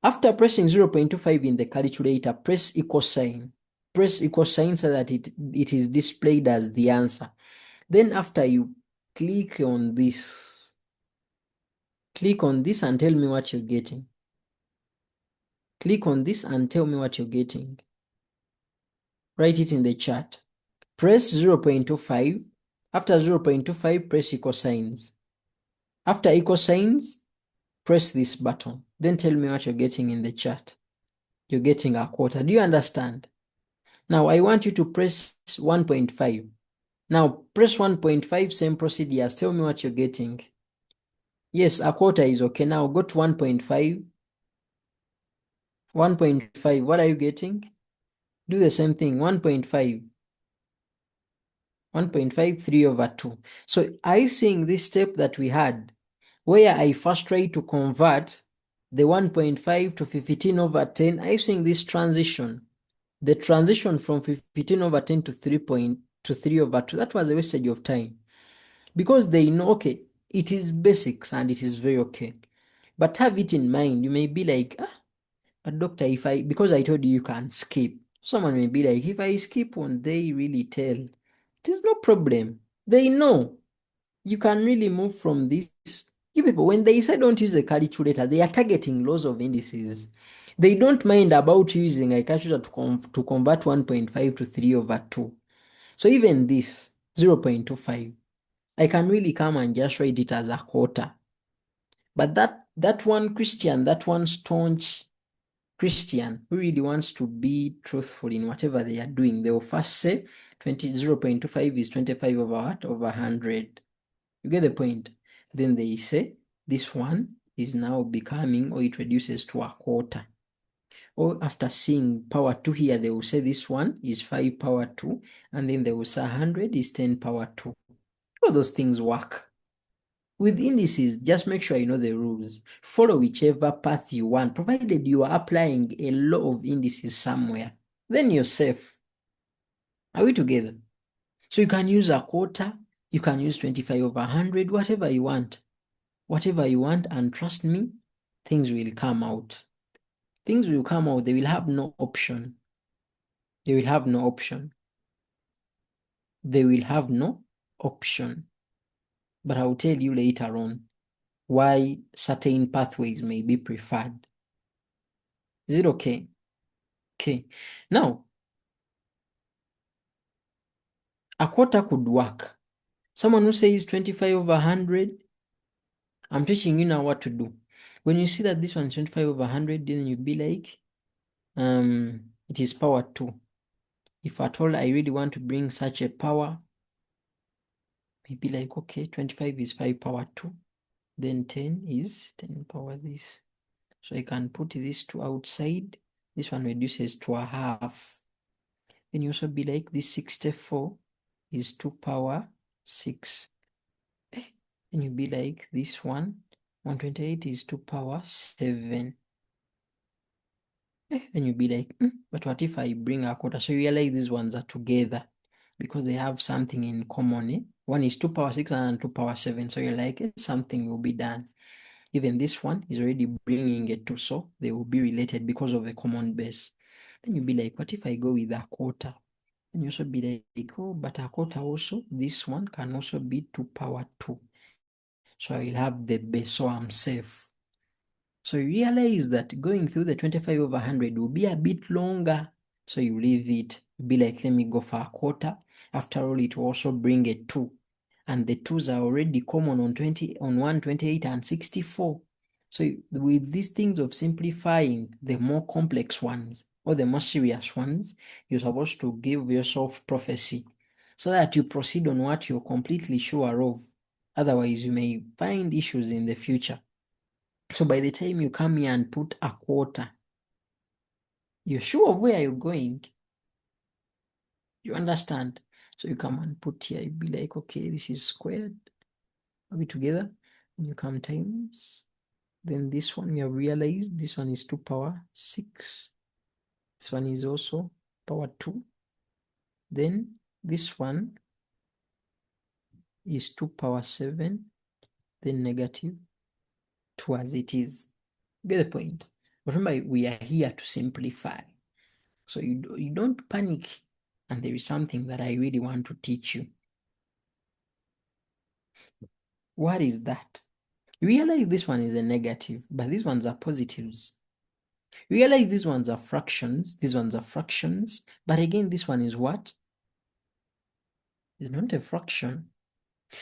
After pressing 0.25 in the calculator, press equal sign. Press equal sign so that it is displayed as the answer. Then after you click on this and tell me what you're getting. Click on this and tell me what you're getting. Write it in the chat. Press 0.25. After 0.25, press equal signs. After equal signs, press this button. Then tell me what you're getting in the chat. You're getting a quarter. Do you understand? Now, I want you to press 1.5. Now, press 1.5, same procedures. Tell me what you're getting. Yes, a quarter is okay. Now, go to 1.5. 1.5, what are you getting? Do the same thing, 1.5. 1.5, 3 over 2. So, are you seeing this step that we had, where I first try to convert the 1.5 to 15 over 10? Are you seeing this transition? The transition from 15 over 10 to 3 over 2, that was a wastage of time. Because they know, okay, it is basics and it is very okay. But have it in mind, you may be like, but doctor, because I told you you can skip. Someone may be like, if I skip, won't they really tell? It is no problem. They know. You can really move from this. You people, when they say don't use a calculator, they are targeting laws of indices. They don't mind about using a calculator to convert 1.5 to 3 over 2. So even this, 0.25, I can really come and just write it as a quarter. But that one Christian, that one staunch Christian who really wants to be truthful in whatever they are doing, they will first say 0.25 is 25 over what? Over 100. You get the point? Then they say this one is now becoming, or it reduces to a quarter. Or after seeing power 2 here, they will say this one is 5 power 2, and then they will say 100 is 10 power 2. All those things work. With indices, just make sure you know the rules. Follow whichever path you want, provided you are applying a law of indices somewhere. Then you're safe. Are we together? So you can use a quarter, you can use 25 over 100, whatever you want. Whatever you want, and trust me, things will come out. Things will come out. They will have no option. They will have no option. They will have no option. But I will tell you later on why certain pathways may be preferred. Is it okay? Okay. Now, a quarter could work. Someone who says 25 over 100, I'm teaching you now what to do. When you see that this one is 25 over 100, then you'll be like, it is power 2. If at all I really want to bring such a power, maybe like, okay, 25 is 5 power 2. Then 10 is 10 power this. So I can put this to outside. This one reduces to a half. Then you also be like, this 64 is 2 power 6. Then you'll be like this one. 128 is 2 power 7. Then you'll be like, but what if I bring a quarter? So you realize these ones are together because they have something in common. One is 2 power 6 and 2 power 7. So you're like, something will be done. Even this one is already bringing a 2, so they will be related because of a common base. Then you'll be like, what if I go with a quarter? Then you also be like, oh, but a quarter also, this one can also be 2 power 2. So I will have the base, so I'm safe. So you realize that going through the 25 over 100 will be a bit longer. So you leave it, be like, let me go for a quarter. After all, it will also bring a 2. And the 2s are already common on 128 and 64. So with these things of simplifying, the more complex ones or the more serious ones, you're supposed to give yourself prophecy so that you proceed on what you're completely sure of. Otherwise, you may find issues in the future. So by the time you come here and put a quarter, you're sure of where you're going. You understand? So you come and put here, you'd be like, okay, this is squared. Are we together? And you come times. Then this one, you have realized this one is 2 power 6. This one is also power 2. Then this one is 2 power 7. Then negative 2 as it is. Get the point? But remember, we are here to simplify. So you don't panic. And there is something that I really want to teach you. What is that? You realize this one is a negative, but these ones are positives. You realize these ones are fractions, these ones are fractions, but again, this one is what? It's not a fraction.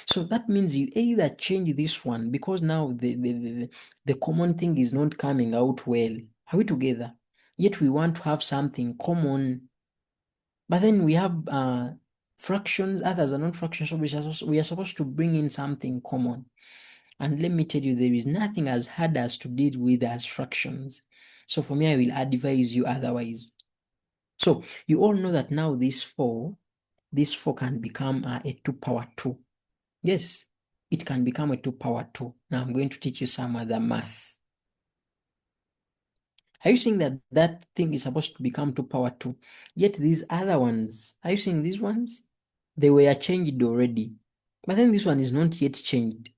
So that means you either change this one because now the common thing is not coming out well. Are we together? Yet we want to have something common. But then we have fractions, others are not fractions, so we are supposed to bring in something common. And let me tell you, there is nothing as hard as to deal with as fractions. So for me, I will advise you otherwise. So you all know that now this 4 can become a 2 power 2. Yes, it can become a 2 power 2. Now I'm going to teach you some other math. Are you seeing that that thing is supposed to become 2 power 2? Yet these other ones, are you seeing these ones? They were changed already. But then this one is not yet changed.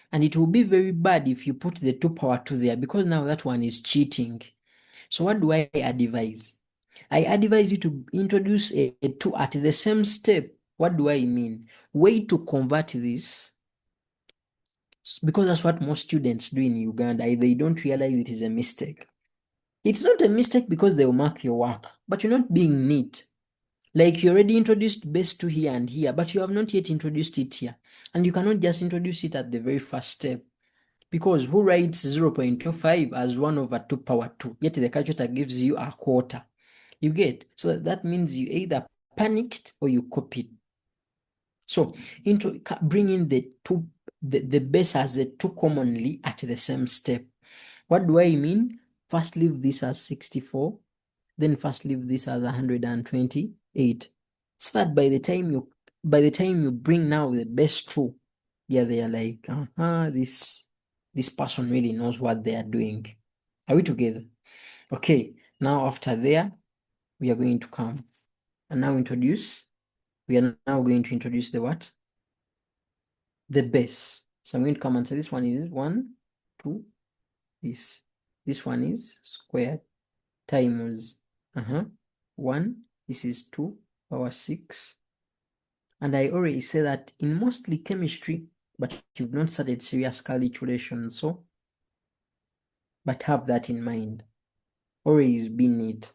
And it will be very bad if you put the 2 power 2 there because now that one is cheating. So what do I advise? I advise you to introduce a 2 at the same step. What do I mean? Way to convert this, because that's what most students do in Uganda. They don't realize it is a mistake. It's not a mistake because they will mark your work, but you're not being neat. Like you already introduced base 2 here and here, but you have not yet introduced it here. And you cannot just introduce it at the very first step. Because who writes 0.25 as 1 over 2 power 2? Yet the calculator gives you a quarter. You get? So that means you either panicked or you copied. So bring in the base as the 2 commonly at the same step. What do I mean? First leave this as 64. Then first leave this as 128. So that by the time you bring now the base 2, yeah, they are like, this person really knows what they are doing. Are we together? Okay, now after there, we are going to come and now we are now going to introduce the what? The base. So I'm going to come and say this one is 1, 2, this. This one is squared times 1. This is 2 power 6. And I already say that in mostly chemistry, but you've not started serious calculations, so but have that in mind. Always been it.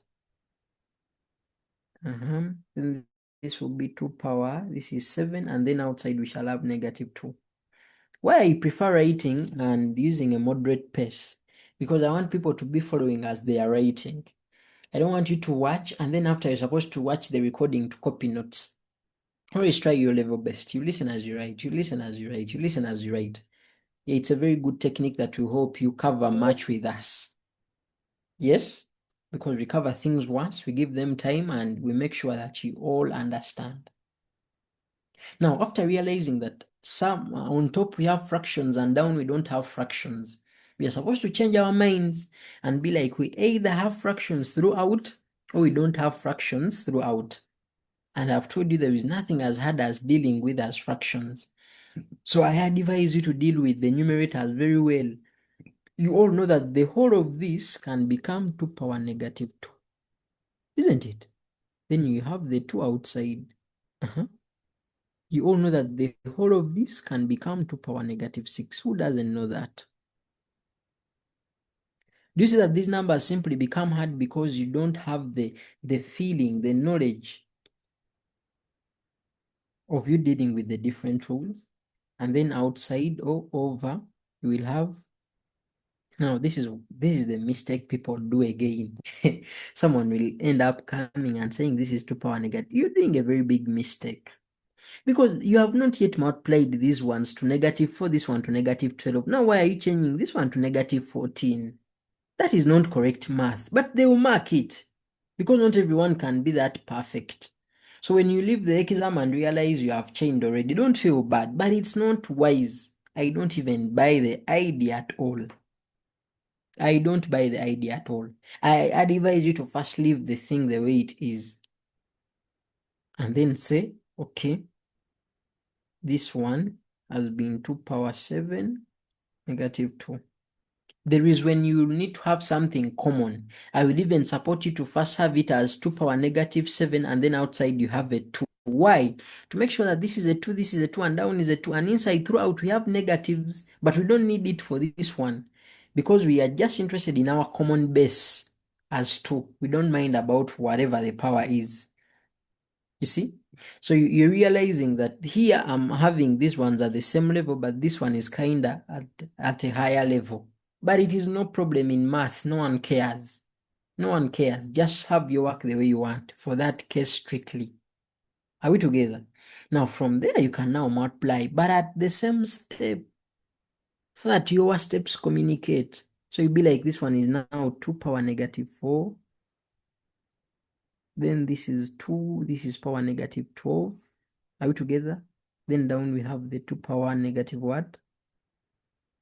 Then this will be 2 power, this is 7, and then outside we shall have negative 2. Why I prefer writing and using a moderate pace? Because I want people to be following as they are writing. I don't want you to watch, and then after you're supposed to watch the recording to copy notes. Always try your level best. You listen as you write, you listen as you write, you listen as you write. Yeah, it's a very good technique that we hope you cover much with us. Yes? Because we cover things once, we give them time, and we make sure that you all understand. Now, after realizing that some on top we have fractions and down we don't have fractions, we are supposed to change our minds and be like, we either have fractions throughout or we don't have fractions throughout. And I've told you there is nothing as hard as dealing with as fractions. So I advise you to deal with the numerators very well. You all know that the whole of this can become 2 power negative 2, isn't it? Then you have the 2 outside. You all know that the whole of this can become 2 power negative 6. Who doesn't know that? Do you see that these numbers simply become hard because you don't have the feeling, the knowledge of you dealing with the different rules? And then outside or over, you will have. Now, this is the mistake people do again. Someone will end up coming and saying this is 2 power negative. You're doing a very big mistake. Because you have not yet multiplied these ones to -4, this one to -12. Now, why are you changing this one to -14? That is not correct math, but they will mark it because not everyone can be that perfect. So when you leave the exam and realize you have changed already, don't feel bad, but it's not wise. I don't even buy the idea at all. I don't buy the idea at all. I advise you to first leave the thing the way it is and then say, okay, this one has been 2 power 7 -2. There is when you need to have something common. I will even support you to first have it as 2 power -7 and then outside you have a 2. Why? To make sure that this is a 2, this is a 2, and down is a 2, and inside throughout we have negatives, but we don't need it for this one because we are just interested in our common base as 2. We don't mind about whatever the power is. You see? So you're realizing that here I'm having these ones at the same level, but this one is kinda at a higher level. But it is no problem in math. No one cares. No one cares. Just have your work the way you want for that case strictly. Are we together? Now from there you can now multiply, but at the same step so that your steps communicate. So you'll be like, this one is now 2 power -4. Then this is 2, this is power -12. Are we together? Then down we have the 2 power negative what?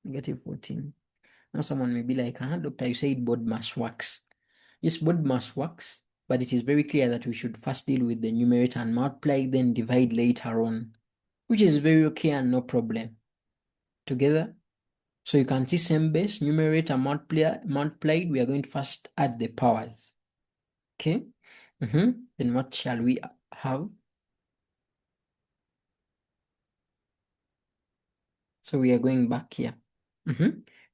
-14. Now someone may be like, doctor, you said BODMAS works. Yes, BODMAS works, but it is very clear that we should first deal with the numerator and multiply, then divide later on, which is very okay and no problem. Together? So you can see same base, numerator multiplied, we are going to first add the powers. Okay? Then what shall we have? So we are going back here.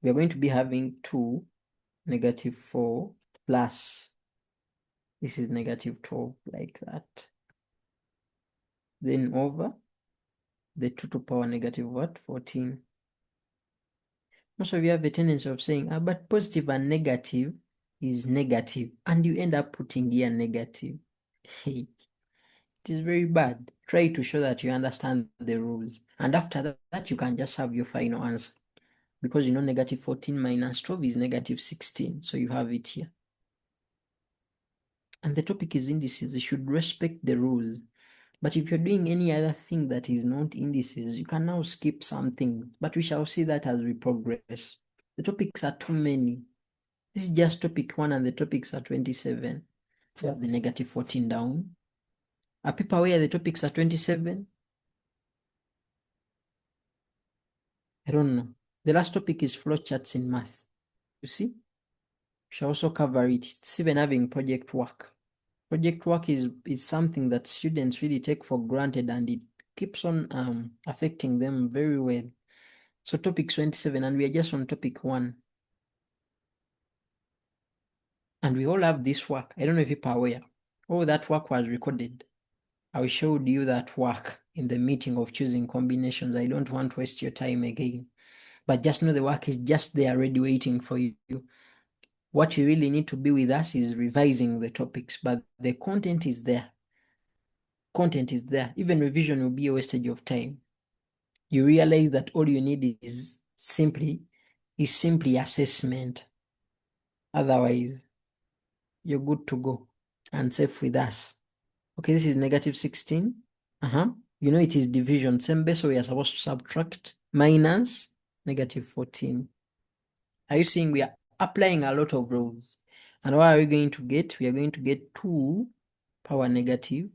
We are going to be having 2 -4 plus, this is -12 like that. Then over the 2 to power -14. Most of you have a tendency of saying, but positive and negative is negative, and you end up putting here negative. Hey, it is very bad. Try to show that you understand the rules, and after that you can just have your final answer. Because you know -14 minus 12 is -16, so you have it here. And the topic is indices. You should respect the rules. But if you're doing any other thing that is not indices, you can now skip something. But we shall see that as we progress. The topics are too many. This is just topic 1 and the topics are 27. So you have the -14 down. Are people aware the topics are 27? I don't know. The last topic is flowcharts in math. You see? We shall also cover it. It's even having project work. Project work is something that students really take for granted, and it keeps on affecting them very well. So topic 27, and we are just on topic 1. And we all have this work. I don't know if people are aware. Oh, that work was recorded. I showed you that work in the meeting of choosing combinations. I don't want to waste your time again. But just know the work is just there ready waiting for you. What you really need to be with us is revising the topics, but the content is there. Content is there. Even revision will be a wastage of time. You realize that all you need is simply assessment. Otherwise, you're good to go and safe with us. Okay, this is -16. You know it is division, same base, so we are supposed to subtract minus negative 14. Are you seeing we are applying a lot of rules? And what are we going to get? We are going to get 2 power negative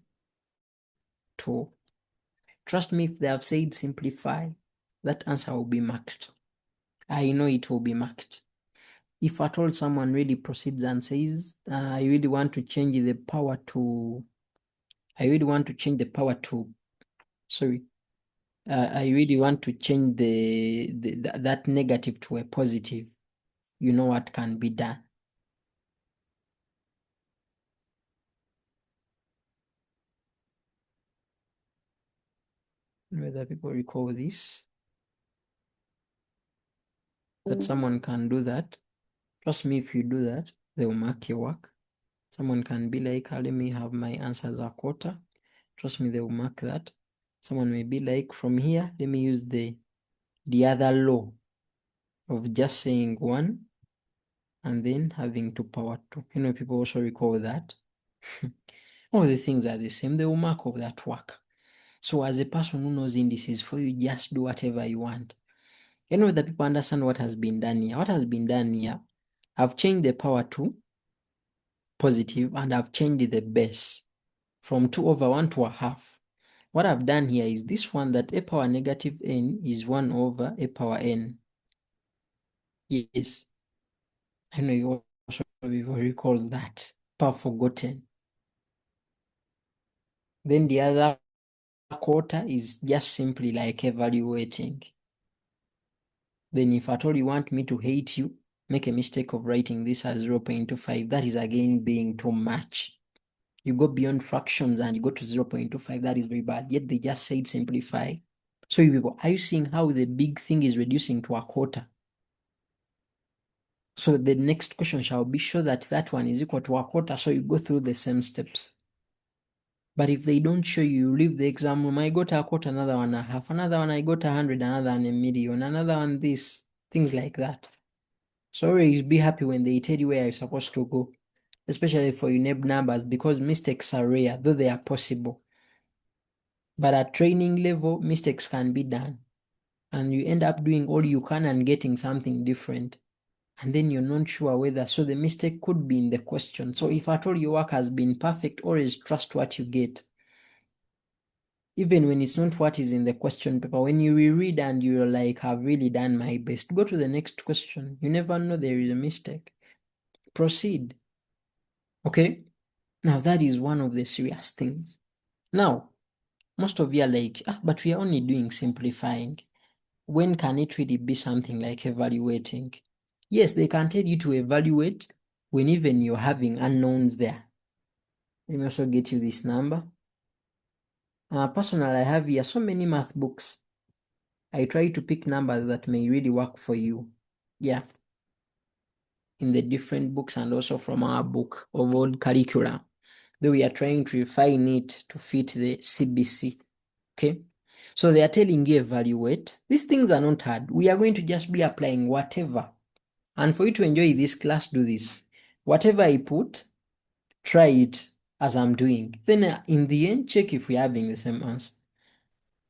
2. Trust me, if they have said simplify, that answer will be marked. I know it will be marked. If at all someone really proceeds and says, I really want to change the power to, I really want to change the power to, sorry, I really want to change that negative to a positive, you know what can be done. Whether people recall this, that someone can do that. Trust me, if you do that, they will mark your work. Someone can be like, let me have my answers a quarter. Trust me, they will mark that. Someone may be like, from here, let me use the other law of just saying 1 and then having 2 power 2. You know, people also recall that. All the things are the same. They will mark of that work. So as a person who knows indices, for you, just do whatever you want. You know that people understand what has been done here. What has been done here, I've changed the power to positive and I've changed the base from 2 over 1 to a half. What I've done here is this one, that a power negative n is 1 over a power n. Yes, I know you also will recall that. Power forgotten. Then the other quarter is just simply like evaluating. Then if at all you want me to hate you, make a mistake of writing this as 0.25. That is again being too much. You go beyond fractions and you go to 0.25. That is very bad. Yet they just said simplify. So you people, are you seeing how the big thing is reducing to a quarter? So the next question shall be show that that one is equal to a quarter. So you go through the same steps. But if they don't show you, you leave the exam room. I got a quarter, another one a half, another one I got 100, another one a million, another one this, things like that. So always be happy when they tell you where you're supposed to go, especially for UNEB numbers, because mistakes are rare, though they are possible. But at training level, mistakes can be done. And you end up doing all you can and getting something different. And then you're not sure whether, so the mistake could be in the question. So if at all your work has been perfect, always trust what you get. Even when it's not what is in the question paper, when you reread and you're like, I've really done my best, go to the next question. You never know there is a mistake. Proceed. Okay? Now that is one of the serious things. Now, most of you are like, but we are only doing simplifying. When can it really be something like evaluating? Yes, they can tell you to evaluate when even you're having unknowns there. Let me also get you this number. Personally, I have here so many math books. I try to pick numbers that may really work for you. Yeah. In the different books and also from our book of old curricula. Though we are trying to refine it to fit the CBC. Okay. So they are telling you evaluate. These things are not hard. We are going to just be applying whatever. And for you to enjoy this class, do this. Whatever I put, try it as I'm doing. Then in the end, check if we're having the same answer.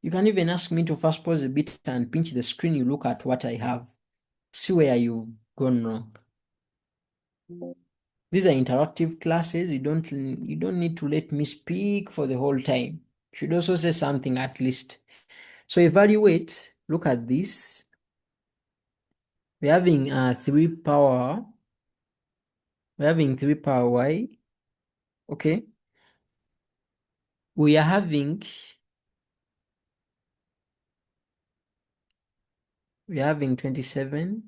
You can even ask me to first pause a bit and pinch the screen. You look at what I have. See where you've gone wrong. These are interactive classes. You don't need to let me speak for the whole time. You should also say something at least. So evaluate. Look at this. We're having 3 power. We're having 3 power y. Okay. We are having 27.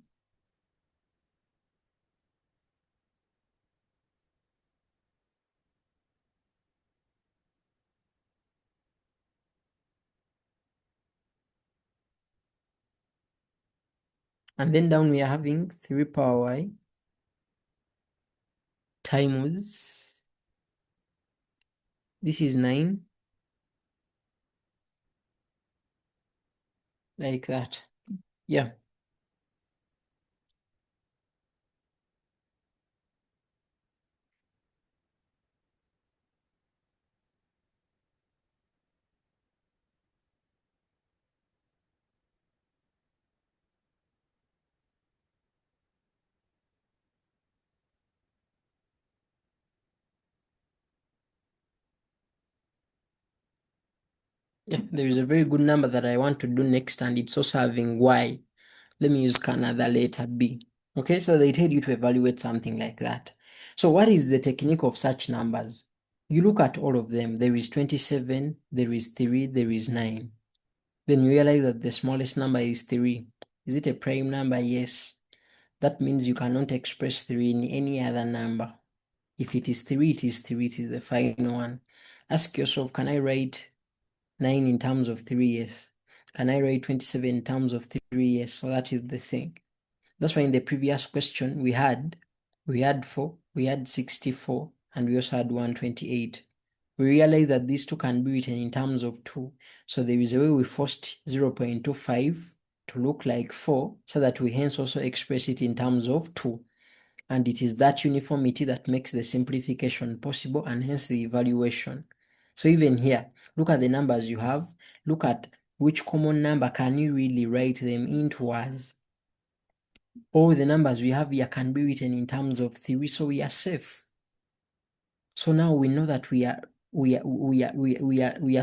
And then down we are having 3 power y times, this is 9, like that. Yeah. Yeah, there is a very good number that I want to do next, and it's also having y. Let me use another letter b. Okay, so they tell you to evaluate something like that. So what is the technique of such numbers? You look at all of them. There is 27, there is 3, there is 9. Then you realize that the smallest number is 3. Is it a prime number? Yes. That means you cannot express 3 in any other number. If it is 3, it is 3, it is the final one. Ask yourself, can I write 9 in terms of 3? Yes. Can I write 27 in terms of 3? Yes. So that is the thing. That's why in the previous question we had 4, we had 64, and we also had 128. We realized that these two can be written in terms of 2. So there is a way we forced 0.25 to look like 4, so that we hence also express it in terms of 2. And it is that uniformity that makes the simplification possible, and hence the evaluation. So even here, look at the numbers you have. Look at which common number can you really write them into as. All the numbers we have here can be written in terms of 3, so we are safe. So now we know that we are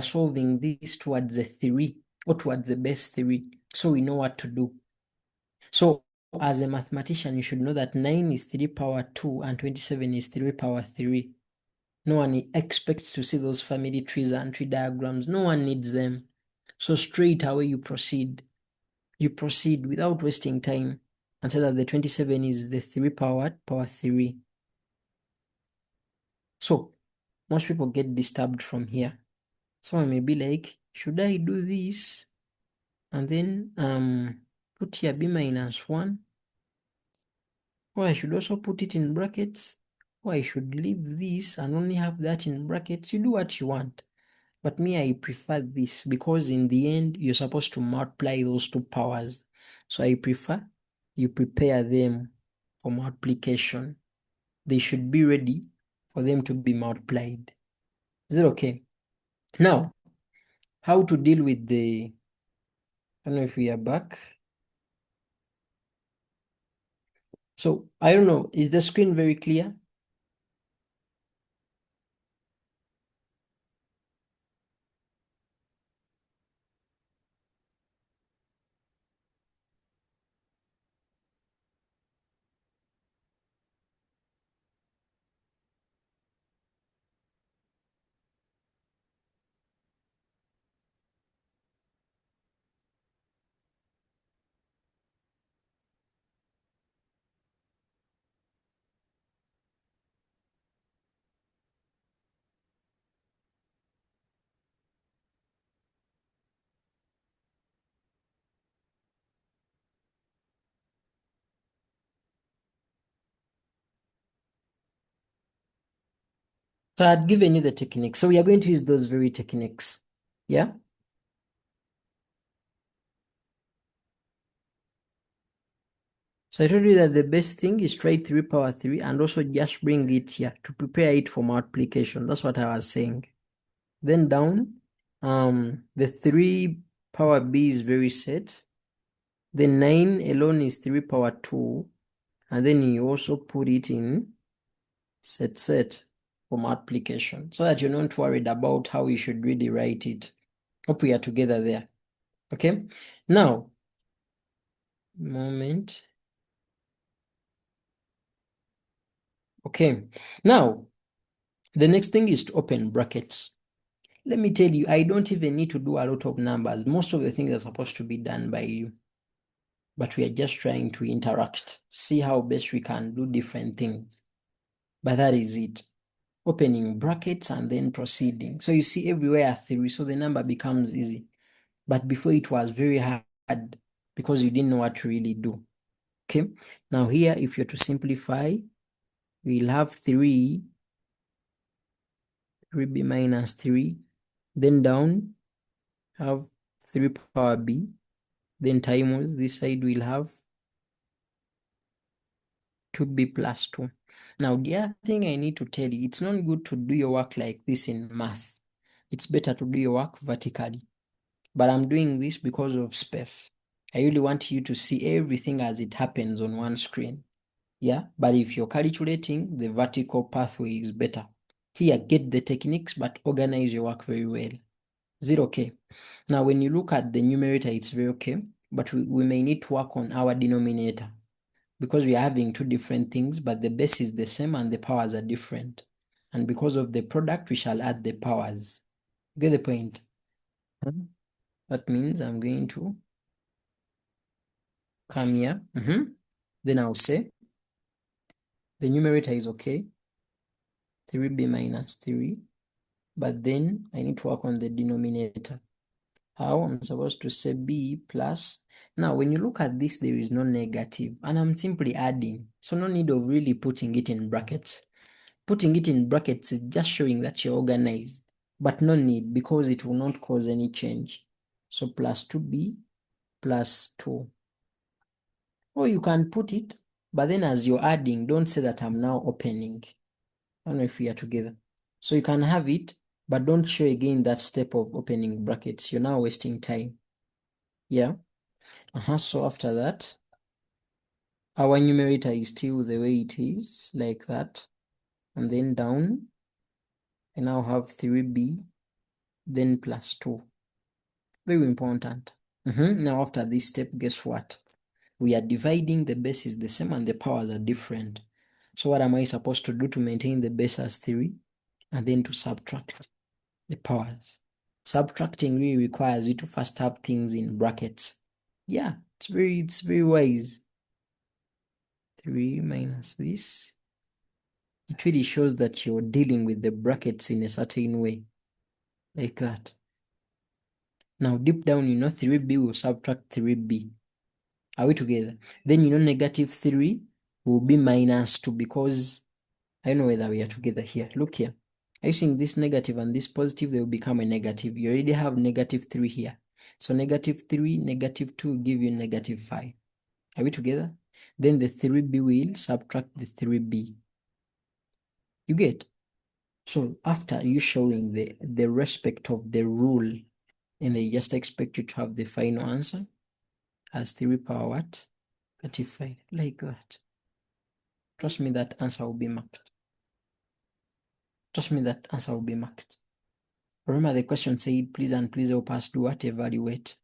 solving this towards the 3, or towards the base 3. So we know what to do. So as a mathematician, you should know that 9 is 3 power 2 and 27 is 3 power 3. No one expects to see those family trees and tree diagrams. No one needs them. So straight away you proceed. You proceed without wasting time, and say that the 27 is the 3 power 3. So most people get disturbed from here. Someone may be like, should I do this and then put here b minus 1? Or I should also put it in brackets? Or I should leave this and only have that in brackets? You do what you want. But me, I prefer this, because in the end, you're supposed to multiply those two powers. So I prefer you prepare them for multiplication. They should be ready for them to be multiplied. Is that okay? Now, how to deal with the, I don't know if we are back. So I don't know, is the screen very clear? So I had given you the technique. So we are going to use those very techniques. Yeah? So I told you that the best thing is try 3 power 3 and also just bring it here to prepare it for multiplication. That's what I was saying. Then down, the 3 power b is very set. The 9 alone is 3 power 2. And then you also put it in set for multiplication, so that you're not worried about how you should really write it. Hope we are together there. Okay, now, moment. Okay, now, the next thing is to open brackets. Let me tell you, I don't even need to do a lot of numbers. Most of the things are supposed to be done by you. But we are just trying to interact, see how best we can do different things. But that is it. Opening brackets and then proceeding. So you see everywhere 3, so the number becomes easy. But before it was very hard because you didn't know what to really do. Okay, now here, if you're to simplify, we'll have 3b minus 3, then down, have 3 power b, then times this side we'll have 2b plus 2. Now, the other thing I need to tell you, it's not good to do your work like this in math. It's better to do your work vertically. But I'm doing this because of space. I really want you to see everything as it happens on one screen. Yeah, but if you're calculating, the vertical pathway is better. Here, get the techniques, but organize your work very well. Is it okay? Now, when you look at the numerator, it's very okay, but we may need to work on our denominator because we are having two different things, but the base is the same and the powers are different. And because of the product, we shall add the powers. Get the point? That means I'm going to come here. Then I'll say the numerator is okay, 3b minus 3, but then I need to work on the denominator. How? I'm supposed to say b plus. Now, when you look at this, there is no negative, and I'm simply adding. So no need of really putting it in brackets. Putting it in brackets is just showing that you're organized, but no need because it will not cause any change. So plus 2b plus 2. Or you can put it, but then as you're adding, don't say that I'm now opening. I don't know if we are together. So you can have it, but don't show again that step of opening brackets. You're now wasting time. Yeah. So after that, our numerator is still the way it is, like that. And then down, I now have 3b, then plus 2. Very important. Now after this step, guess what? We are dividing, the base is the same and the powers are different. So what am I supposed to do to maintain the base as 3? And then to subtract the powers. Subtracting really requires you to first have things in brackets. Yeah, it's very wise. 3 minus this. It really shows that you're dealing with the brackets in a certain way, like that. Now deep down, 3b will subtract 3b. Are we together? Then negative 3 will be minus 2 because I don't know whether we are together here. Look here. Are you seeing this negative and this positive? They will become a negative. You already have negative 3 here. So negative 3, negative 2 will give you negative 5. Are we together? Then the 3b will subtract the 3b. You get? So after you showing the respect of the rule, and they just expect you to have the final answer as 3 power what? 35, like that. Trust me, that answer will be marked. Trust me, that answer will be marked. Remember the question said, please and please help us do what? Evaluate.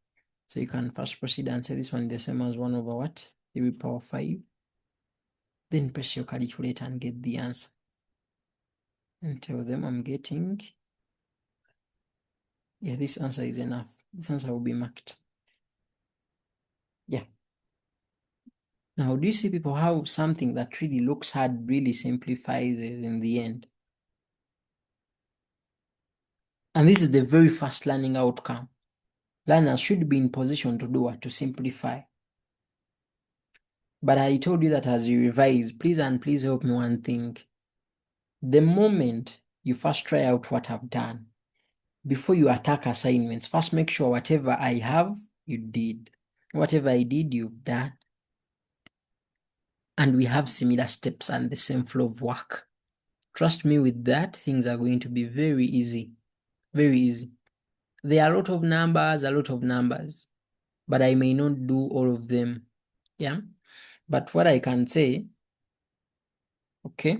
So you can first proceed and say this one is the same as 1 over what? 3 power 5. Then press your calculator and get the answer. And tell them I'm getting, yeah, this answer is enough. This answer will be marked. Yeah. Now, do you see, people, how something that really looks hard really simplifies it in the end? And this is the very first learning outcome. Learners should be in position to do what? To simplify. But I told you that as you revise, please and please help me one thing. The moment you first try out what I've done, before you attack assignments, first make sure whatever I have, you did. Whatever I did, you've done. And we have similar steps and the same flow of work. Trust me, with that, things are going to be very easy. Very easy. There are a lot of numbers, but I may not do all of them. Yeah. But what I can say, okay,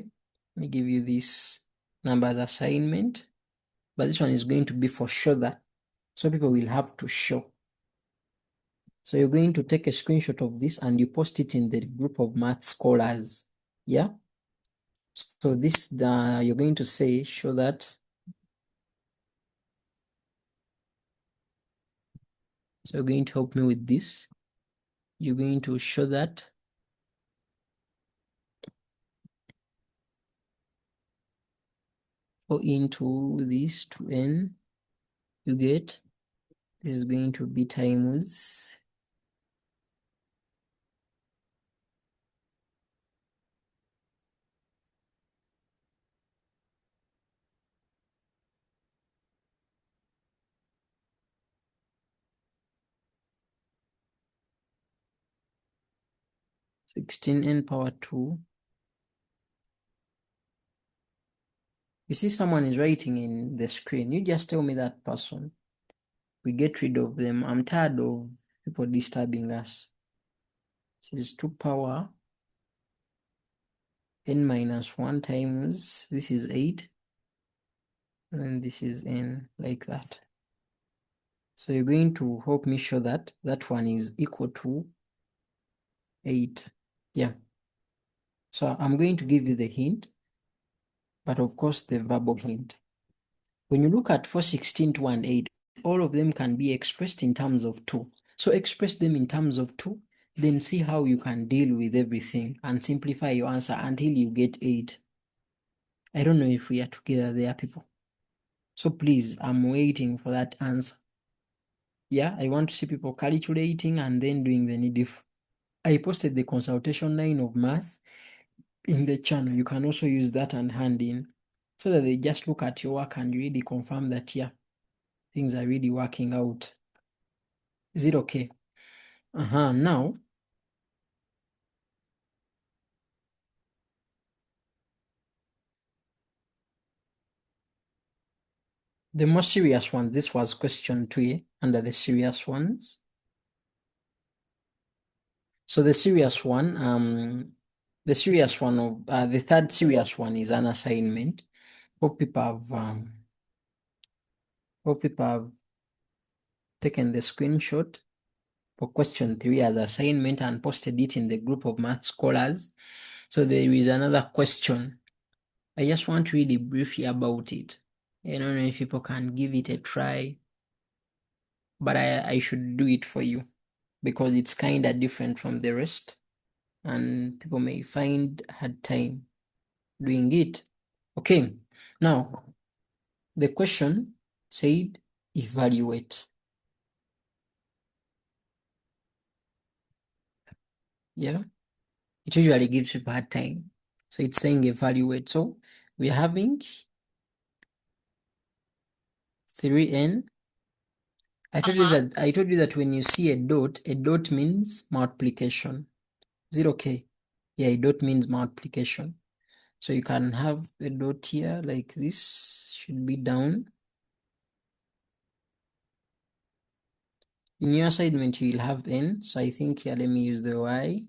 let me give you this numbers assignment, but this one is going to be for sure that, so people will have to show. So you're going to take a screenshot of this and you post it in the group of math scholars. Yeah. So this, you're going to say, show that. So you're going to help me with this. You're going to show that. Go into this to n, you get, this is going to be times (16 n power 2). You see someone is writing in the screen. You just tell me that person. We get rid of them. I'm tired of people disturbing us. So it's 2 power n minus 1 times, this is 8. And this is n, like that. So you're going to help me show that that one is equal to 8. Yeah. So I'm going to give you the hint, but of course the verbal hint. When you look at 4, 16, 2, and 8, all of them can be expressed in terms of 2. So express them in terms of 2, then see how you can deal with everything and simplify your answer until you get 8. I don't know if we are together there, people. So please, I'm waiting for that answer. Yeah, I want to see people calculating and then doing the needful. I posted the consultation line of math in the channel. You can also use that and hand in so that they just look at your work and really confirm that, yeah, things are really working out. Is it okay? Now, the more serious one, this was question 2 under the serious ones. So the serious one of the third serious one is an assignment. Hope people have taken the screenshot for question 3 as assignment and posted it in the group of math scholars. So there is another question. I just want to really briefly about it. I don't know if people can give it a try, but I should do it for you because it's kind of different from the rest and people may find hard time doing it. Okay, now the question said evaluate. Yeah, it usually gives people hard time. So it's saying evaluate. So we're having 3n. I told you that when you see a dot means multiplication. Is it okay? Yeah, a dot means multiplication. So you can have a dot here like this, should be down. In your assignment, you will have n. So I think here, let me use the y.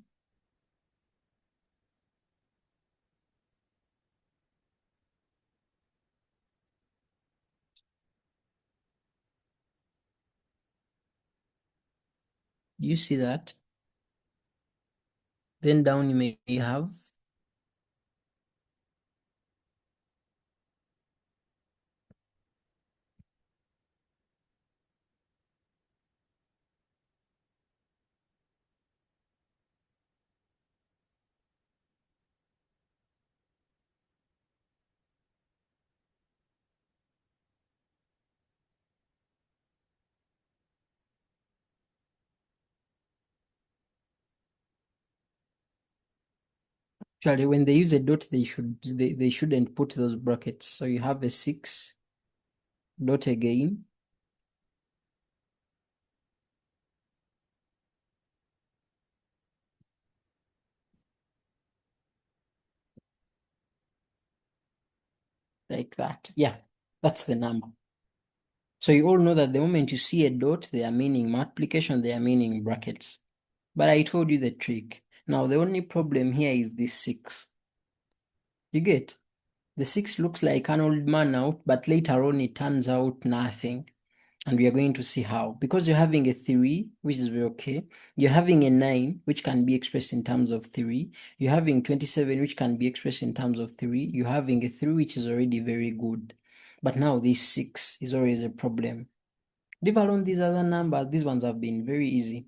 Do you see that? Then down you may have actually when they use a dot, they shouldn't put those brackets. So you have a 6 dot again. Like that. Yeah, that's the number. So you all know that the moment you see a dot, they are meaning multiplication, they are meaning brackets. But I told you the trick. Now the only problem here is this 6. You get? The 6 looks like an old man out, but later on it turns out nothing. And we are going to see how. Because you're having a 3, which is very okay. You're having a 9, which can be expressed in terms of 3. You're having 27, which can be expressed in terms of 3. You're having a 3, which is already very good. But now this 6 is always a problem. Leave alone these other numbers. These ones have been very easy.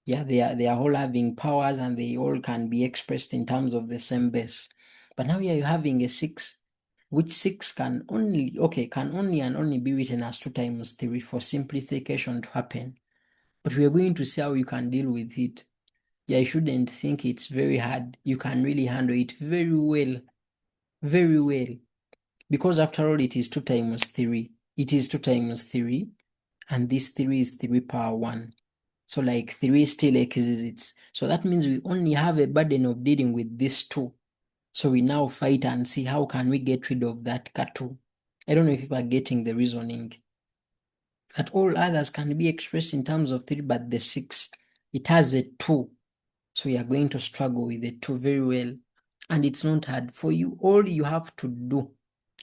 Yeah, they are all having powers and they all can be expressed in terms of the same base. But now here you're having a 6, which 6 can only and only be written as 2 times 3 for simplification to happen. But we are going to see how you can deal with it. Yeah, you shouldn't think it's very hard. You can really handle it very well. Very well. Because after all, it is 2 times 3. It is 2 times 3. And this 3 is 3 power 1. So like 3 still exists. So that means we only have a burden of dealing with this 2. So we now fight and see how can we get rid of that cat2. I don't know if you are getting the reasoning. That all others can be expressed in terms of 3, but the 6, it has a 2. So we are going to struggle with the 2 very well. And it's not hard. For you, all you have to do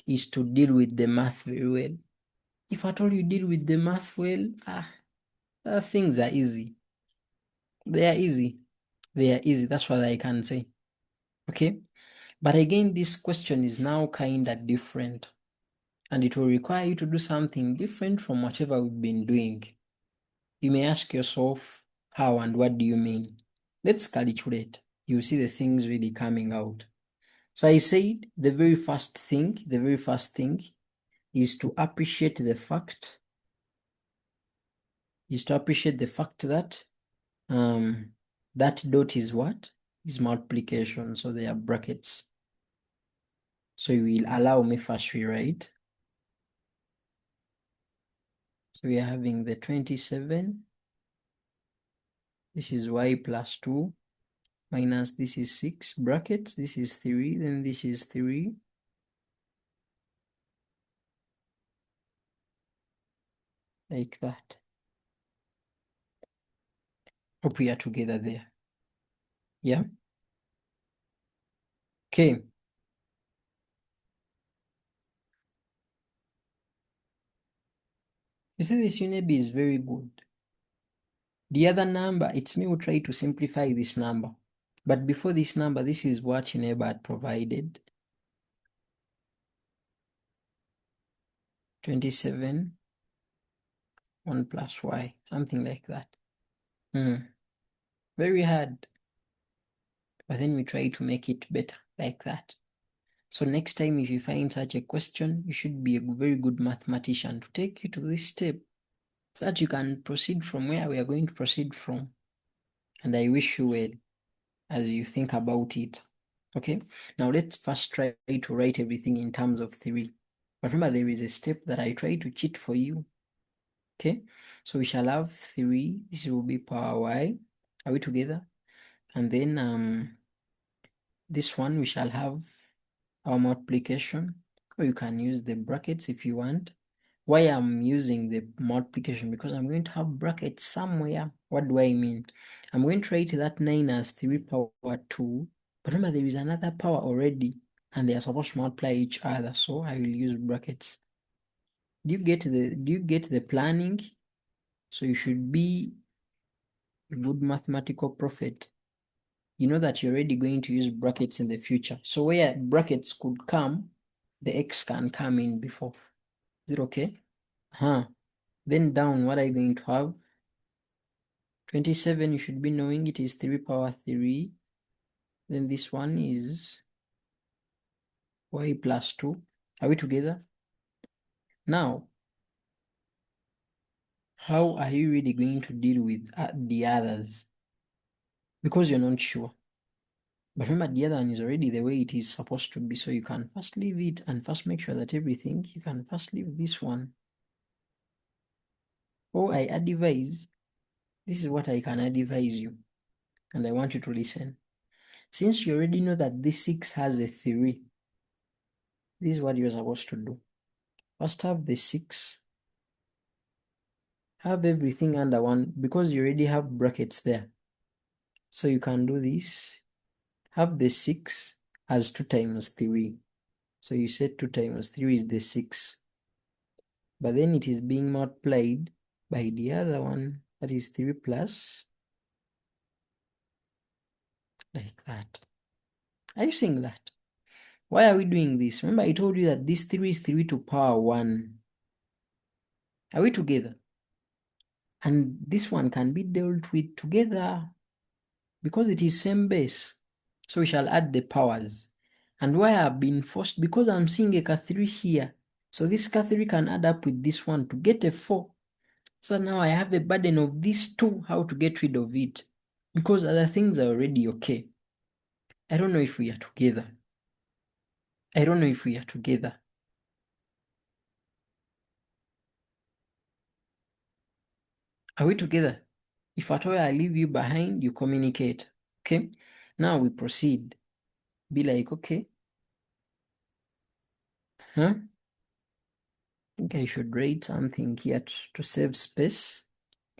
is to deal with the math very well. If at all you deal with the math well, things are easy. They are easy. They are easy. That's what I can say. Okay? But again, this question is now kind of different. And it will require you to do something different from whatever we've been doing. You may ask yourself, how and what do you mean? Let's calculate. You'll see the things really coming out. So I said the very first thing is to appreciate the fact that that dot is what? Is multiplication. So they are brackets. So you will allow me first rewrite. So we are having the 27. This is y plus 2 minus this is 6 brackets. This is 3. Then this is 3. Like that. Hope we are together there. Yeah? Okay. You see, this UNEB is very good. The other number, it's me who try to simplify this number. But before this number, this is what UNEB had provided. 27, 1 plus y, something like that. Very hard. But then we try to make it better, like that. So next time if you find such a question, you should be a very good mathematician to take you to this step so that you can proceed from where we are going to proceed from. And I wish you well as you think about it. Okay, now let's first try to write everything in terms of 3. But remember, there is a step that I try to cheat for you. Okay, so we shall have 3. This will be power y. Are we together? And then this one we shall have our multiplication, or you can use the brackets if you want. Why I'm using the multiplication? Because I'm going to have brackets somewhere. What do I mean? I'm going to write that 9 as 3 power 2. But remember, there is another power already, and they are supposed to multiply each other. So I will use brackets. Do you get the planning? So you should be a good mathematical prophet. You know that you're already going to use brackets in the future. So where brackets could come, the x can come in before. Is it okay? Then down, what are you going to have? 27, you should be knowing it is 3 power 3. Then this one is y plus 2. Are we together? Now, how are you really going to deal with the others? Because you're not sure. But remember, the other one is already the way it is supposed to be. So you can first leave it and first make sure that everything, you can first leave this one. Or I advise, this is what I can advise you. And I want you to listen. Since you already know that this 6 has a 3, this is what you're supposed to do. First have the 6. Have everything under 1 because you already have brackets there. So you can do this. Have the 6 as 2 times 3. So you said 2 times 3 is the 6. But then it is being multiplied by the other one, that is 3 plus, like that. Are you seeing that? Why are we doing this? Remember I told you that this 3 is 3 to power 1. Are we together? And this one can be dealt with together because it is same base. So we shall add the powers. And why I've been forced? Because I'm seeing a K3 here. So this K3 can add up with this one to get a 4. So now I have a burden of these 2, how to get rid of it. Because other things are already okay. I don't know if we are together. I don't know if we are together. Are we together? If at all I leave you behind, you communicate. Okay? Now we proceed. Be like, okay. I think I should write something here to save space.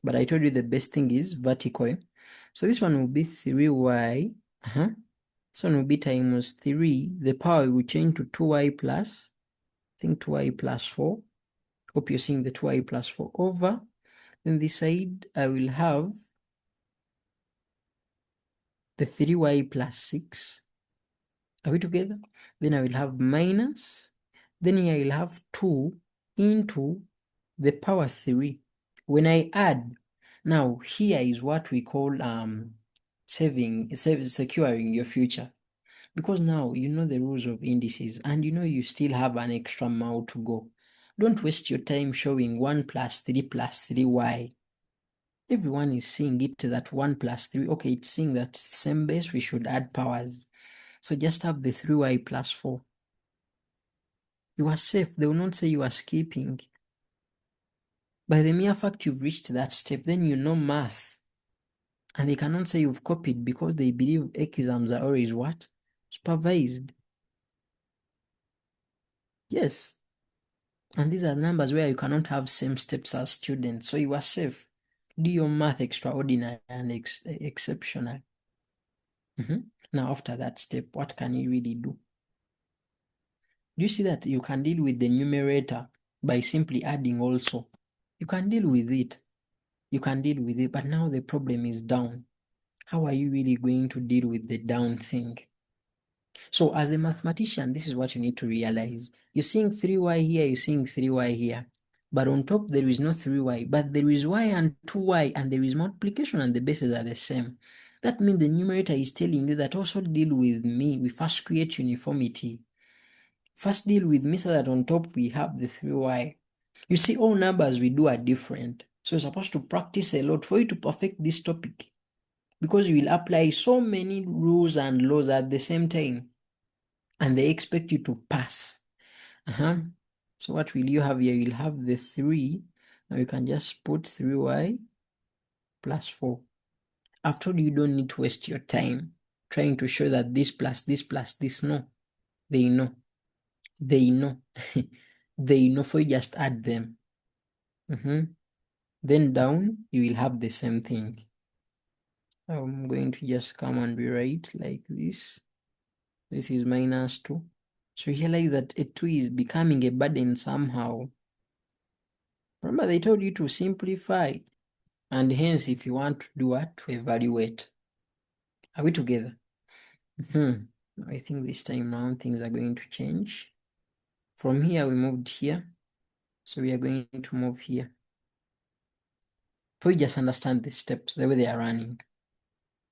But I told you the best thing is vertical. So this one will be 3y. This one will be times 3. The power will change to 2y plus, I think 2y plus 4. Hope you're seeing the 2y plus 4 over. Then this side, I will have the 3y plus 6. Are we together? Then I will have minus. Then here I will have 2 into the power 3. When I add, now here is what we call securing your future. Because now you know the rules of indices and you know you still have an extra mile to go. Don't waste your time showing 1 plus 3 plus 3y. Everyone is seeing it that 1 plus 3, okay, it's seeing that same base, we should add powers. So just have the 3y plus 4. You are safe. They will not say you are skipping. By the mere fact you've reached that step, then you know math. And they cannot say you've copied because they believe exams are always what? Supervised. Yes. And these are the numbers where you cannot have same steps as students. So you are safe. Do your math extraordinary and exceptional. Now after that step, what can you really do? Do you see that you can deal with the numerator by simply adding also? You can deal with it. You can deal with it, but now the problem is down. How are you really going to deal with the down thing? So as a mathematician, this is what you need to realize. You're seeing 3y here, you're seeing 3y here. But on top, there is no 3y, but there is y and 2y, and there is multiplication, and the bases are the same. That means the numerator is telling you that also deal with me. We first create uniformity. First deal with me so that on top we have the 3y. You see, all numbers we do are different. So you're supposed to practice a lot for you to perfect this topic, because you will apply so many rules and laws at the same time, and they expect you to pass. So what will you have here? You'll have the 3. Now you can just put 3y plus 4. After all, you don't need to waste your time trying to show that this plus this plus this. No, they know. They know. They know, for you just add them. Then down, you will have the same thing. I'm going to just come and rewrite like this. This is minus 2. So realize that a 2 is becoming a burden somehow. Remember, they told you to simplify. And hence, if you want to do what? To evaluate. Are we together? I think this time around things are going to change. From here, we moved here. So we are going to move here. So you just understand the steps, the way they are running.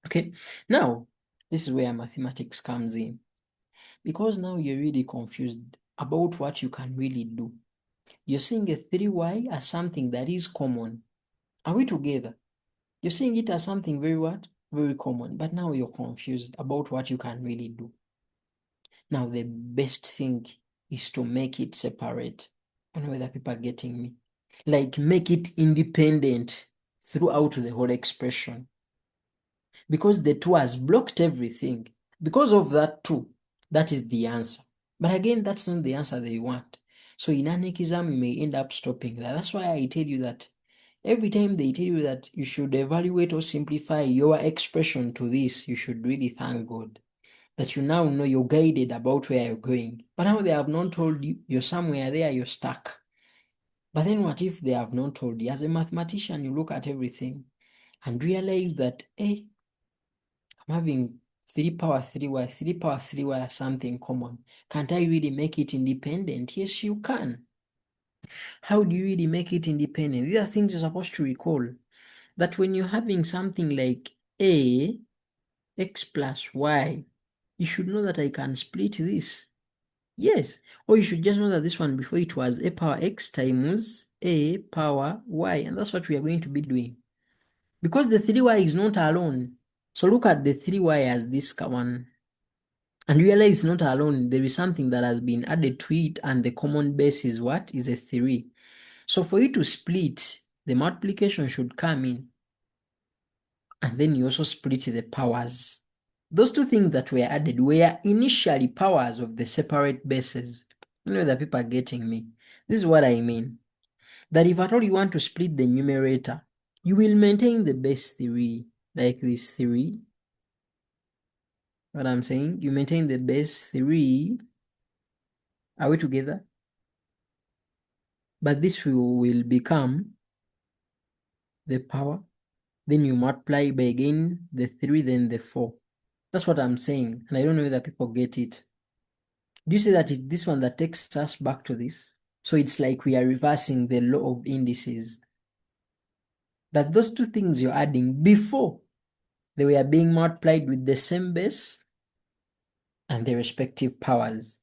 Okay, now, this is where mathematics comes in. Because now you're really confused about what you can really do. You're seeing a 3y as something that is common. Are we together? You're seeing it as something very what? Very common. But now you're confused about what you can really do. Now the best thing is to make it separate. I don't know whether people are getting me. Like make it independent throughout the whole expression. Because the 2 has blocked everything. Because of that 2, that is the answer. But again, that's not the answer they want. So in an exam, you may end up stopping that. That's why I tell you that every time they tell you that you should evaluate or simplify your expression to this, you should really thank God that you now know you're guided about where you're going. But now they have not told you, you're somewhere there, you're stuck. But then what if they have not told you? As a mathematician, you look at everything and realize that, hey, I'm having 3 power 3y, 3 power 3y as something common. Can't I really make it independent? Yes, you can. How do you really make it independent? These are things you're supposed to recall. That when you're having something like a x plus y, you should know that I can split this. Yes. Or you should just know that this one before it was a power x times a power y. And that's what we are going to be doing. Because the 3y is not alone. So look at the 3y as this one. And realize it's not alone. There is something that has been added to it, and the common base is what? Is a 3. So for you to split, the multiplication should come in. And then you also split the powers. Those two things that were added were initially powers of the separate bases. You know that people are getting me. This is what I mean. That if at all you want to split the numerator, you will maintain the base 3, like this 3. What I'm saying? You maintain the base 3. Are we together? but this will become the power. Then you multiply by again the 3, then the 4. That's what I'm saying, and I don't know whether people get it. Do you see that it's this one that takes us back to this? So it's like we are reversing the law of indices. That those two things you're adding before, they were being multiplied with the same base and their respective powers.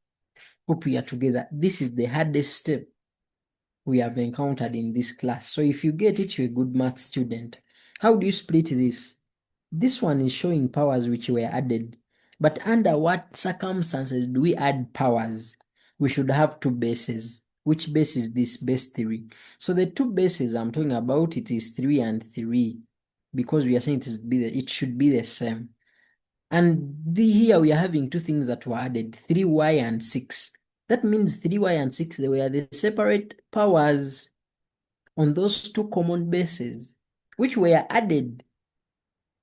Hope we are together. This is the hardest step we have encountered in this class. So if you get it, you're a good math student. How do you split this? This one is showing powers which were added. But under what circumstances do we add powers? We should have two bases. Which base is this? Base 3. So the two bases I'm talking about, it is 3 and 3. Because we are saying it should be the same. And here we are having two things that were added, 3y and 6. That means 3y and 6, they were the separate powers on those two common bases, which were added.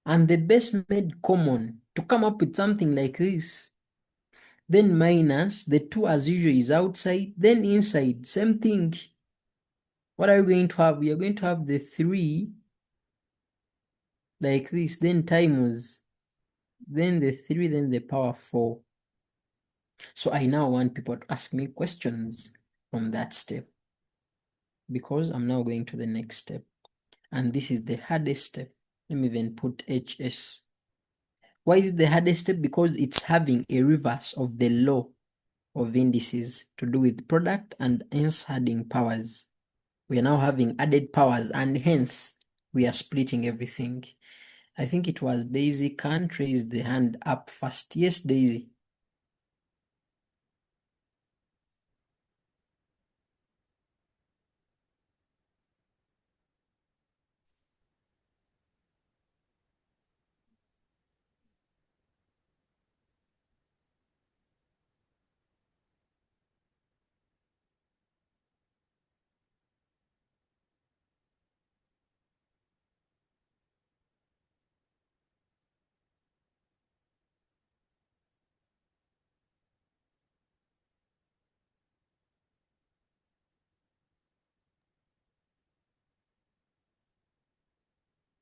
And the base made common to come up with something like this. Then minus, the 2 as usual is outside, then inside, same thing. What are we going to have? We are going to have the 3 like this, then times, then the 3, then the power 4. So I now want people to ask me questions from that step, because I'm now going to the next step. And this is the hardest step. Let me then put HS. Why is it the hardest step? Because it's having a reverse of the law of indices to do with product and hence adding powers. We are now having added powers and hence we are splitting everything. I think it was Daisy. Can't raise the hand up first. Yes, Daisy.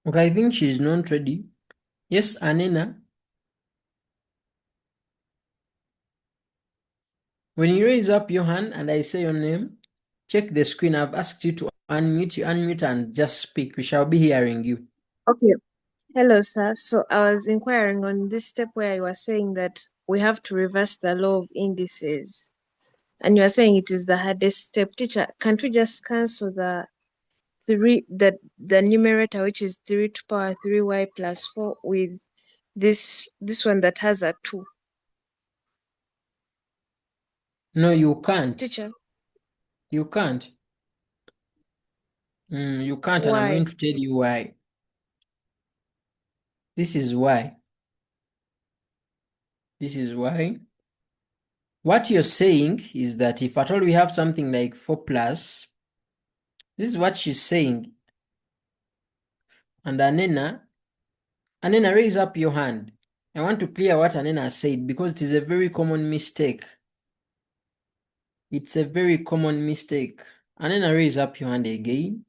Okay, I think she's not ready. Yes, Anena. When you raise up your hand and I say your name, check the screen. I've asked you to unmute. You unmute and just speak. We shall be hearing you. Okay. Hello, sir. So I was inquiring on this step where you were saying that we have to reverse the law of indices. And you are saying it is the hardest step. Teacher, can't we just cancel the numerator, which is 3 to power 3y plus 4, with this one that has a 2? No, you can't. Teacher, You can't. You can't, and I'm why? going to tell you why. This is why. This is why. What you're saying is that if at all we have something like 4 plus, this is what she's saying. And Anena, raise up your hand. I want to clear what Anena said because it is a very common mistake. It's a very common mistake. Anena, raise up your hand again.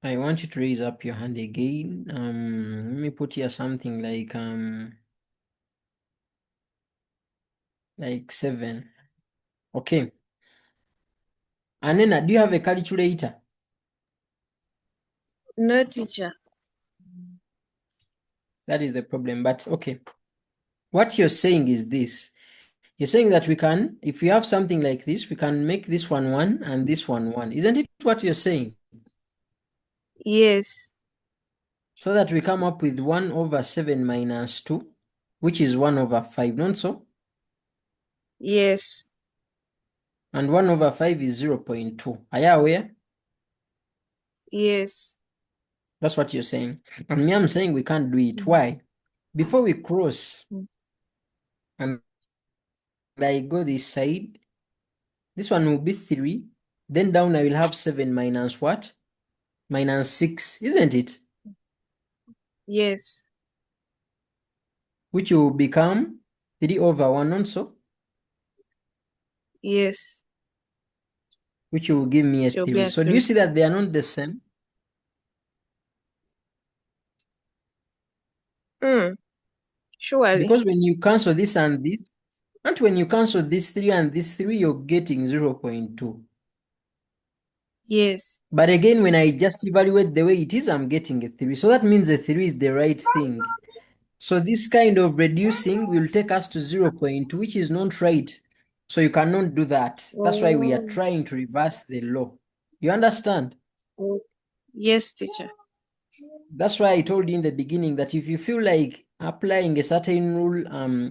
I want you to raise up your hand again. Let me put here something like 7. Okay. Anena, do you have a calculator? No, teacher. That is the problem, but okay. What you're saying is this. You're saying that we can, if we have something like this, we can make this one 1 and this one 1. Isn't it what you're saying? Yes. So that we come up with 1 over 7 minus 2, which is 1 over 5, not so? Yes. And 1 over 5 is 0.2. Are you aware? Yes. That's what you're saying. And me, I'm saying we can't do it. Why? Before we cross, and I go this side, this one will be 3. Then down I will have 7 minus what? Minus 6, isn't it? Yes. Which will become 3 over 1 also, Yes. which will give me a It will be 3. a So do you 3. see that they are not the same? Surely. Because when you cancel this and this, and when you cancel this 3 and this 3, you're getting 0.2. Yes. But again, when I just evaluate the way it is, I'm getting a 3. So that means a 3 is the right thing. So this kind of reducing will take us to 0.2, which is not right. So you cannot do that. That's why we are Oh. trying to reverse the law. You understand? Oh. Yes, teacher. That's why I told you in the beginning that if you feel like applying a certain rule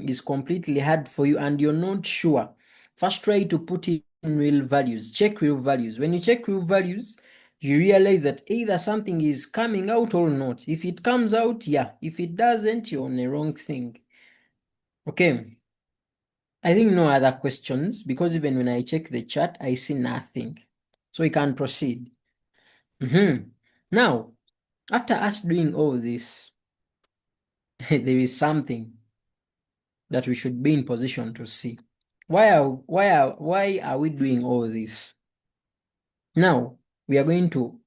is completely hard for you and you're not sure, first try to put in real values. Check real values. When you check real values, you realize that either something is coming out or not. If it comes out, yeah. If it doesn't, you're on the wrong thing. Okay. I think no other questions because even when I check the chat, I see nothing. So we can proceed. Now, after us doing all this, there is something that we should be in position to see. Why are we doing all this? Now, we are going to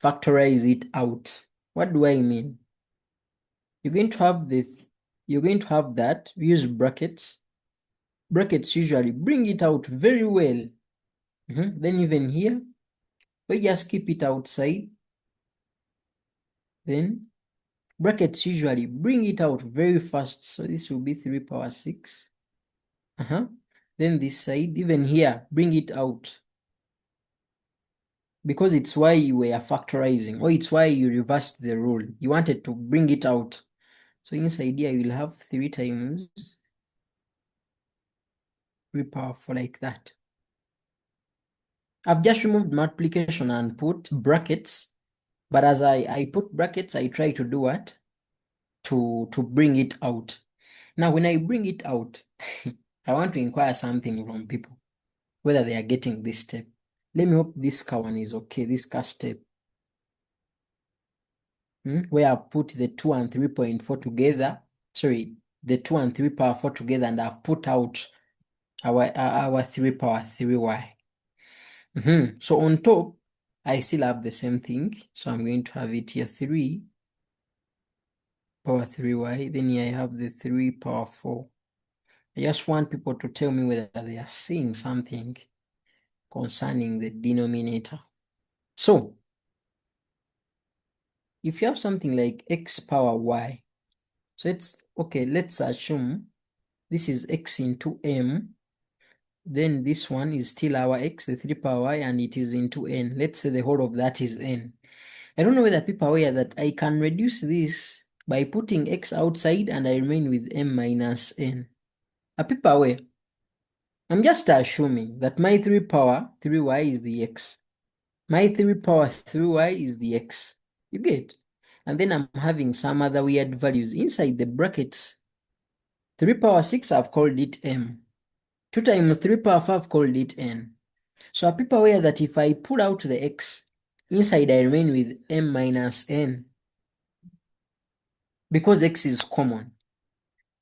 factorize it out. What do I mean? You're going to have that, use brackets. Brackets usually bring it out very well. Then even here, we just keep it outside. Then brackets usually bring it out very fast. So this will be 3 power 6. Then this side, even here, bring it out. Because it's why you were factorizing, or it's why you reversed the rule. You wanted to bring it out. So inside here, you will have 3 times 3 power 4 like that. I've just removed multiplication and put brackets. But as I put brackets, I try to do what? To bring it out. Now, when I bring it out, I want to inquire something from people, whether they are getting this step. Let me hope this one is okay, this step. Where I put the 2 and 3.4 together. Sorry, the 2 and 3 power 4 together, and I've put out our 3 power 3y. So on top, I still have the same thing. So I'm going to have it here 3 power 3y. Then here I have the 3 power 4. I just want people to tell me whether they are seeing something concerning the denominator. So, if you have something like x power y, so let's assume this is x into m, then this one is still our x, the 3 power y, and it is into n. Let's say the whole of that is n. I don't know whether people are aware that I can reduce this by putting x outside and I remain with m minus n. Are people aware? I'm just assuming that my 3 power 3y is the x. My 3 power 3y is the x. You get? And then I'm having some other weird values inside the brackets. 3 power 6, I've called it m. 2 times 3 power 5, I've called it n. So are people aware that if I pull out the x, inside I remain with m minus n? Because x is common.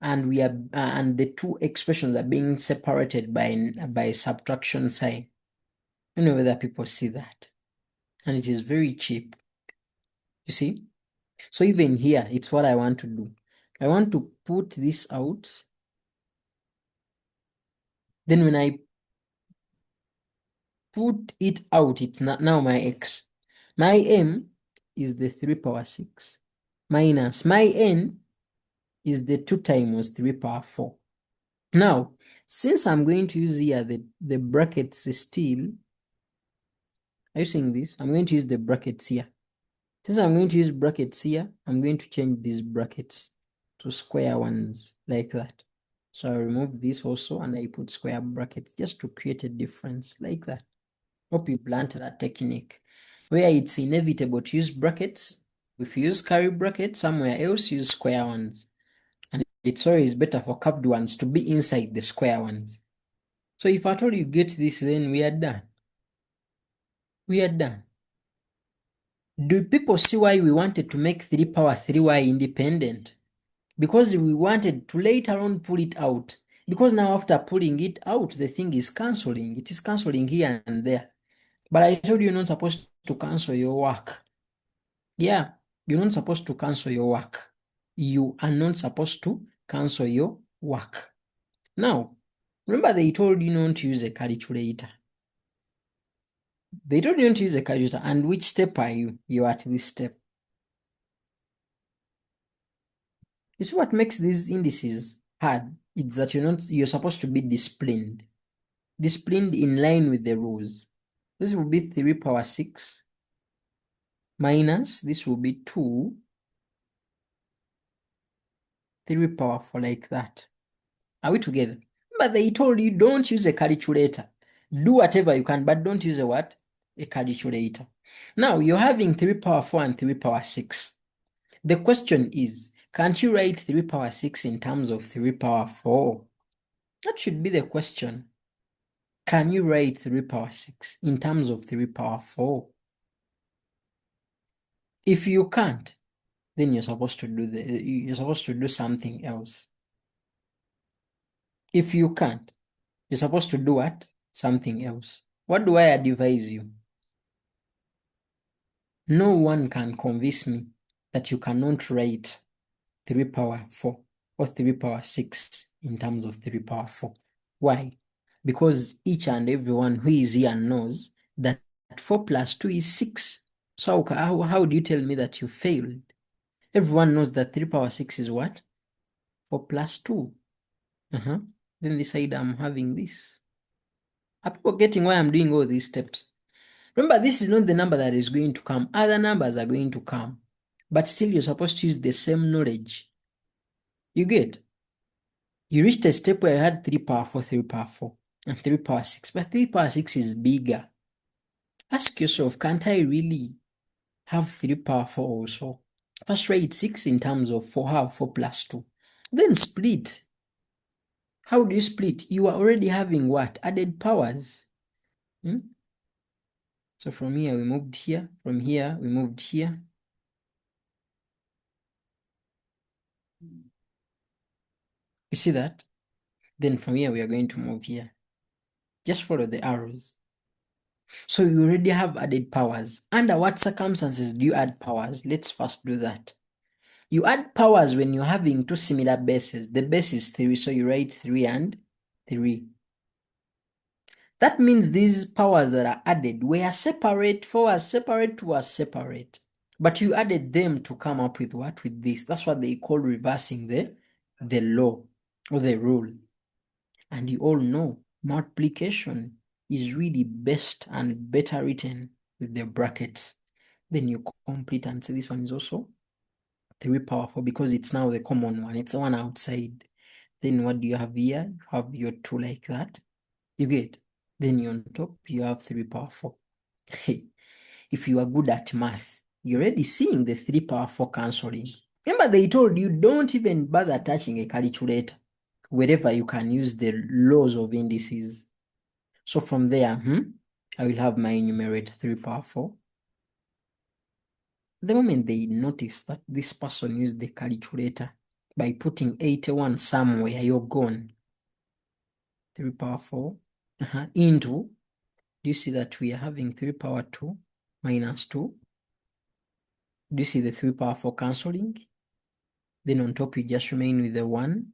And we are and the two expressions are being separated by subtraction sign. I don't know whether people see that. And it is very cheap. You see? So even here, it's what I want to do. I want to put this out. Then when I put it out, it's not now my x. My m is the 3 power 6 minus my n is the 2 times 3 power 4. Now, since I'm going to use here the brackets still, are you seeing this? I'm going to use the brackets here. Since I'm going to use brackets here, I'm going to change these brackets to square ones like that. So I remove this also and I put square brackets just to create a difference like that. Hope you learned that technique. Where it's inevitable to use brackets, if you use curly brackets somewhere else, use square ones. And it's always better for curved ones to be inside the square ones. So if at all you get this, then we are done. We are done. Do people see why we wanted to make 3 power 3y independent? because we wanted to later on pull it out. Because now after pulling it out, the thing is cancelling. It is cancelling here and there. But I told you you're not supposed to cancel your work. Yeah, you're not supposed to cancel your work. You are not supposed to cancel your work. Now, remember they told you not to use a calculator. They told you not to use a calculator. And which step are you? You're at this step. You see what makes these indices hard? It's that you're supposed to be disciplined. Disciplined in line with the rules. This will be 3 power 6 minus, this will be 2, 3 power 4, like that. Are we together? But they told you don't use a calculator. Do whatever you can, but don't use a what? A calculator. Now, you're having 3 power 4 and 3 power 6. The question is, can't you write 3 power 6 in terms of 3 power 4? That should be the question. Can you write 3 power 6 in terms of 3 power 4? If you can't, then you're supposed to do something else. If you can't, you're supposed to do what? Something else. What do I advise you? No one can convince me that you cannot write 3 power 4 or 3 power 6 in terms of 3 power 4. Why? Because each and everyone who is here knows that 4 plus 2 is 6. So how do you tell me that you failed? Everyone knows that 3 power 6 is what? 4 plus 2. Then this side I'm having this. Are people getting why I'm doing all these steps? Remember, this is not the number that is going to come. Other numbers are going to come. But still, you're supposed to use the same knowledge. You get? You reached a step where you had 3 power 4, 3 power 4, and 3 power 6. But 3 power 6 is bigger. Ask yourself, can't I really have 3 power 4 also? First write 6 in terms of 4, have 4 plus 2. Then split. How do you split? You are already having what? Added powers. So from here we moved here. From here we moved here. You see that? Then from here we are going to move here. Just follow the arrows. So you already have added powers. Under what circumstances do you add powers? Let's first do that. You add powers when you're having two similar bases. The base is 3, so you write 3 and 3. That means these powers that are added were separate. 4 was separate, 2 was separate. But you added them to come up with what? With this. That's what they call reversing the law or the rule. And you all know multiplication is really best and better written with the brackets. Then you complete and say this one is also 3 power 4 because it's now the common one. It's the one outside. Then what do you have here? You have your 2 like that. You get? Then on top, you have 3 power 4. If you are good at math, you're already seeing the 3 power 4 cancelling. Remember they told you don't even bother touching a calculator wherever you can use the laws of indices. So from there, I will have my numerator 3 power 4. The moment they notice that this person used the calculator by putting 81 somewhere, you're gone. 3 power 4 into, do you see that we are having 3 power 2 minus 2? Do you see the 3 power 4 cancelling? Then on top you just remain with the 1.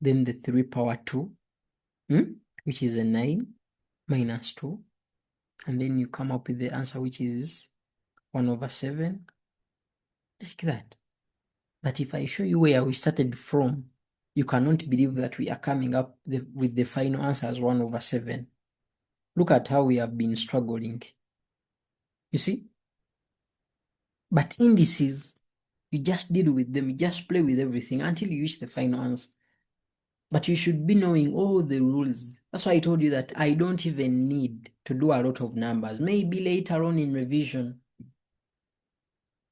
Then the 3 power 2, which is a 9 minus 2. And then you come up with the answer, which is 1/7, like that. But if I show you where we started from, you cannot believe that we are coming up with the final answer as 1/7. Look at how we have been struggling. You see? But indices, you just deal with them, you just play with everything until you reach the final answer. But you should be knowing all the rules. That's why I told you that I don't even need to do a lot of numbers. Maybe later on in revision.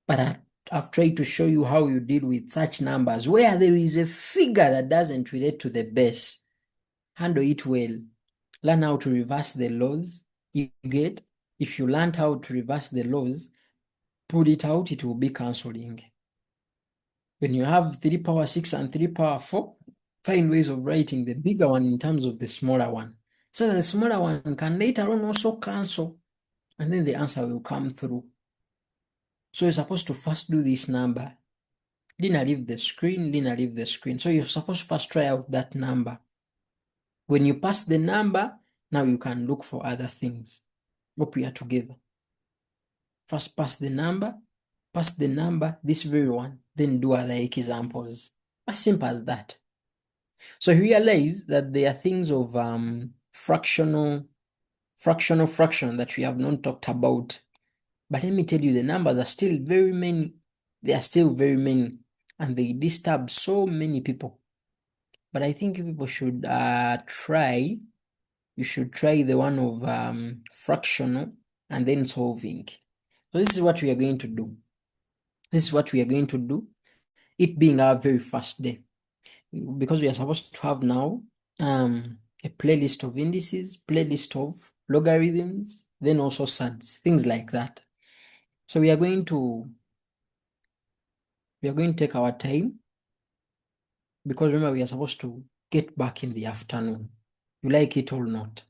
But I've tried to show you how you deal with such numbers where there is a figure that doesn't relate to the base. Handle it well. Learn how to reverse the laws. You get? If you learned how to reverse the laws, pull it out, it will be cancelling. When you have 3 power 6 and 3 power 4, find ways of writing the bigger one in terms of the smaller one, so that the smaller one can later on also cancel, and then the answer will come through. So you're supposed to first do this number. Lina, leave the screen. Lina, leave the screen. So you're supposed to first try out that number. When you pass the number, now you can look for other things. Hope we are together. First pass the number, this very one, then do other examples. As simple as that. So you realize that there are things of fractional fraction that we have not talked about. But let me tell you, the numbers are still very many. They are still very many, and they disturb so many people. But I think people should try. You should try the one of fractional and then solving. So this is what we are going to do. This is what we are going to do. It being our very first day, because we are supposed to have now a playlist of indices, playlist of logarithms, then also surds, things like that. So we are going to take our time, because remember we are supposed to get back in the afternoon. You like it or not?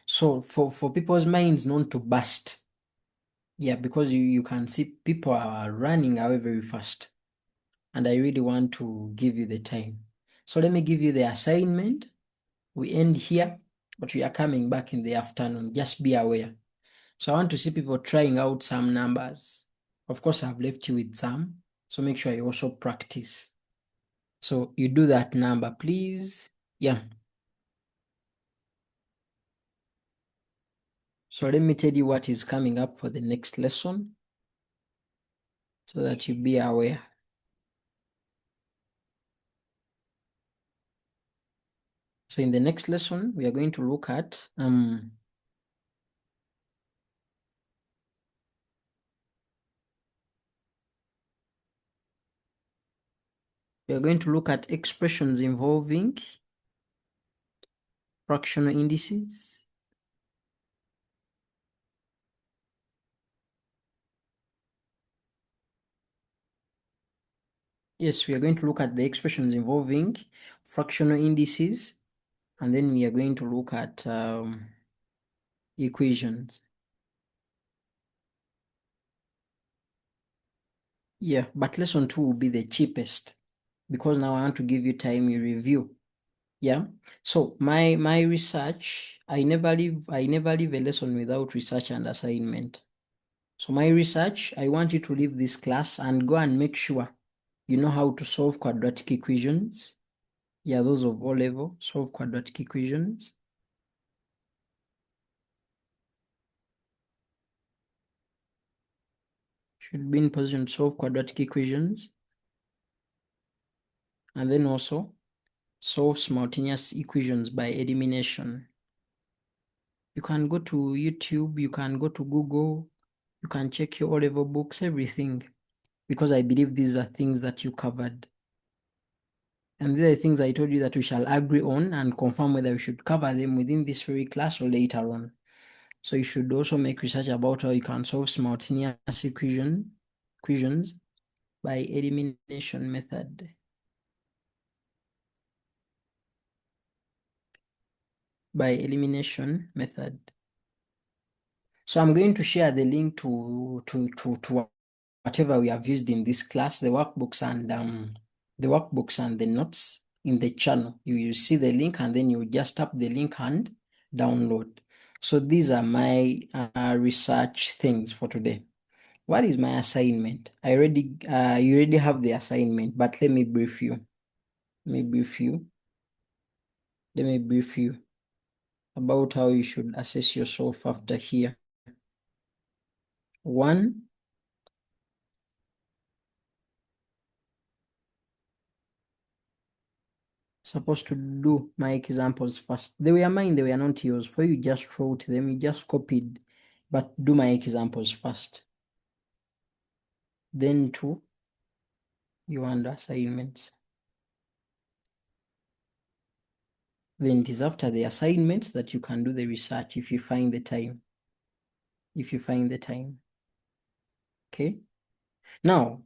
So for people's minds not to burst, yeah, because you can see people are running away very fast, and I really want to give you the time. So let me give you the assignment. We end here, but we are coming back in the afternoon. Just be aware. So I want to see people trying out some numbers. Of course, I've left you with some, so make sure you also practice. So you do that number, please. Yeah. So let me tell you what is coming up for the next lesson, so that you be aware. So in the next lesson, we are going to look at expressions involving fractional indices. Yes, we are going to look at the expressions involving fractional indices, and then we are going to look at equations. Yeah, but lesson 2 will be the cheapest, because now I want to give you time you review. Yeah. So my research, I never leave a lesson without research and assignment. So my research, I want you to leave this class and go and make sure you know how to solve quadratic equations. Yeah, those of O level, solve quadratic equations. Should be in position to solve quadratic equations. And then also solve simultaneous equations by elimination. You can go to YouTube, you can go to Google, you can check your O-level books, everything, because I believe these are things that you covered. And these are the things I told you that we shall agree on and confirm whether we should cover them within this very class or later on. So you should also make research about how you can solve simultaneous equations by elimination method. By elimination method. So I'm going to share the link to whatever we have used in this class, the workbooks and the notes in the channel. You will see the link, and then you just tap the link and download. So these are my research things for today. What is my assignment? You already have the assignment, but let me brief you. Let me brief you about how you should assess yourself after here. 1, supposed to do my examples first. They were mine, they were not yours. For you just wrote them, you just copied, but do my examples first. Then 2, you want assignments. Then it is after the assignments that you can do the research if you find the time. Okay. Now,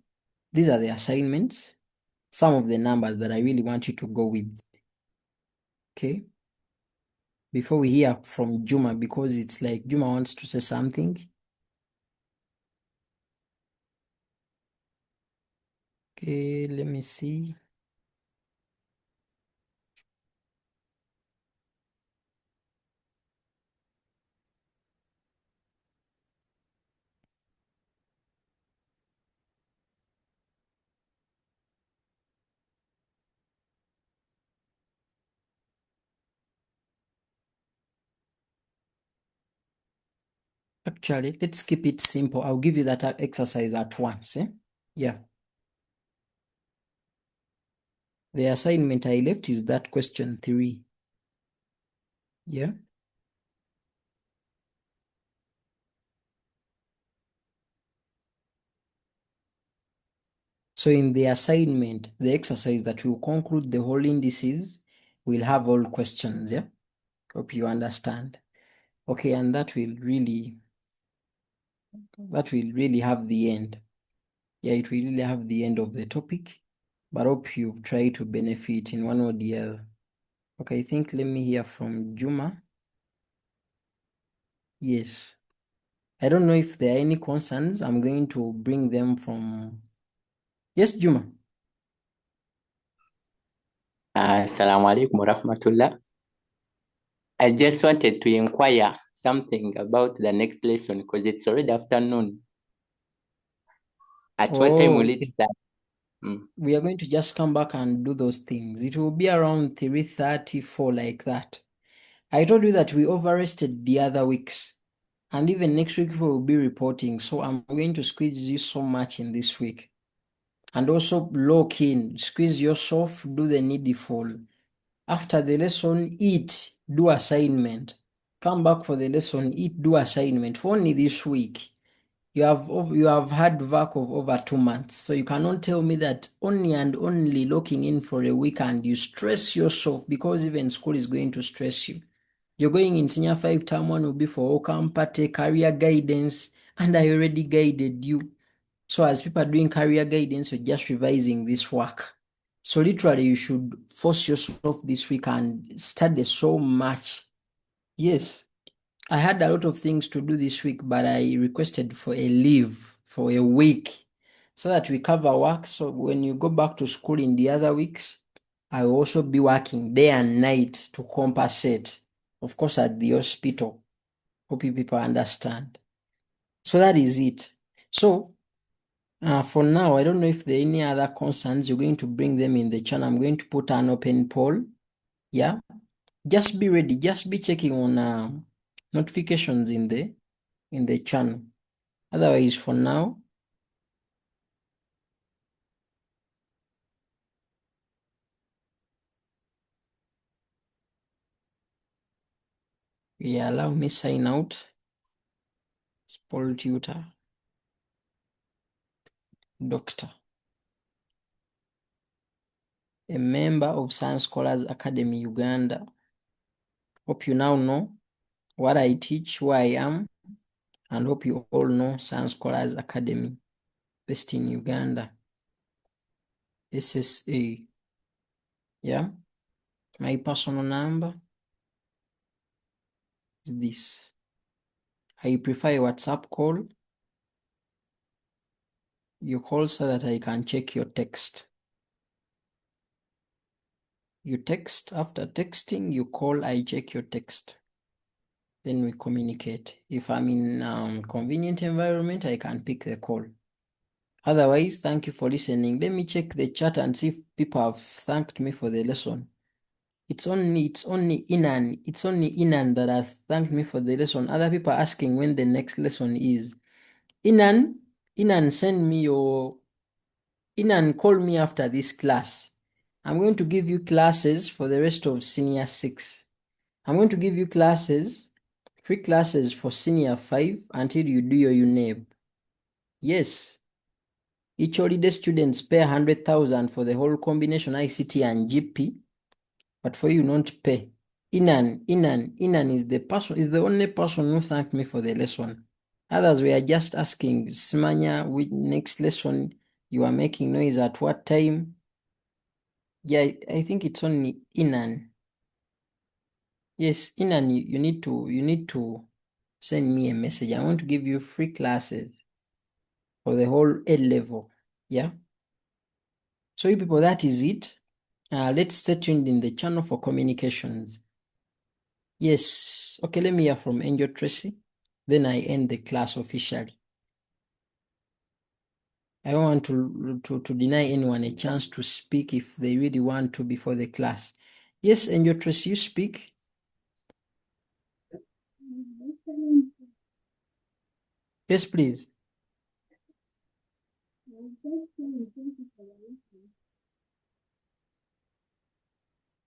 these are the assignments. some of the numbers that I really want you to go with. Okay? Before we hear from Juma, because it's like Juma wants to say something. Okay, let me see. Actually, let's keep it simple. I'll give you that exercise at once. Yeah. The assignment I left is that question 3. Yeah. So in the assignment, the exercise that will conclude the whole indices will have all questions. Yeah. Hope you understand. Okay, and that will really have the end. Yeah, it will really have the end of the topic. But hope you've tried to benefit in one or the other. Okay, I think let me hear from Juma. Yes. I don't know if there are any concerns. I'm going to bring them from... Yes, Juma. Assalamu alaikum warahmatullah. I just wanted to inquire something about the next lesson because it's already afternoon. At what time will it start? We are going to just come back and do those things. It will be around 3:34 like that. I told you that we overrested the other weeks. And even next week we will be reporting. So I'm going to squeeze you so much in this week. And also lock in, squeeze yourself, do the needful. After the lesson, eat, do assignment. Come back for the lesson, eat, do assignment. For only this week, you have had work of over 2 months. So you cannot tell me that only and only locking in for a week and you stress yourself, because even school is going to stress you. You're going in senior 5, term 1 will be for Ocam Party, career guidance, and I already guided you. So as people are doing career guidance, you're just revising this work. So literally you should force yourself this week and study so much. Yes, I had a lot of things to do this week, but I requested for a leave for a week so that we cover work. So when you go back to school in the other weeks, I will also be working day and night to compensate. Of course, at the hospital. Hope you people understand. So that is it. So for now, I don't know if there are any other concerns. You're going to bring them in the channel. I'm going to put an open poll. Yeah. Just be ready. Just be checking on notifications in the channel. Otherwise, for now, yeah, allow me sign out. Paul Tutor, Doctor, a member of Science Scholars Academy, Uganda. Hope you now know what I teach, who I am, and hope you all know Science Scholars Academy, based in Uganda, SSA. Yeah, my personal number is this. I prefer a WhatsApp call. You call so that I can check your text. You text, after texting, you call, I check your text. Then we communicate. If I'm in convenient environment, I can pick the call. Otherwise, thank you for listening. Let me check the chat and see if people have thanked me for the lesson. It's only Inan that has thanked me for the lesson. Other people are asking when the next lesson is. Inan, Inan, call me after this class. I'm going to give you classes for the rest of senior 6. I'm going to give you classes, free classes for senior 5 until you do your UNEB. Yes. Each holiday students pay 100,000 for the whole combination ICT and GP, but for you not pay. Inan is the only person who thanked me for the lesson. Others were just asking, Simanya, which next lesson you are making noise at what time? Yeah, I think it's only Inan. Yes, Inan, you need to send me a message. I want to give you free classes for the whole A level. Yeah. So you people, that is it. Let's stay tuned in the channel for communications. Yes. Okay, let me hear from Angel Tracy. Then I end the class officially. I don't want to deny anyone a chance to speak if they really want to before the class. Yes, Angel Tracy, you speak. Yes, please.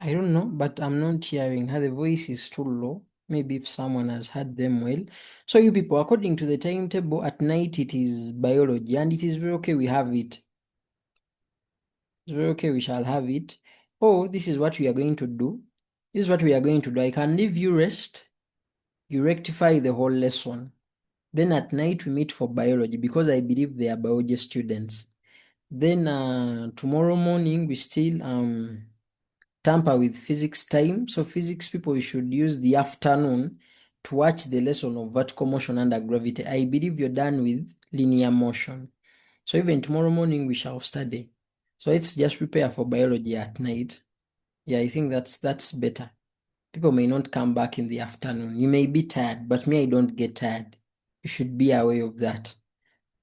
I don't know, but I'm not hearing her. The voice is too low. Maybe if someone has heard them well. So you people, according to the timetable, at night it is biology, and it is very okay we have it. It's very okay we shall have it. Oh, this is what we are going to do. This is what we are going to do. I can leave you rest. You rectify the whole lesson. Then at night we meet for biology because I believe they are biology students. Then tomorrow morning we still tamper with physics time. So physics people, you should use the afternoon to watch the lesson of vertical motion under gravity. I believe you're done with linear motion. So even tomorrow morning we shall study. So let's just prepare for biology at night. Yeah, I think that's better. People may not come back in the afternoon. You may be tired, but me, I don't get tired. You should be aware of that.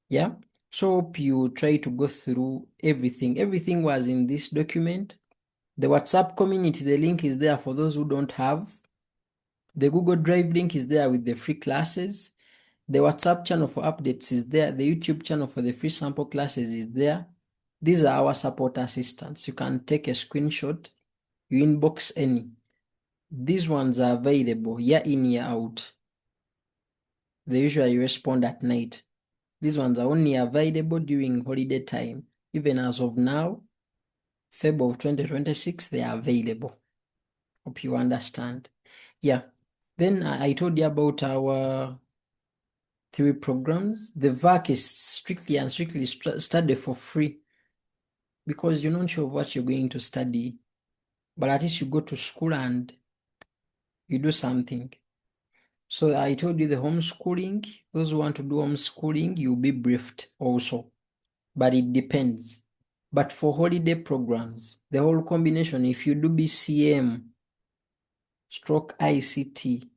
Yeah. So hope you try to go through everything. Everything was in this document. The WhatsApp community, the link is there for those who don't have. The Google Drive link is there with the free classes. The WhatsApp channel for updates is there. The YouTube channel for the free sample classes is there. These are our support assistants. You can take a screenshot, you inbox any. These ones are available year in, year out. They usually respond at night. These ones are only available during holiday time. Even as of now, February of 2026, they are available. Hope you understand. Yeah. Then I told you about our 3 programs. The VAC is strictly and strictly study for free because you're not sure what you're going to study, but at least you go to school and you do something. So I told you the homeschooling, those who want to do homeschooling, you'll be briefed also, but it depends. But for holiday programs, the whole combination, if you do BCM stroke ICT,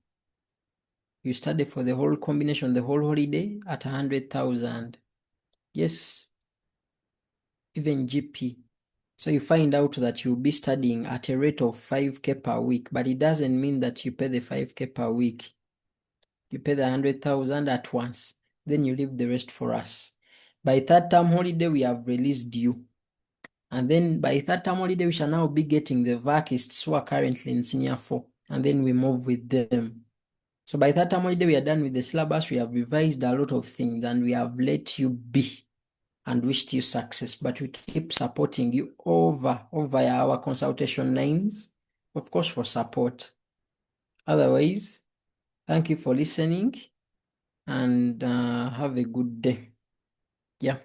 you study for the whole combination, the whole holiday at 100,000. Yes, even GP. So you find out that you'll be studying at a rate of 5K per week, but it doesn't mean that you pay the 5K per week. You pay the 100,000 at once, then you leave the rest for us. By third term holiday, we have released you. And then by third term holiday, we shall now be getting the vacists who are currently in senior 4, and then we move with them. So by third term holiday, we are done with the syllabus. We have revised a lot of things, and we have let you be and wished you success. But we keep supporting you over our consultation lines, of course, for support. Otherwise, thank you for listening, and have a good day. Yeah.